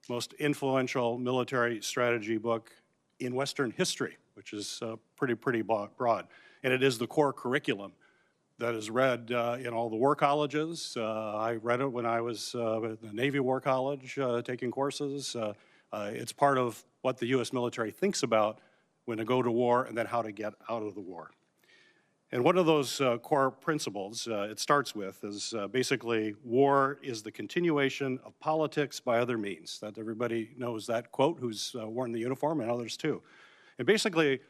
most influential military strategy book in Western history, which is pretty broad. And it is the core curriculum that is read in all the war colleges. I read it when I was at the Navy War College taking courses. It's part of what the U.S. military thinks about when to go to war and then how to get out of the war. And one of those core principles it starts with is basically war is the continuation of politics by other means. That everybody knows that quote who's worn the uniform, and others too. And basically it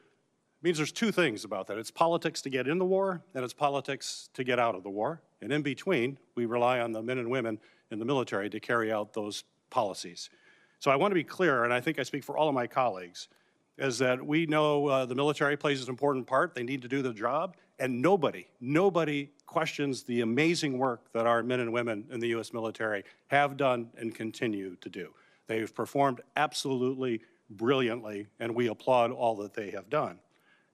means there's two things about that. It's politics to get in the war, and it's politics to get out of the war. And in between, we rely on the men and women in the military to carry out those policies. So I want to be clear, and I think I speak for all of my colleagues, is that we know the military plays an important part. They need to do the job. And nobody questions the amazing work that our men and women in the U.S. military have done and continue to do. They've performed absolutely brilliantly, and we applaud all that they have done.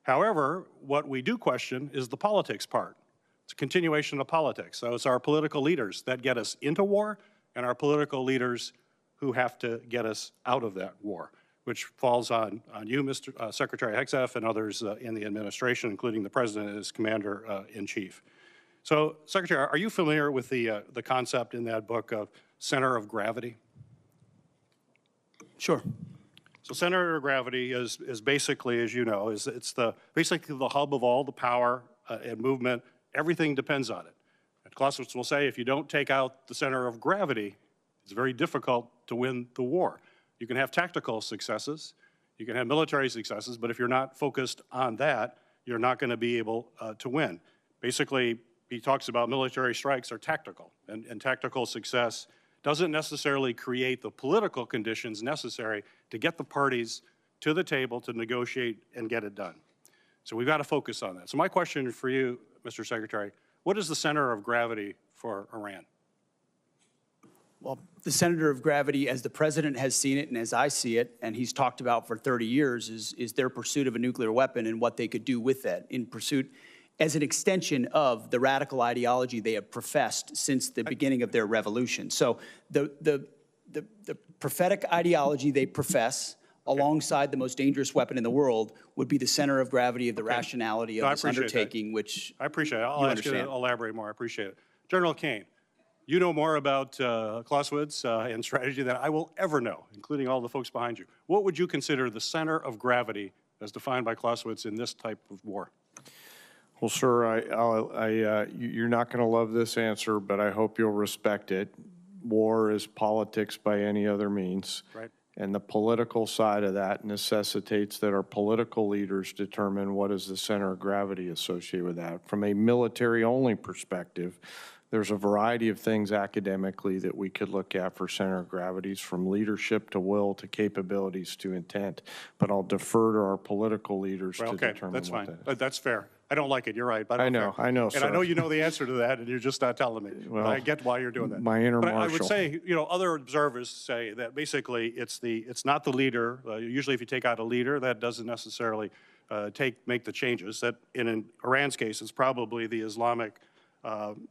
However, what we do question is the politics part. It's a continuation of politics. So it's our political leaders that get us into war and our political leaders who have to get us out of that war, which falls on you, Mr. Secretary Hegseth, and others in the administration, including the President as Commander-in-Chief. So, Secretary, are you familiar with the concept in that book of center of gravity? Sure. So center of gravity is basically, as you know, it's basically the hub of all the power and movement. Everything depends on it. And Clausewitz will say if you don't take out the center of gravity, it's very difficult to win the war. You can have tactical successes, you can have military successes, but if you're not focused on that, you're not going to be able to win. Basically, he talks about military strikes are tactical, and tactical success doesn't necessarily create the political conditions necessary to get the parties to the table to negotiate and get it done. So we've got to focus on that. So my question for you, Mr. Secretary, what is the center of gravity for Iran? Well, the center of gravity, as the president has seen it and as I see it, and he's talked about for 30 years, is their pursuit of a nuclear weapon and what they could do with that in pursuit as an extension of the radical ideology they have professed since the beginning of their revolution. So the prophetic ideology they profess alongside the most dangerous weapon in the world would be the center of gravity of the rationality of this undertaking, which I appreciate it. I'll ask you to elaborate more. I appreciate it. General Kaine, you know more about Clausewitz and strategy than I will ever know, including all the folks behind you. What would you consider the center of gravity as defined by Clausewitz in this type of war? Well, sir, you're not going to love this answer, but I hope you'll respect it. War is politics by any other means. Right. And the political side of that necessitates that our political leaders determine what is the center of gravity associated with that. From a military-only perspective, there's a variety of things academically that we could look at for center of gravities, from leadership to will to capabilities to intent. But I'll defer to our political leaders to determine that's what fine. that is. That's fair. I don't like it. You're right. But I know, and sir. I know you know the answer to that, and you're just not telling me. Well, but I get why you're doing that. my inner but I marshal. would say, you know, other observers say that basically it's not the leader. Usually, if you take out a leader, that doesn't necessarily make the changes, that in Iran's case, it's probably the Islamic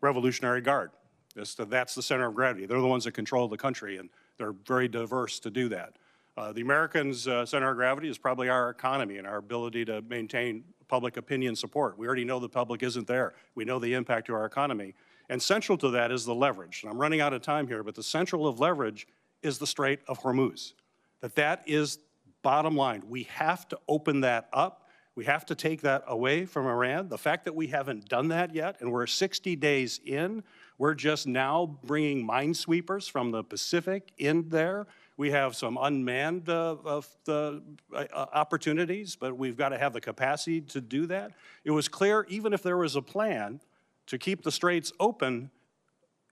Revolutionary Guard. That's the center of gravity. They're the ones that control the country, and they're very diverse to do that. The Americans' center of gravity is probably our economy and our ability to maintain public opinion support. We already know the public isn't there. We know the impact to our economy. And central to that is the leverage. And I'm running out of time here, but the central of leverage is the Strait of Hormuz. That is bottom line. We have to open that up. We have to take that away from Iran. The fact that we haven't done that yet, and we're 60 days in, we're just now bringing minesweepers from the Pacific in there. We have some unmanned opportunities, but we've got to have the capacity to do that. It was clear, even if there was a plan to keep the straits open,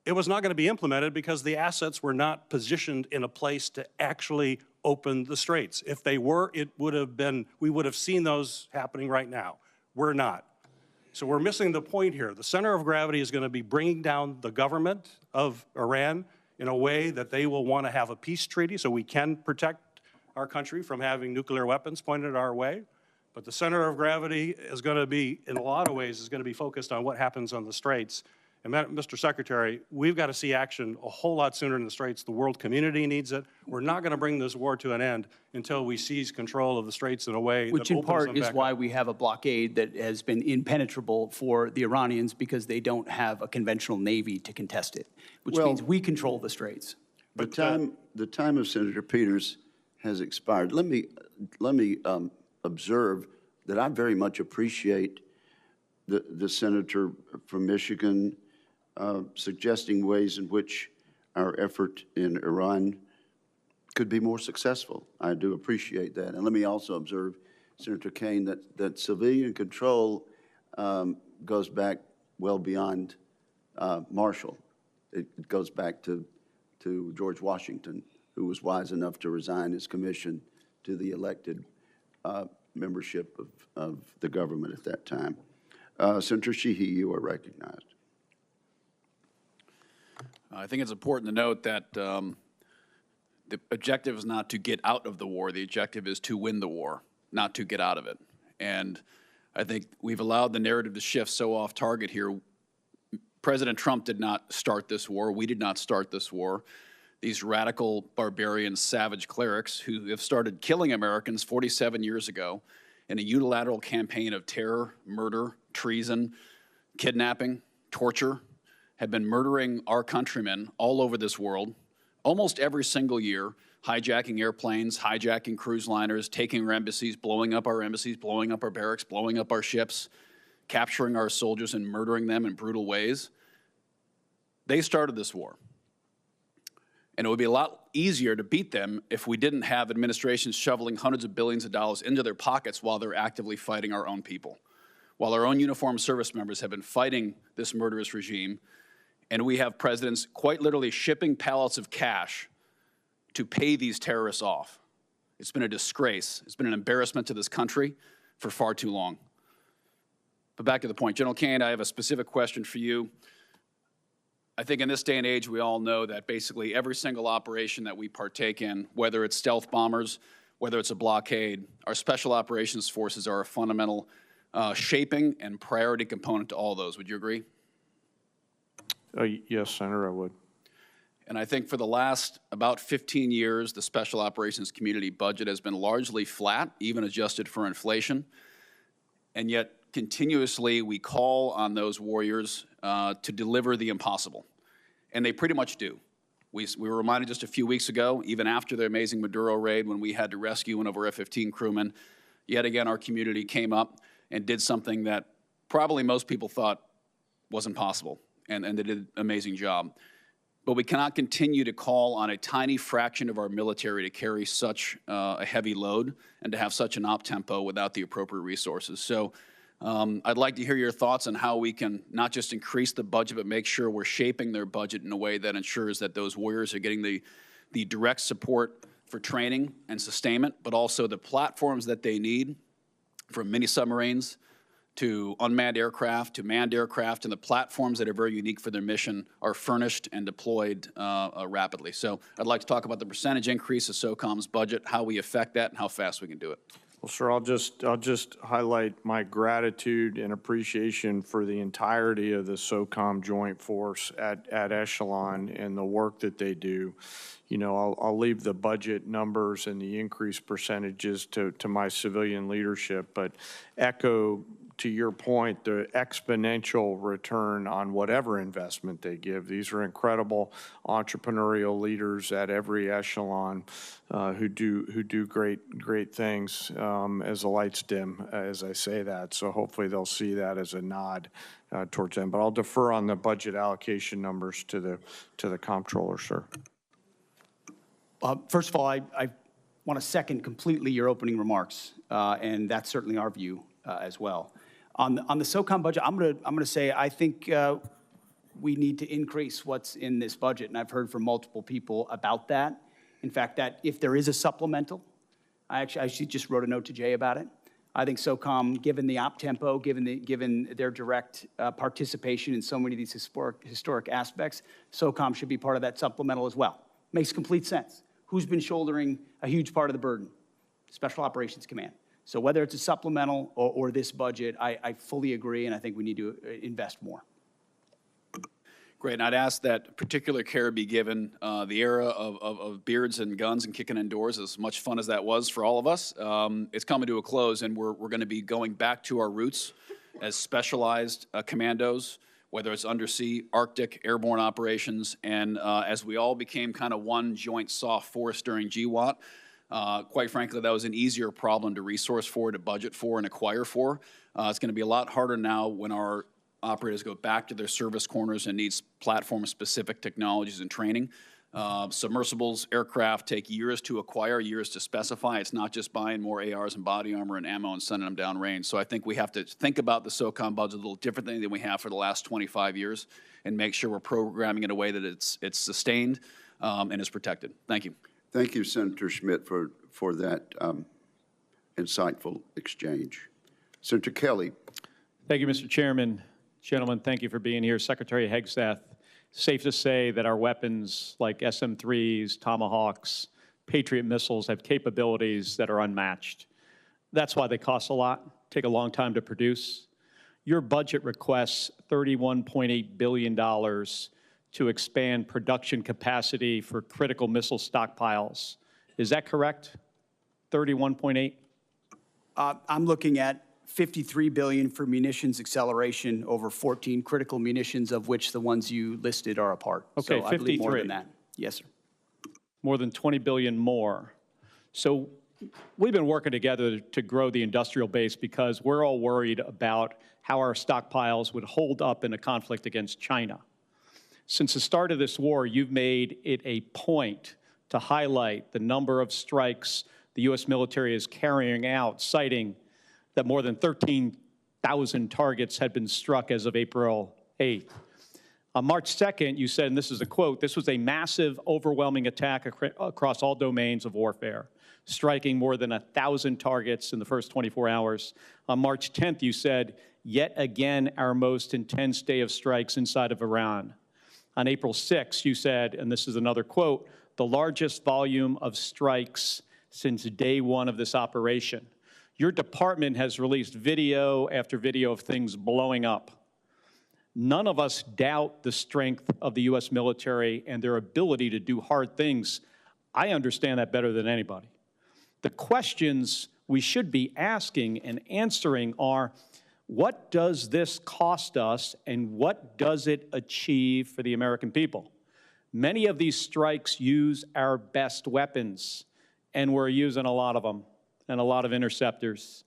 it was not going to be implemented because the assets were not positioned in a place to actually open the straits. If they were, it would have been, we would have seen those happening right now. We're not. So we're missing the point here. The center of gravity is going to be bringing down the government of Iran in a way that they will want to have a peace treaty so we can protect our country from having nuclear weapons pointed our way. But the center of gravity is going to be, in a lot of ways, is going to be focused on what happens on the straits. And Mr. Secretary, we've got to see action a whole lot sooner in the straits. The world community needs it. We're not going to bring this war to an end until we seize control of the straits in a way Which that in opens part them is back why up. we have a blockade that has been impenetrable for the Iranians because they don't have a conventional navy to contest it, which means we control the straits. The time of Senator Peters has expired. Let me observe that I very much appreciate the senator from Michigan suggesting ways in which our effort in Iran could be more successful. I do appreciate that. And let me also observe, Senator Kaine, that civilian control goes back well beyond Marshall. It goes back to George Washington, who was wise enough to resign his commission to the elected membership of the government at that time. Senator Sheehy, you are recognized. I think it's important to note that the objective is not to get out of the war. The objective is to win the war, not to get out of it. And I think we've allowed the narrative to shift so off target here. President Trump did not start this war. We did not start this war. These radical, barbarian, savage clerics who have started killing Americans 47 years ago in a unilateral campaign of terror, murder, treason, kidnapping, torture, have been murdering our countrymen all over this world, almost every single year, hijacking airplanes, hijacking cruise liners, taking our embassies, blowing up our embassies, blowing up our barracks, blowing up our ships, capturing our soldiers and murdering them in brutal ways. They started this war. And it would be a lot easier to beat them if we didn't have administrations shoveling hundreds of billions of dollars into their pockets while they're actively fighting our own people, while our own uniformed service members have been fighting this murderous regime. And we have presidents quite literally shipping pallets of cash to pay these terrorists off. It's been a disgrace. It's been an embarrassment to this country for far too long. But back to the point. General Kaine, I have a specific question for you. I think in this day and age, we all know that basically every single operation that we partake in, whether it's stealth bombers, whether it's a blockade, our special operations forces are a fundamental shaping and priority component to all those. Would you agree? Yes, Senator, I would. And I think for the last about 15 years, the special operations community budget has been largely flat, even adjusted for inflation. And yet, continuously, we call on those warriors to deliver the impossible. And they pretty much do. We were reminded just a few weeks ago, even after the amazing Maduro raid, when we had to rescue one of our F-15 crewmen, yet again, our community came up and did something that probably most people thought wasn't possible. And they did an amazing job. But we cannot continue to call on a tiny fraction of our military to carry such a heavy load and to have such an op-tempo without the appropriate resources. So I'd like to hear your thoughts on how we can not just increase the budget, but make sure we're shaping their budget in a way that ensures that those warriors are getting the direct support for training and sustainment, but also the platforms that they need, from mini submarines to unmanned aircraft, to manned aircraft, and the platforms that are very unique for their mission are furnished and deployed rapidly. So I'd like to talk about the percentage increase of SOCOM's budget, how we affect that, and how fast we can do it. Well, sir, I'll just highlight my gratitude and appreciation for the entirety of the SOCOM Joint Force at Echelon and the work that they do. You know, I'll leave the budget numbers and the increase percentages to my civilian leadership, but echo to your point, the exponential return on whatever investment they give. These are incredible entrepreneurial leaders at every echelon who do great things as the lights dim, as I say that. So hopefully they'll see that as a nod towards them. But I'll defer on the budget allocation numbers to the comptroller, sir. First of all, I want to second completely your opening remarks, and that's certainly our view as well. On the SOCOM budget, I'm gonna say I think we need to increase what's in this budget, and I've heard from multiple people about that. In fact, that if there is a supplemental, I actually just wrote a note to Jay about it. I think SOCOM, given the op tempo, given their direct participation in so many of these historic aspects, SOCOM should be part of that supplemental as well. Makes complete sense. Who's been shouldering a huge part of the burden? Special Operations Command. So whether it's a supplemental or this budget, I fully agree, and I think we need to invest more. Great, and I'd ask that particular care be given. The era of beards and guns and kicking indoors, as much fun as that was for all of us, it's coming to a close, and we're going to be going back to our roots as specialized commandos, whether it's undersea, Arctic, airborne operations, and as we all became kind of one joint soft force during GWOT, quite frankly, that was an easier problem to resource for, to budget for, and acquire for. It's going to be a lot harder now when our operators go back to their service corners and needs platform-specific technologies and training. Submersibles, aircraft take years to acquire, years to specify. It's not just buying more ARs and body armor and ammo and sending them downrange. So I think we have to think about the SOCOM budget a little differently than we have for the last 25 years and make sure we're programming in a way that it's sustained and is protected. Thank you. Thank you, Senator Schmidt, for that insightful exchange. Senator Kelly. Thank you, Mr. Chairman. Gentlemen, thank you for being here. Secretary Hegseth, safe to say that our weapons like SM-3s, Tomahawks, Patriot missiles have capabilities that are unmatched. That's why they cost a lot, take a long time to produce. Your budget requests $31.8 billion to expand production capacity for critical missile stockpiles. Is that correct? 31.8? I'm looking at $53 billion for munitions acceleration over 14 critical munitions, of which the ones you listed are a part. Okay, so 53. I believe more than that. Yes, sir. More than 20 billion more. So we've been working together to grow the industrial base because we're all worried about how our stockpiles would hold up in a conflict against China. Since the start of this war, you've made it a point to highlight the number of strikes the U.S. military is carrying out, citing that more than 13,000 targets had been struck as of April 8th. On March 2nd, you said, and this is a quote, "This was a massive, overwhelming attack across all domains of warfare, striking more than 1,000 targets in the first 24 hours. On March 10th, you said, "Yet again, our most intense day of strikes inside of Iran." On April 6th, you said, and this is another quote, "The largest volume of strikes since day one of this operation." Your department has released video after video of things blowing up. None of us doubt the strength of the U.S. military and their ability to do hard things. I understand that better than anybody. The questions we should be asking and answering are, what does this cost us and what does it achieve for the American people? Many of these strikes use our best weapons, and we're using a lot of them and a lot of interceptors.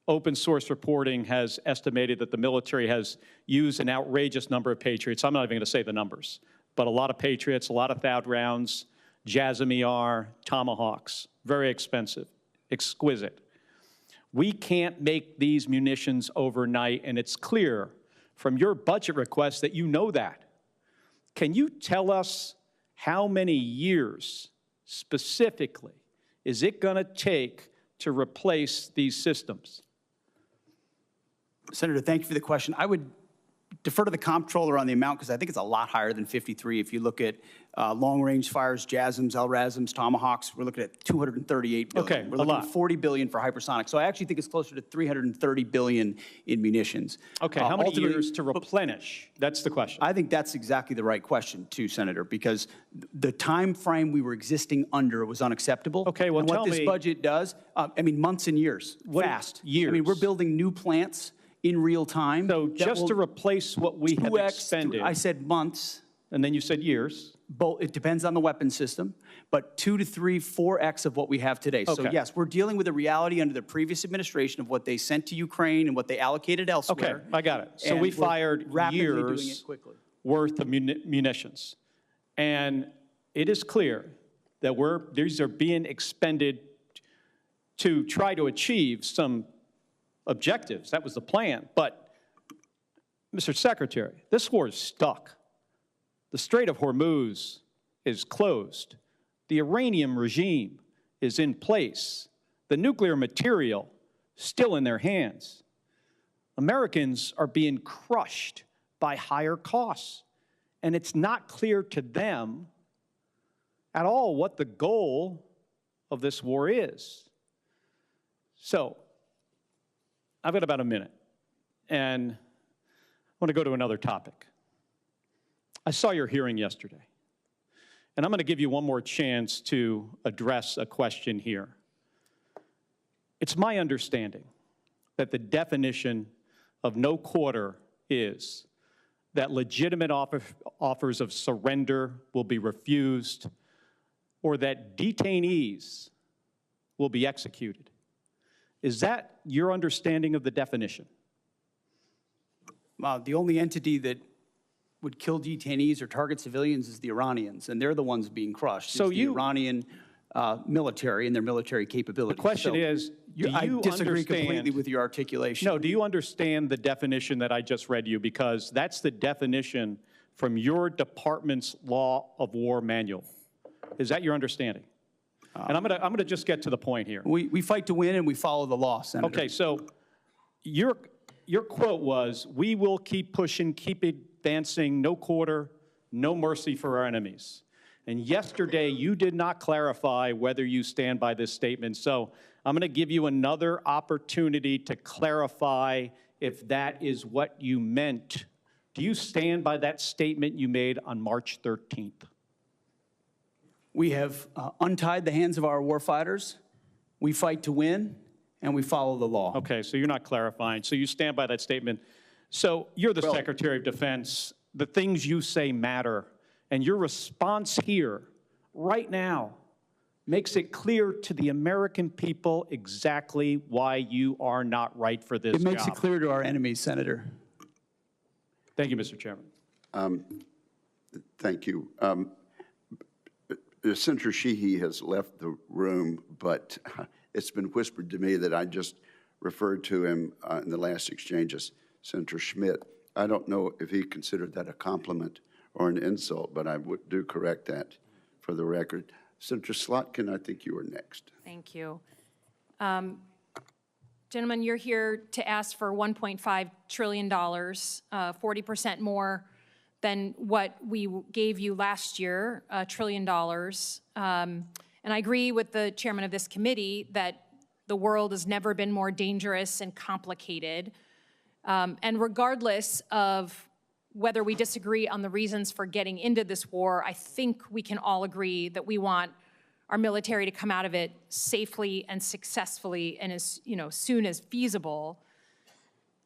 Open source reporting has estimated that the military has used an outrageous number of Patriots. I'm not even going to say the numbers, but a lot of Patriots, a lot of THAAD rounds, JASSM-ER, Tomahawks, very expensive, exquisite. We can't make these munitions overnight, and it's clear from your budget request that you know that. Can you tell us how many years specifically is it going to take to replace these systems? Senator, thank you for the question. I would defer to the comptroller on the amount because I think it's a lot higher than 53. If you look at long-range fires, JASSMs, LRASMs, Tomahawks, we're looking at $238 billion. Okay, We're a looking lot. at $40 billion for hypersonic. So I actually think it's closer to $330 billion in munitions. Okay, how many Ultimately- years to replenish? That's the question. I think that's exactly the right question, too, Senator, because the time frame we were existing under was unacceptable. Okay, well, and what tell this me- budget does, months and years, fast. Years? I mean, we're building new plants in real time. So just to replace what we have 2x, expended. I said months. And then you said years. It depends on the weapon system, but 2 to 3, 4x of what we have today. So Okay. yes, we're dealing with a reality under the previous administration of what they sent to Ukraine and what they allocated elsewhere. Okay, I got it. So And we we're fired rapidly doing years it quickly. worth of munitions. And it is clear that these are being expended to try to achieve some objectives. That was the plan. But, Mr. Secretary, this war is stuck. The Strait of Hormuz is closed. The Iranian regime is in place. The nuclear material still in their hands. Americans are being crushed by higher costs. And it's not clear to them at all what the goal of this war is. So, I've got about a minute, and I want to go to another topic. I saw your hearing yesterday, and I'm going to give you one more chance to address a question here. It's my understanding that the definition of no quarter is that legitimate offers of surrender will be refused or that detainees will be executed. Is that your understanding of the definition? The only entity that would kill detainees or target civilians is the Iranians, and they're the ones being crushed. So It's the Iranian military and their military capabilities. The question is, do I you disagree understand- completely with your articulation. No, do you understand the definition that I just read you? Because that's the definition from your department's Law of War manual. Is that your understanding? And I'm gonna just get to the point here. We fight to win and we follow the law, Senator. Okay, so your quote was, "We will keep pushing, keep advancing, no quarter, no mercy for our enemies." And yesterday, you did not clarify whether you stand by this statement. So I'm going to give you another opportunity to clarify if that is what you meant. Do you stand by that statement you made on March 13th? We have untied the hands of our warfighters. We fight to win, and we follow the law. Okay, so you're not clarifying. So you stand by that statement. So you're the Well- Secretary of Defense. The things you say matter. And your response here, right now, makes it clear to the American people exactly why you are not right for this It makes it job. clear to our enemies, Senator. Thank you, Mr. Chairman. Thank you. Senator Sheehy has left the room, but it's been whispered to me that I just referred to him in the last exchange as Senator Schmidt. I don't know if he considered that a compliment or an insult, but I do correct that for the record. Senator Slotkin, I think you are next. Thank you. Gentlemen, you're here to ask for $1.5 trillion, 40% more than what we gave you last year, $1 trillion. And I agree with the chairman of this committee that the world has never been more dangerous and complicated. And regardless of whether we disagree on the reasons for getting into this war, I think we can all agree that we want our military to come out of it safely and successfully and as soon as feasible.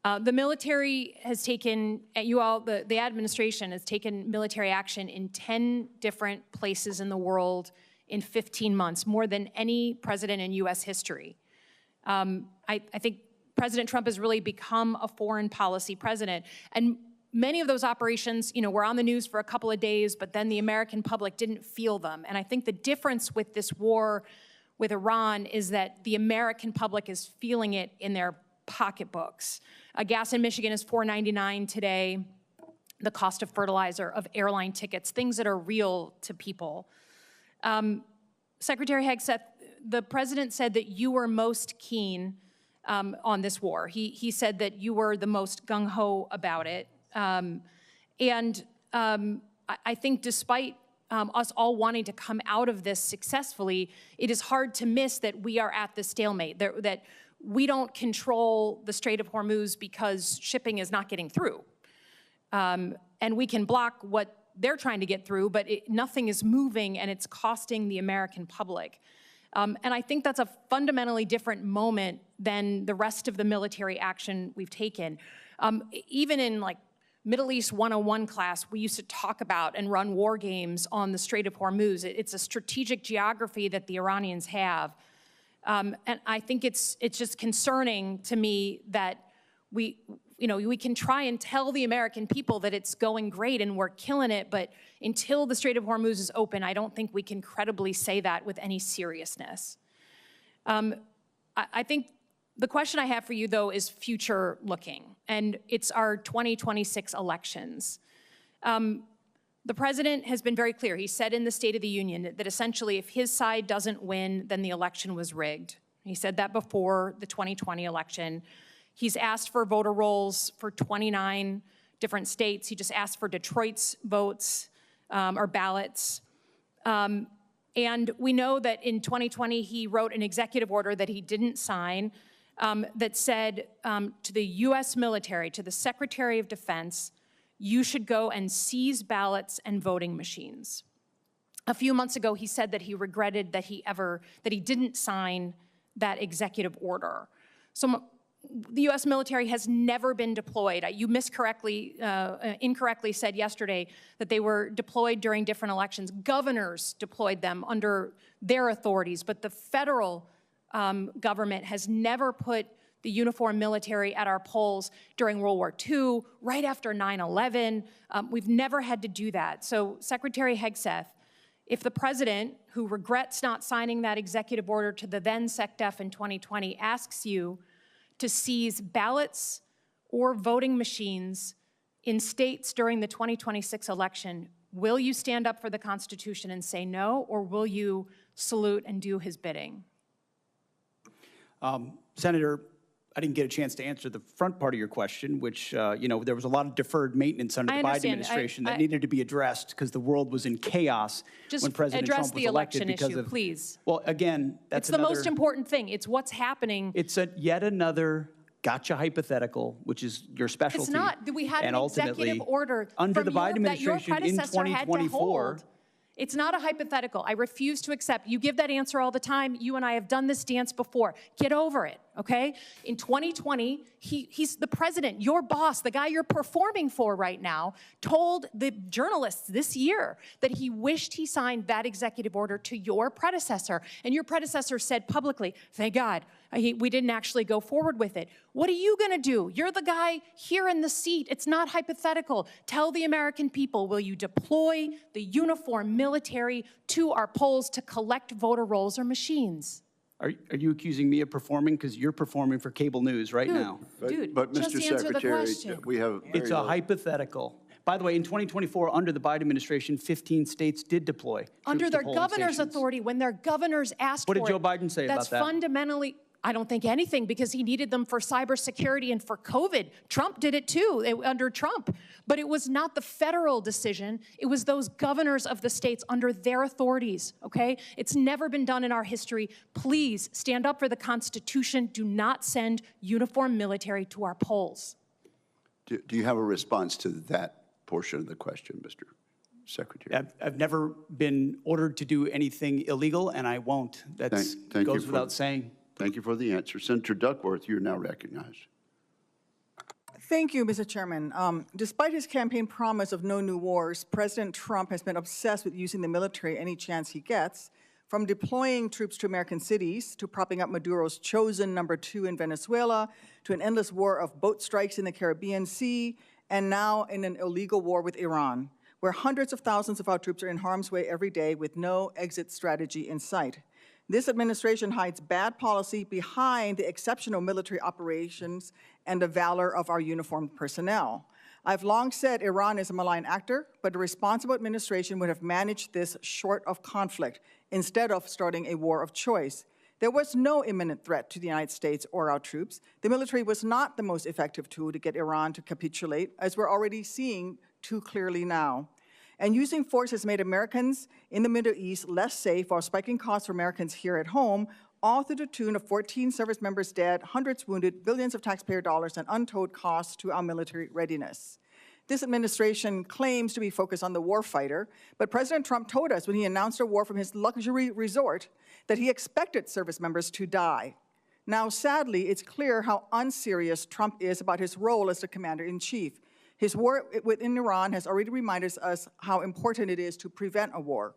The military has taken, the administration has taken military action in 10 different places in the world in 15 months, more than any president in U.S. history. I think President Trump has really become a foreign policy president. And many of those operations, were on the news for a couple of days, but then the American public didn't feel them. And I think the difference with this war with Iran is that the American public is feeling it in their pocketbooks. Gas in Michigan is $4.99 today. The cost of fertilizer, of airline tickets, things that are real to people. Secretary Hegseth, the president said that you were most keen on this war. He said that you were the most gung-ho about it. I think despite us all wanting to come out of this successfully, it is hard to miss that we are at the stalemate, that we don't control the Strait of Hormuz because shipping is not getting through. And we can block what they're trying to get through, but nothing is moving, and it's costing the American public. And I think that's a fundamentally different moment than the rest of the military action we've taken. Even in like Middle East 101 class, we used to talk about and run war games on the Strait of Hormuz. It's a strategic geography that the Iranians have. And I think it's just concerning to me that we can try and tell the American people that it's going great and we're killing it, but until the Strait of Hormuz is open, I don't think we can credibly say that with any seriousness. I think the question I have for you, though, is future looking, and it's our 2026 elections. The president has been very clear. He said in the State of the Union that essentially if his side doesn't win, then the election was rigged. He said that before the 2020 election. He's asked for voter rolls for 29 different states. He just asked for Detroit's votes or ballots. And we know that in 2020, he wrote an executive order that he didn't sign that said to the U.S. military, to the Secretary of Defense, you should go and seize ballots and voting machines. A few months ago, he said that he regretted that he didn't sign that executive order. So the U.S. military has never been deployed. You incorrectly said yesterday that they were deployed during different elections. Governors deployed them under their authorities, but the federal government has never put the uniformed military at our polls during World War II, right after 9/11. We've never had to do that. So Secretary Hegseth, if the president, who regrets not signing that executive order to the then SecDef in 2020, asks you to seize ballots or voting machines in states during the 2026 election, will you stand up for the Constitution and say no, or will you salute and do his bidding? Senator, I didn't get a chance to answer the front part of your question, which, there was a lot of deferred maintenance under the Biden administration that needed to be addressed because the world was in chaos when President Trump was elected. Just address the election issue, please. Well, again, that's the most important thing. It's what's happening. It's yet another gotcha hypothetical, which is your specialty. It's not. We had an executive order under the Biden administration that your predecessor in 2024. Had to hold. It's not a hypothetical. I refuse to accept. You give that answer all the time. You and I have done this dance before. Get over it, okay? In 2020, he's the president, your boss, the guy you're performing for right now, told the journalists this year that he wished he signed that executive order to your predecessor. And your predecessor said publicly, thank God, we didn't actually go forward with it. What are you going to do? You're the guy here in the seat. It's not hypothetical. Tell the American people, will you deploy the uniformed military to our polls to collect voter rolls or machines? Are you accusing me of performing? Because you're performing for cable news right now. But Mr. Secretary, we have It's a hypothetical. By the way, in 2024, under the Biden administration, 15 states did deploy. Under their governor's authority, when their governors asked for it. What did Joe Biden say about that? That's fundamentally, I don't think anything, because he needed them for cybersecurity and for COVID. Trump did it too, under Trump. But it was not the federal decision. It was those governors of the states under their authorities, okay? It's never been done in our history. Please stand up for the Constitution. Do not send uniformed military to our polls. Do you have a response to that portion of the question, Mr. Secretary? I've never been ordered to do anything illegal, and I won't. That goes without saying. Thank you for the answer. Senator Duckworth, you're now recognized. Thank you, Mr. Chairman. Despite his campaign promise of no new wars, President Trump has been obsessed with using the military any chance he gets, from deploying troops to American cities, to propping up Maduro's chosen #2 in Venezuela, to an endless war of boat strikes in the Caribbean Sea, and now in an illegal war with Iran, where hundreds of thousands of our troops are in harm's way every day with no exit strategy in sight. This administration hides bad policy behind the exceptional military operations and the valor of our uniformed personnel. I've long said Iran is a malign actor, but a responsible administration would have managed this short of conflict instead of starting a war of choice. There was no imminent threat to the United States or our troops. The military was not the most effective tool to get Iran to capitulate, as we're already seeing too clearly now. And using force has made Americans in the Middle East less safe while spiking costs for Americans here at home, all to the tune of 14 service members dead, hundreds wounded, billions of taxpayer dollars, and untold costs to our military readiness. This administration claims to be focused on the warfighter, but President Trump told us when he announced a war from his luxury resort that he expected service members to die. Now, sadly, it's clear how unserious Trump is about his role as the commander-in-chief. His war within Iran has already reminded us how important it is to prevent a war,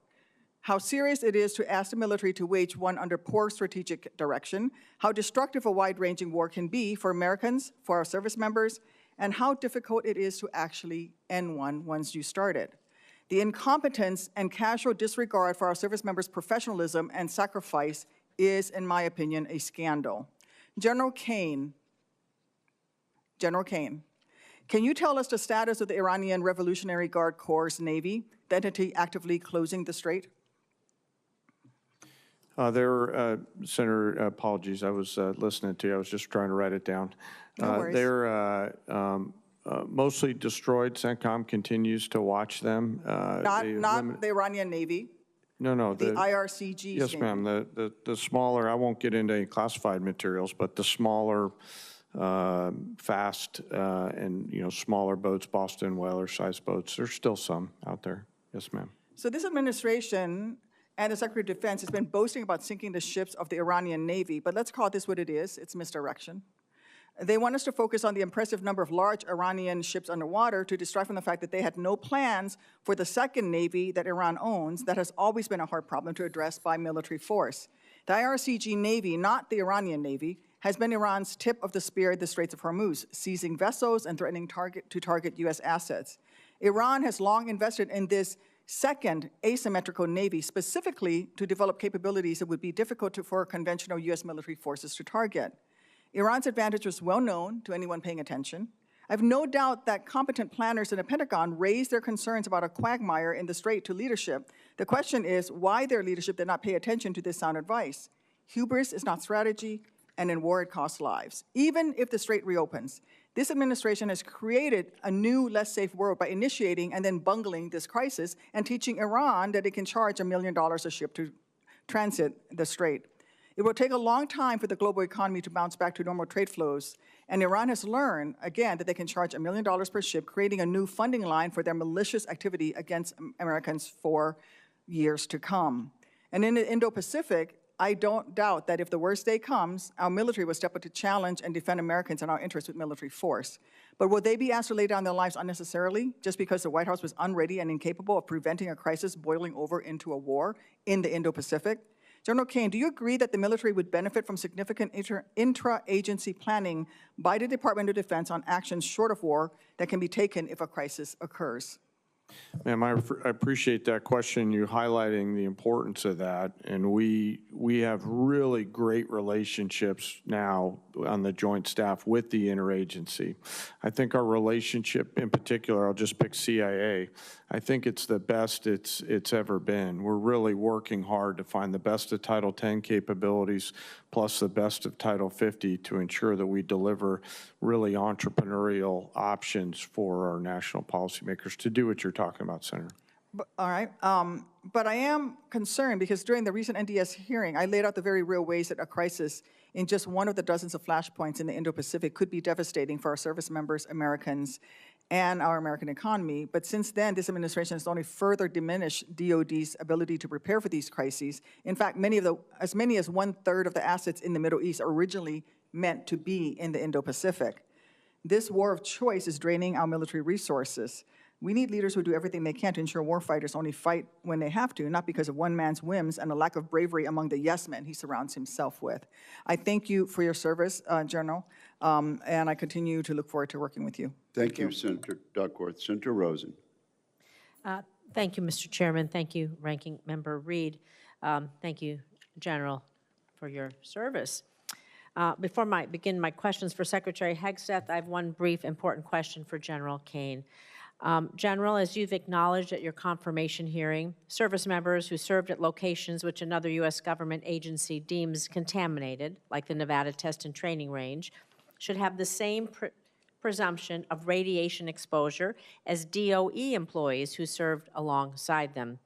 how serious it is to ask the military to wage one under poor strategic direction, how destructive a wide-ranging war can be for Americans, for our service members, and how difficult it is to actually end one once you start it. The incompetence and casual disregard for our service members' professionalism and sacrifice is, in my opinion, a scandal. General Kaine, can you tell us the status of the Iranian Revolutionary Guard Corps' Navy, the entity actively closing the strait? Senator, apologies, I was listening to you. I was just trying to write it down. No worries. They're mostly destroyed. CENTCOM continues to watch them. Not the Iranian Navy. No. The IRCG. Yes, ma'am. The smaller, I won't get into any classified materials, but the smaller, fast, and smaller boats, Boston whaler-sized boats, there's still some out there. Yes, ma'am. So this administration and the Secretary of Defense has been boasting about sinking the ships of the Iranian Navy, but let's call this what it is. It's misdirection. They want us to focus on the impressive number of large Iranian ships underwater to distract from the fact that they had no plans for the second Navy that Iran owns that has always been a hard problem to address by military force. The IRCG Navy, not the Iranian Navy, has been Iran's tip of the spear at the Straits of Hormuz, seizing vessels and threatening to target U.S. assets. Iran has long invested in this second asymmetrical Navy specifically to develop capabilities that would be difficult for conventional U.S. military forces to target. Iran's advantage was well known to anyone paying attention. I have no doubt that competent planners in the Pentagon raised their concerns about a quagmire in the strait to leadership. The question is why their leadership did not pay attention to this sound advice. Hubris is not strategy, and in war it costs lives. Even if the strait reopens, this administration has created a new, less safe world by initiating and then bungling this crisis and teaching Iran that it can charge $1 million a ship to transit the strait. It will take a long time for the global economy to bounce back to normal trade flows, and Iran has learned, again, that they can charge $1 million per ship, creating a new funding line for their malicious activity against Americans for years to come. And in the Indo-Pacific, I don't doubt that if the worst day comes, our military will step up to challenge and defend Americans and our interests with military force. But will they be asked to lay down their lives unnecessarily just because the White House was unready and incapable of preventing a crisis boiling over into a war in the Indo-Pacific? General Kaine, do you agree that the military would benefit from significant intra-agency planning by the Department of Defense on actions short of war that can be taken if a crisis occurs? Ma'am, I appreciate that question, you highlighting the importance of that. And we have really great relationships now on the joint staff with the interagency. I think our relationship in particular, I'll just pick CIA, I think it's the best it's ever been. We're really working hard to find the best of Title 10 capabilities plus the best of Title 50 to ensure that we deliver really entrepreneurial options for our national policymakers to do what you're talking about, Senator. All right, but I am concerned because during the recent NDS hearing, I laid out the very real ways that a crisis in just one of the dozens of flashpoints in the Indo-Pacific could be devastating for our service members, Americans, and our American economy. But since then, this administration has only further diminished DOD's ability to prepare for these crises. In fact, as many as 1/3 of the assets in the Middle East are originally meant to be in the Indo-Pacific. This war of choice is draining our military resources. We need leaders who do everything they can to ensure warfighters only fight when they have to, not because of one man's whims and a lack of bravery among the yes men he surrounds himself with. I thank you for your service, General, and I continue to look forward to working with you. Thank you, Senator Duckworth. Senator Rosen. Thank you, Mr. Chairman. Thank you, Ranking Member Reed. Thank you, General, for your service. Before I begin my questions for Secretary Hegseth, I have one brief, important question for General Kaine. General, as you've acknowledged at your confirmation hearing, service members who served at locations which another U.S. government agency deems contaminated, like the Nevada Test and Training Range, should have the same presumption of radiation exposure as DOE employees who served alongside them.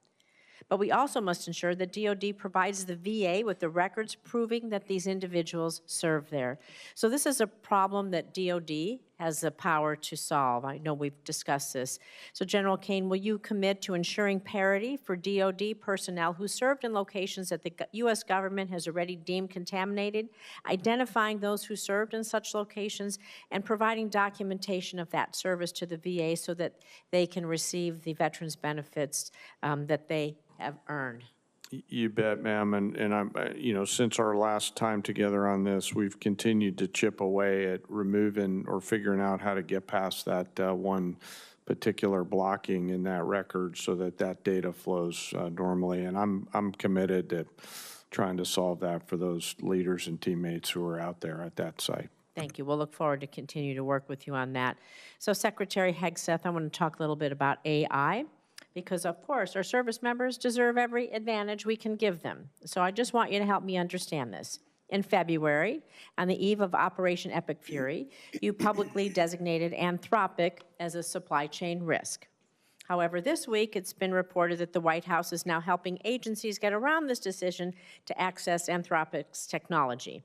But we also must ensure that DoD provides the VA with the records proving that these individuals served there. So this is a problem that DoD has the power to solve. I know we've discussed this. So General Kaine, will you commit to ensuring parity for DoD personnel who served in locations that the U.S. government has already deemed contaminated, identifying those who served in such locations, and providing documentation of that service to the VA so that they can receive the veterans benefits that they have earned? You bet, ma'am. And I'm, since our last time together on this, we've continued to chip away at removing or figuring out how to get past that one particular blocking in that record so that that data flows normally. And I'm committed to trying to solve that for those leaders and teammates who are out there at that site. Thank you. We'll look forward to continue to work with you on that. So Secretary Hegseth, I want to talk a little bit about AI, because of course our service members deserve every advantage we can give them. So I just want you to help me understand this. In February, on the eve of Operation Epic Fury, you publicly designated Anthropic as a supply chain risk. However, this week it's been reported that the White House is now helping agencies get around this decision to access Anthropic's technology.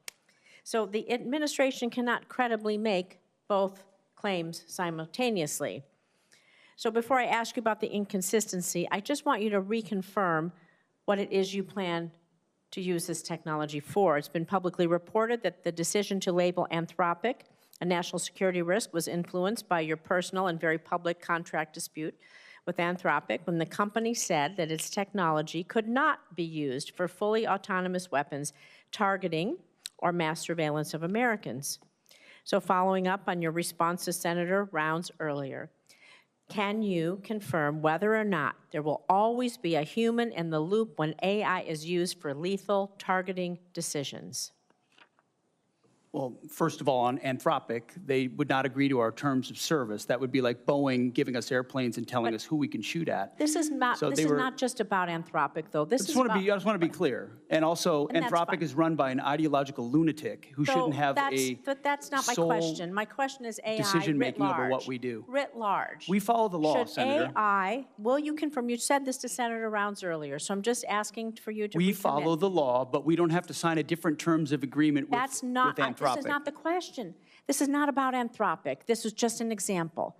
So the administration cannot credibly make both claims simultaneously. So before I ask you about the inconsistency, I just want you to reconfirm what it is you plan to use this technology for. It's been publicly reported that the decision to label Anthropic a national security risk was influenced by your personal and very public contract dispute with Anthropic when the company said that its technology could not be used for fully autonomous weapons targeting or mass surveillance of Americans. So following up on your response to Senator Rounds earlier, can you confirm whether or not there will always be a human in the loop when AI is used for lethal targeting decisions? Well, first of all, on Anthropic, they would not agree to our terms of service. That would be like Boeing giving us airplanes and telling us who we can shoot at. This is not, not just about Anthropic, though. This I just want to be clear. And also, And that's Anthropic fine. is run by an ideological lunatic who shouldn't have But that's not my sole question. My question is AI decision-making writ over large. what we do. Writ large. We follow the law, Should Senator. AI, will you confirm, you said this to Senator Rounds earlier, so I'm just asking for you to We recommit. follow the law, but we don't have to sign a different terms of agreement with, That's not, with Anthropic. this is not the question. This is not about Anthropic. This is just an example.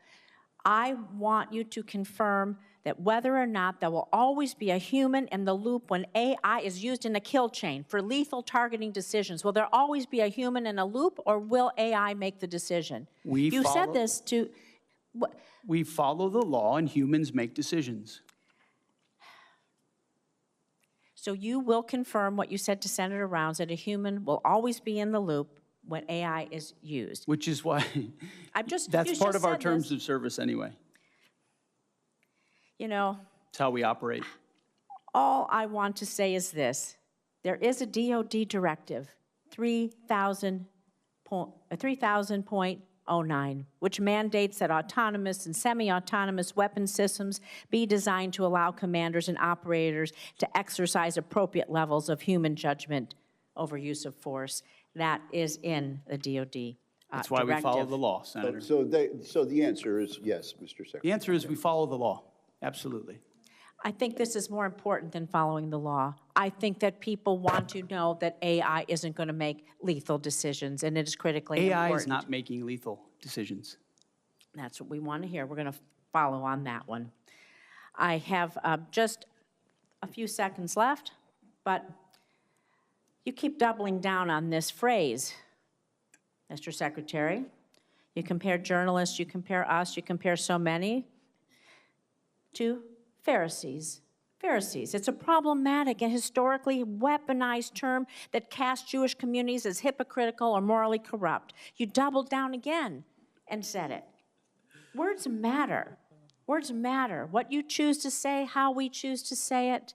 I want you to confirm that whether or not there will always be a human in the loop when AI is used in a kill chain for lethal targeting decisions. Will there always be a human in a loop, or will AI make the decision? You said this to... We follow the law and humans make decisions. So you will confirm what you said to Senator Rounds, that a human will always be in the loop when AI is used. Which is why that's part of our terms of service anyway. You know, It's how we operate. all I want to say is this. There is a DoD directive, 3000.09, which mandates that autonomous and semi-autonomous weapon systems be designed to allow commanders and operators to exercise appropriate levels of human judgment over use of force. That is in the DoD That's why we follow directive. the law, Senator. So the answer is yes, Mr. Secretary. The answer is we follow the law. Absolutely. I think this is more important than following the law. I think that people want to know that AI isn't going to make lethal decisions, and it is critically AI important. is not making lethal decisions. That's what we want to hear. We're going to follow on that one. I have just a few seconds left, but you keep doubling down on this phrase, Mr. Secretary. You compare journalists, you compare us, you compare so many to Pharisees. Pharisees. It's a problematic and historically weaponized term that casts Jewish communities as hypocritical or morally corrupt. You doubled down again and said it. Words matter. Words matter. What you choose to say, how we choose to say it.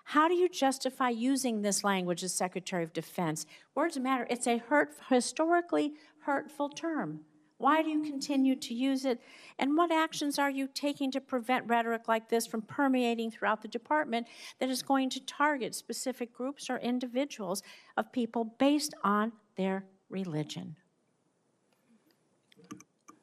How do you justify using this language as Secretary of Defense? Words matter. It's a historically hurtful term. Why do you continue to use it? And what actions are you taking to prevent rhetoric like this from permeating throughout the department that is going to target specific groups or individuals of people based on their religion?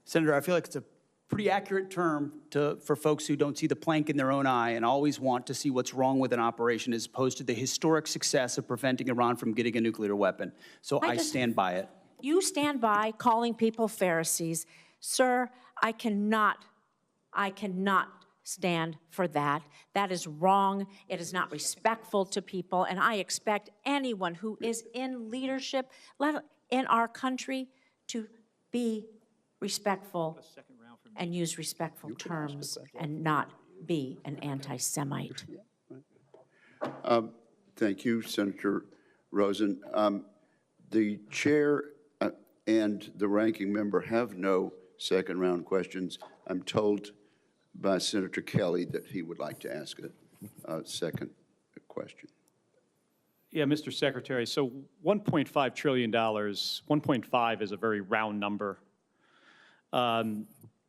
Senator, I feel like it's a pretty accurate term for folks who don't see the plank in their own eye and always want to see what's wrong with an operation as opposed to the historic success of preventing Iran from getting a nuclear weapon. So I stand by it. You stand by calling people Pharisees. Sir, I cannot stand for that. That is wrong. It is not respectful to people, and I expect anyone who is in leadership in our country to be respectful and use respectful terms and not be an anti-Semite. Thank you, Senator Rosen. The chair and the ranking member have no second round questions. I'm told by Senator Kelly that he would like to ask a second question. Yeah, Mr. Secretary, so $1.5 trillion, 1.5 is a very round number.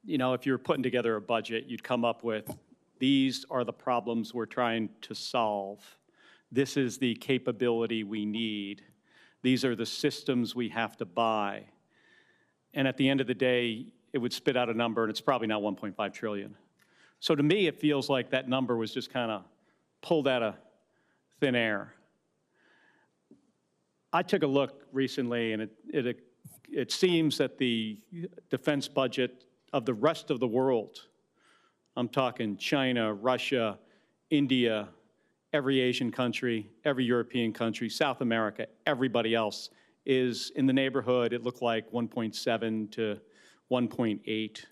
You know, if you're putting together a budget, you'd come up with, these are the problems we're trying to solve. This is the capability we need. These are the systems we have to buy. And at the end of the day, it would spit out a number, and it's probably not 1.5 trillion. So to me, it feels like that number was just kind of pulled out of thin air. I took a look recently, and it seems that the defense budget of the rest of the world, I'm talking China, Russia, India, every Asian country, every European country, South America, everybody else is in the neighborhood, it looked like 1.7 to 1.8.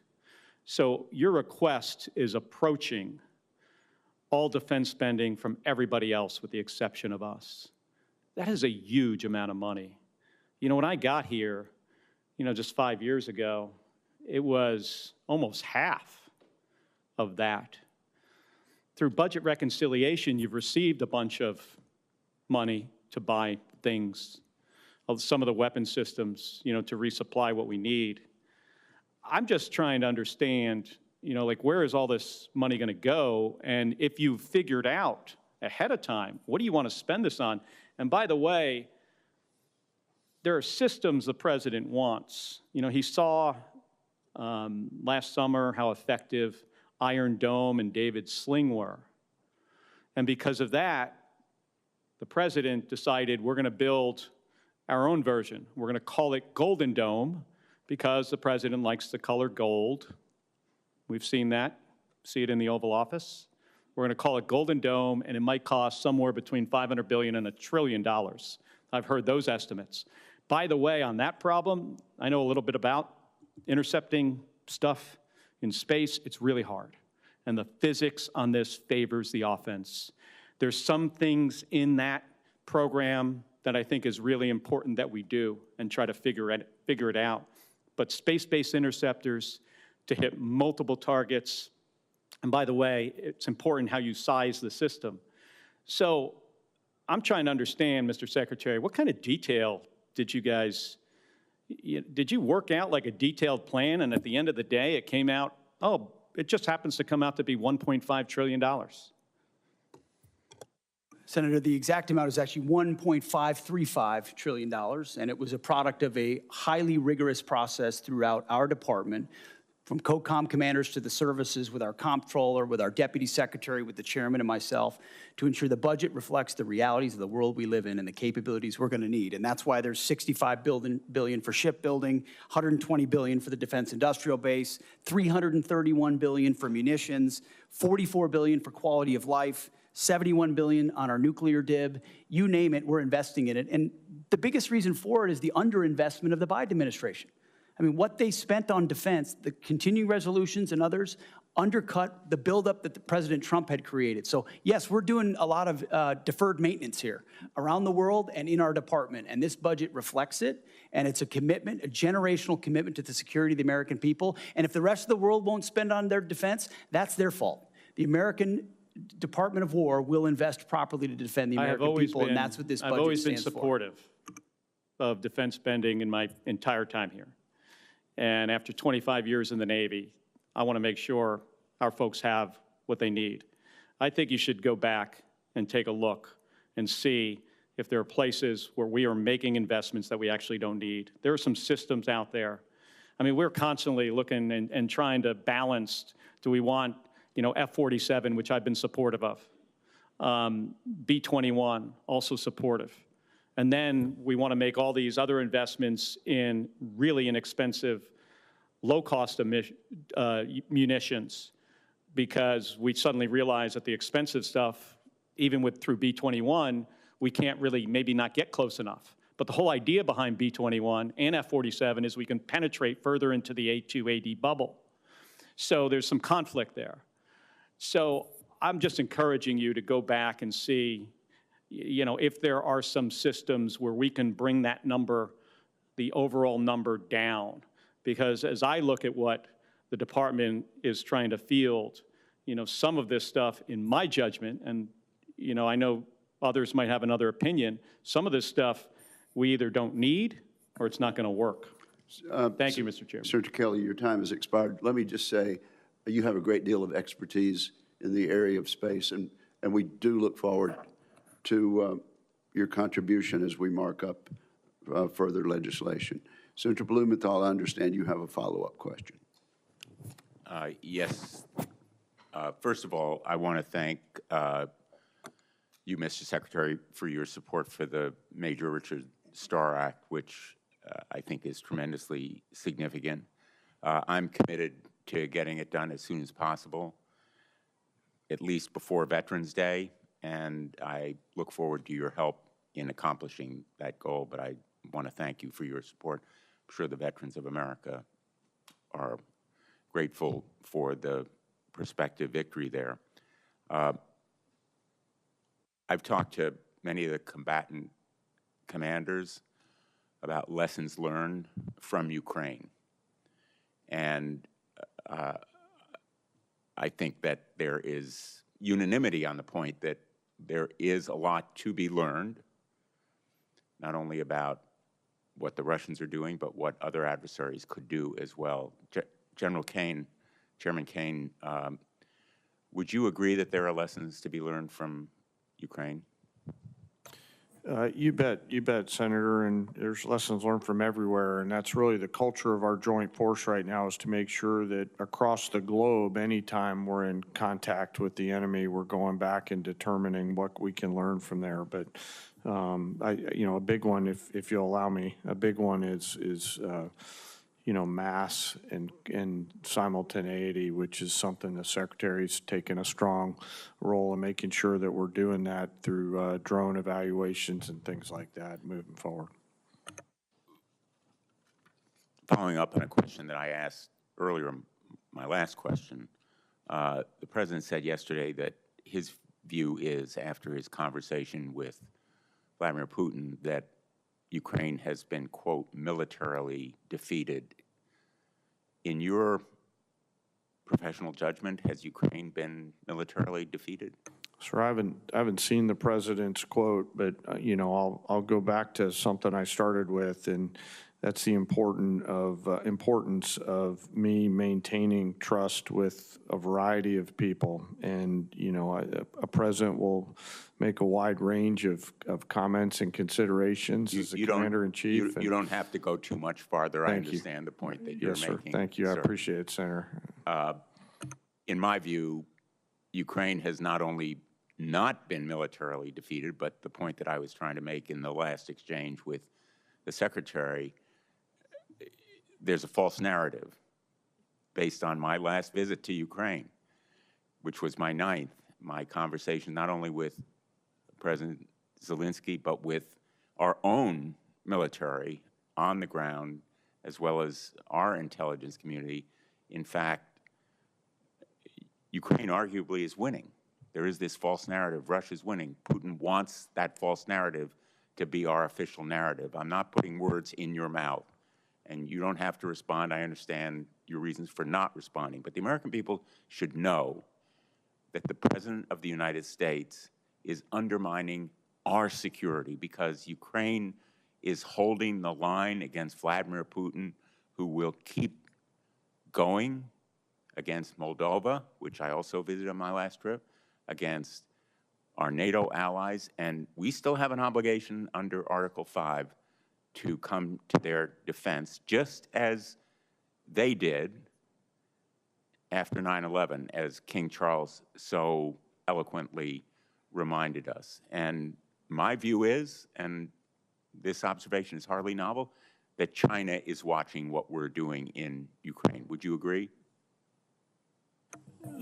So your request is approaching all defense spending from everybody else with the exception of us. That is a huge amount of money. You know, when I got here, you know, just 5 years ago, it was almost half of that. Through budget reconciliation, you've received a bunch of money to buy things, some of the weapon systems, you know, to resupply what we need. I'm just trying to understand, you know, like, where is all this money going to go? And if you've figured out ahead of time, what do you want to spend this on? And by the way, there are systems the president wants. You know, he saw last summer how effective Iron Dome and David's Sling were. And because of that, the president decided we're going to build our own version. We're going to call it Golden Dome because the president likes the color gold. We've seen that, see it in the Oval Office. We're going to call it Golden Dome, and it might cost somewhere between $500 billion and $1 trillion. I've heard those estimates. By the way, on that problem, I know a little bit about intercepting stuff in space. It's really hard. And the physics on this favors the offense. There's some things in that program that I think is really important that we do and try to figure it out. But space-based interceptors to hit multiple targets, and by the way, it's important how you size the system. So I'm trying to understand, Mr. Secretary, what kind of detail did you guys, did you work out like a detailed plan, and at the end of the day it came out, oh, it just happens to come out to be $1.5 trillion? Senator, the exact amount is actually $1.535 trillion, and it was a product of a highly rigorous process throughout our department, from COCOM commanders to the services, with our comptroller, with our deputy secretary, with the chairman and myself, to ensure the budget reflects the realities of the world we live in and the capabilities we're going to need. And that's why there's $65 billion for shipbuilding, $120 billion for the defense industrial base, $331 billion for munitions, $44 billion for quality of life, $71 billion on our nuclear DIB. You name it, we're investing in it. And the biggest reason for it is the underinvestment of the Biden administration. I mean, what they spent on defense, the continuing resolutions and others, undercut the buildup that the President Trump had created. So yes, we're doing a lot of deferred maintenance here around the world and in our department, and this budget reflects it, and it's a commitment, a generational commitment to the security of the American people. And if the rest of the world won't spend on their defense, that's their fault. The American Department of War will invest properly to defend the American people, and that's what this budget stands for. I've always been supportive of defense spending in my entire time here. And after 25 years in the Navy, I want to make sure our folks have what they need. I think you should go back and take a look and see if there are places where we are making investments that we actually don't need. There are some systems out there I mean, we're constantly looking and trying to balance, do we want, F-47, which I've been supportive of, B-21, also supportive. And then we want to make all these other investments in really inexpensive, low-cost munitions, because we suddenly realize that the expensive stuff, even through B-21, we can't really maybe not get close enough. But the whole idea behind B-21 and F-47 is we can penetrate further into the A2AD bubble. So there's some conflict there. So I'm just encouraging you to go back and see, if there are some systems where we can bring that number, the overall number down. Because as I look at what the department is trying to field, some of this stuff, in my judgment, and, I know others might have another opinion, some of this stuff we either don't need or it's not going to work. Thank you, Mr. Chairman. Senator Kelly, your time has expired. Let me just say, you have a great deal of expertise in the area of space, and we do look forward to your contribution as we mark up further legislation. Senator Blumenthal, I understand you have a follow-up question. Yes. First of all, I want to thank you, Mr. Secretary, for your support for the Major Richard Starr Act, which I think is tremendously significant. I'm committed to getting it done as soon as possible, at least before Veterans Day, and I look forward to your help in accomplishing that goal, but I want to thank you for your support. I'm sure the veterans of America are grateful for the prospective victory there. I've talked to many of the combatant commanders about lessons learned from Ukraine. And I think that there is unanimity on the point that there is a lot to be learned, not only about what the Russians are doing, but what other adversaries could do as well. General Kaine, Chairman Kaine, would you agree that there are lessons to be learned from Ukraine? You bet, Senator, and there's lessons learned from everywhere, and that's really the culture of our joint force right now, is to make sure that across the globe, anytime we're in contact with the enemy, we're going back and determining what we can learn from there. But a big one, if you'll allow me, a big one is mass and simultaneity, which is something the Secretary's taken a strong role in making sure that we're doing that through drone evaluations and things like that moving forward. Following up on a question that I asked earlier, my last question, the President said yesterday that his view is, after his conversation with Vladimir Putin, that Ukraine has been, quote, militarily defeated. In your professional judgment, has Ukraine been militarily defeated? Sir, I haven't seen the President's quote, but I'll go back to something I started with, and that's the importance of me maintaining trust with a variety of people. And a president will make a wide range of comments and considerations as the commander-in-chief. You don't have to go too much farther. I understand the point that you're making. Yes, sir. Thank you. I appreciate it, Senator. In my view, Ukraine has not only not been militarily defeated, but the point that I was trying to make in the last exchange with the Secretary, there's a false narrative based on my last visit to Ukraine, which was my 9th, my conversation not only with President Zelensky, but with our own military on the ground, as well as our intelligence community. In fact, Ukraine arguably is winning. There is this false narrative, Russia's winning. Putin wants that false narrative to be our official narrative. I'm not putting words in your mouth, and you don't have to respond. I understand your reasons for not responding, but the American people should know that the President of the United States is undermining our security because Ukraine is holding the line against Vladimir Putin, who will keep going against Moldova, which I also visited on my last trip, against our NATO allies, and we still have an obligation under Article 5 to come to their defense, just as they did after 9/11, as King Charles so eloquently reminded us. And my view is, and this observation is hardly novel, that China is watching what we're doing in Ukraine. Would you agree?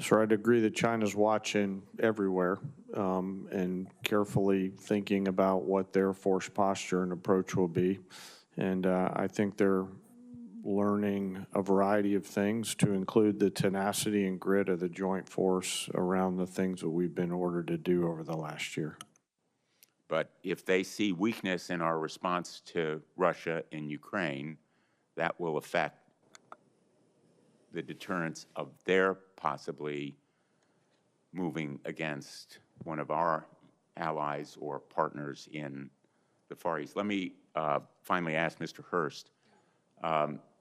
So I'd agree that China's watching everywhere and carefully thinking about what their force posture and approach will be. And I think they're learning a variety of things, to include the tenacity and grit of the joint force around the things that we've been ordered to do over the last year. But if they see weakness in our response to Russia in Ukraine, that will affect the deterrence of their possibly moving against one of our allies or partners in the Far East. Let me finally ask Mr. Hurst,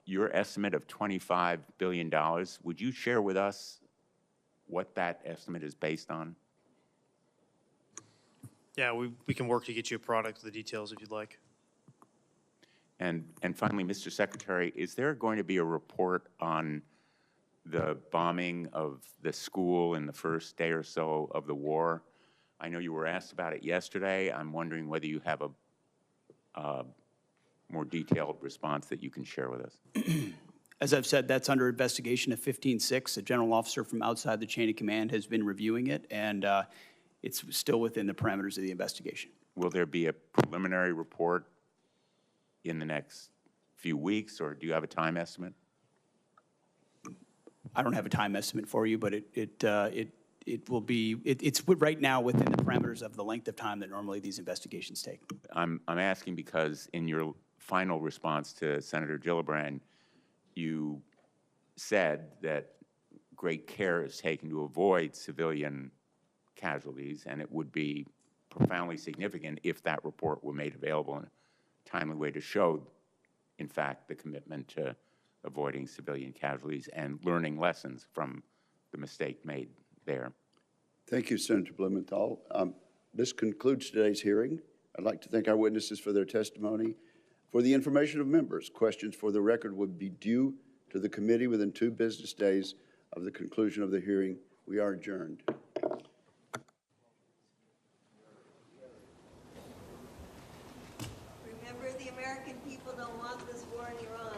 your estimate of $25 billion, would you share with us what that estimate is based on? Yeah, we can work to get you a product with the details if you'd like. And finally, Mr. Secretary, is there going to be a report on the bombing of the school in the first day or so of the war? I know you were asked about it yesterday. I'm wondering whether you have a more detailed response that you can share with us. As I've said, that's under investigation at 15-6. A general officer from outside the chain of command has been reviewing it, and it's still within the parameters of the investigation. Will there be a preliminary report in the next few weeks, or do you have a time estimate? I don't have a time estimate for you, but it will be, it's right now within the parameters of the length of time that normally these investigations take. I'm asking because in your final response to Senator Gillibrand, you said that great care is taken to avoid civilian casualties, and it would be profoundly significant if that report were made available in a timely way to show, in fact, the commitment to avoiding civilian casualties and learning lessons from the mistake made there. Thank you, Senator Blumenthal. This concludes today's hearing. I'd like to thank our witnesses for their testimony. For the information of members, questions for the record would be due to the committee within 2 business days of the conclusion of the hearing. We are adjourned. Remember, the American people don't want this war in Iran.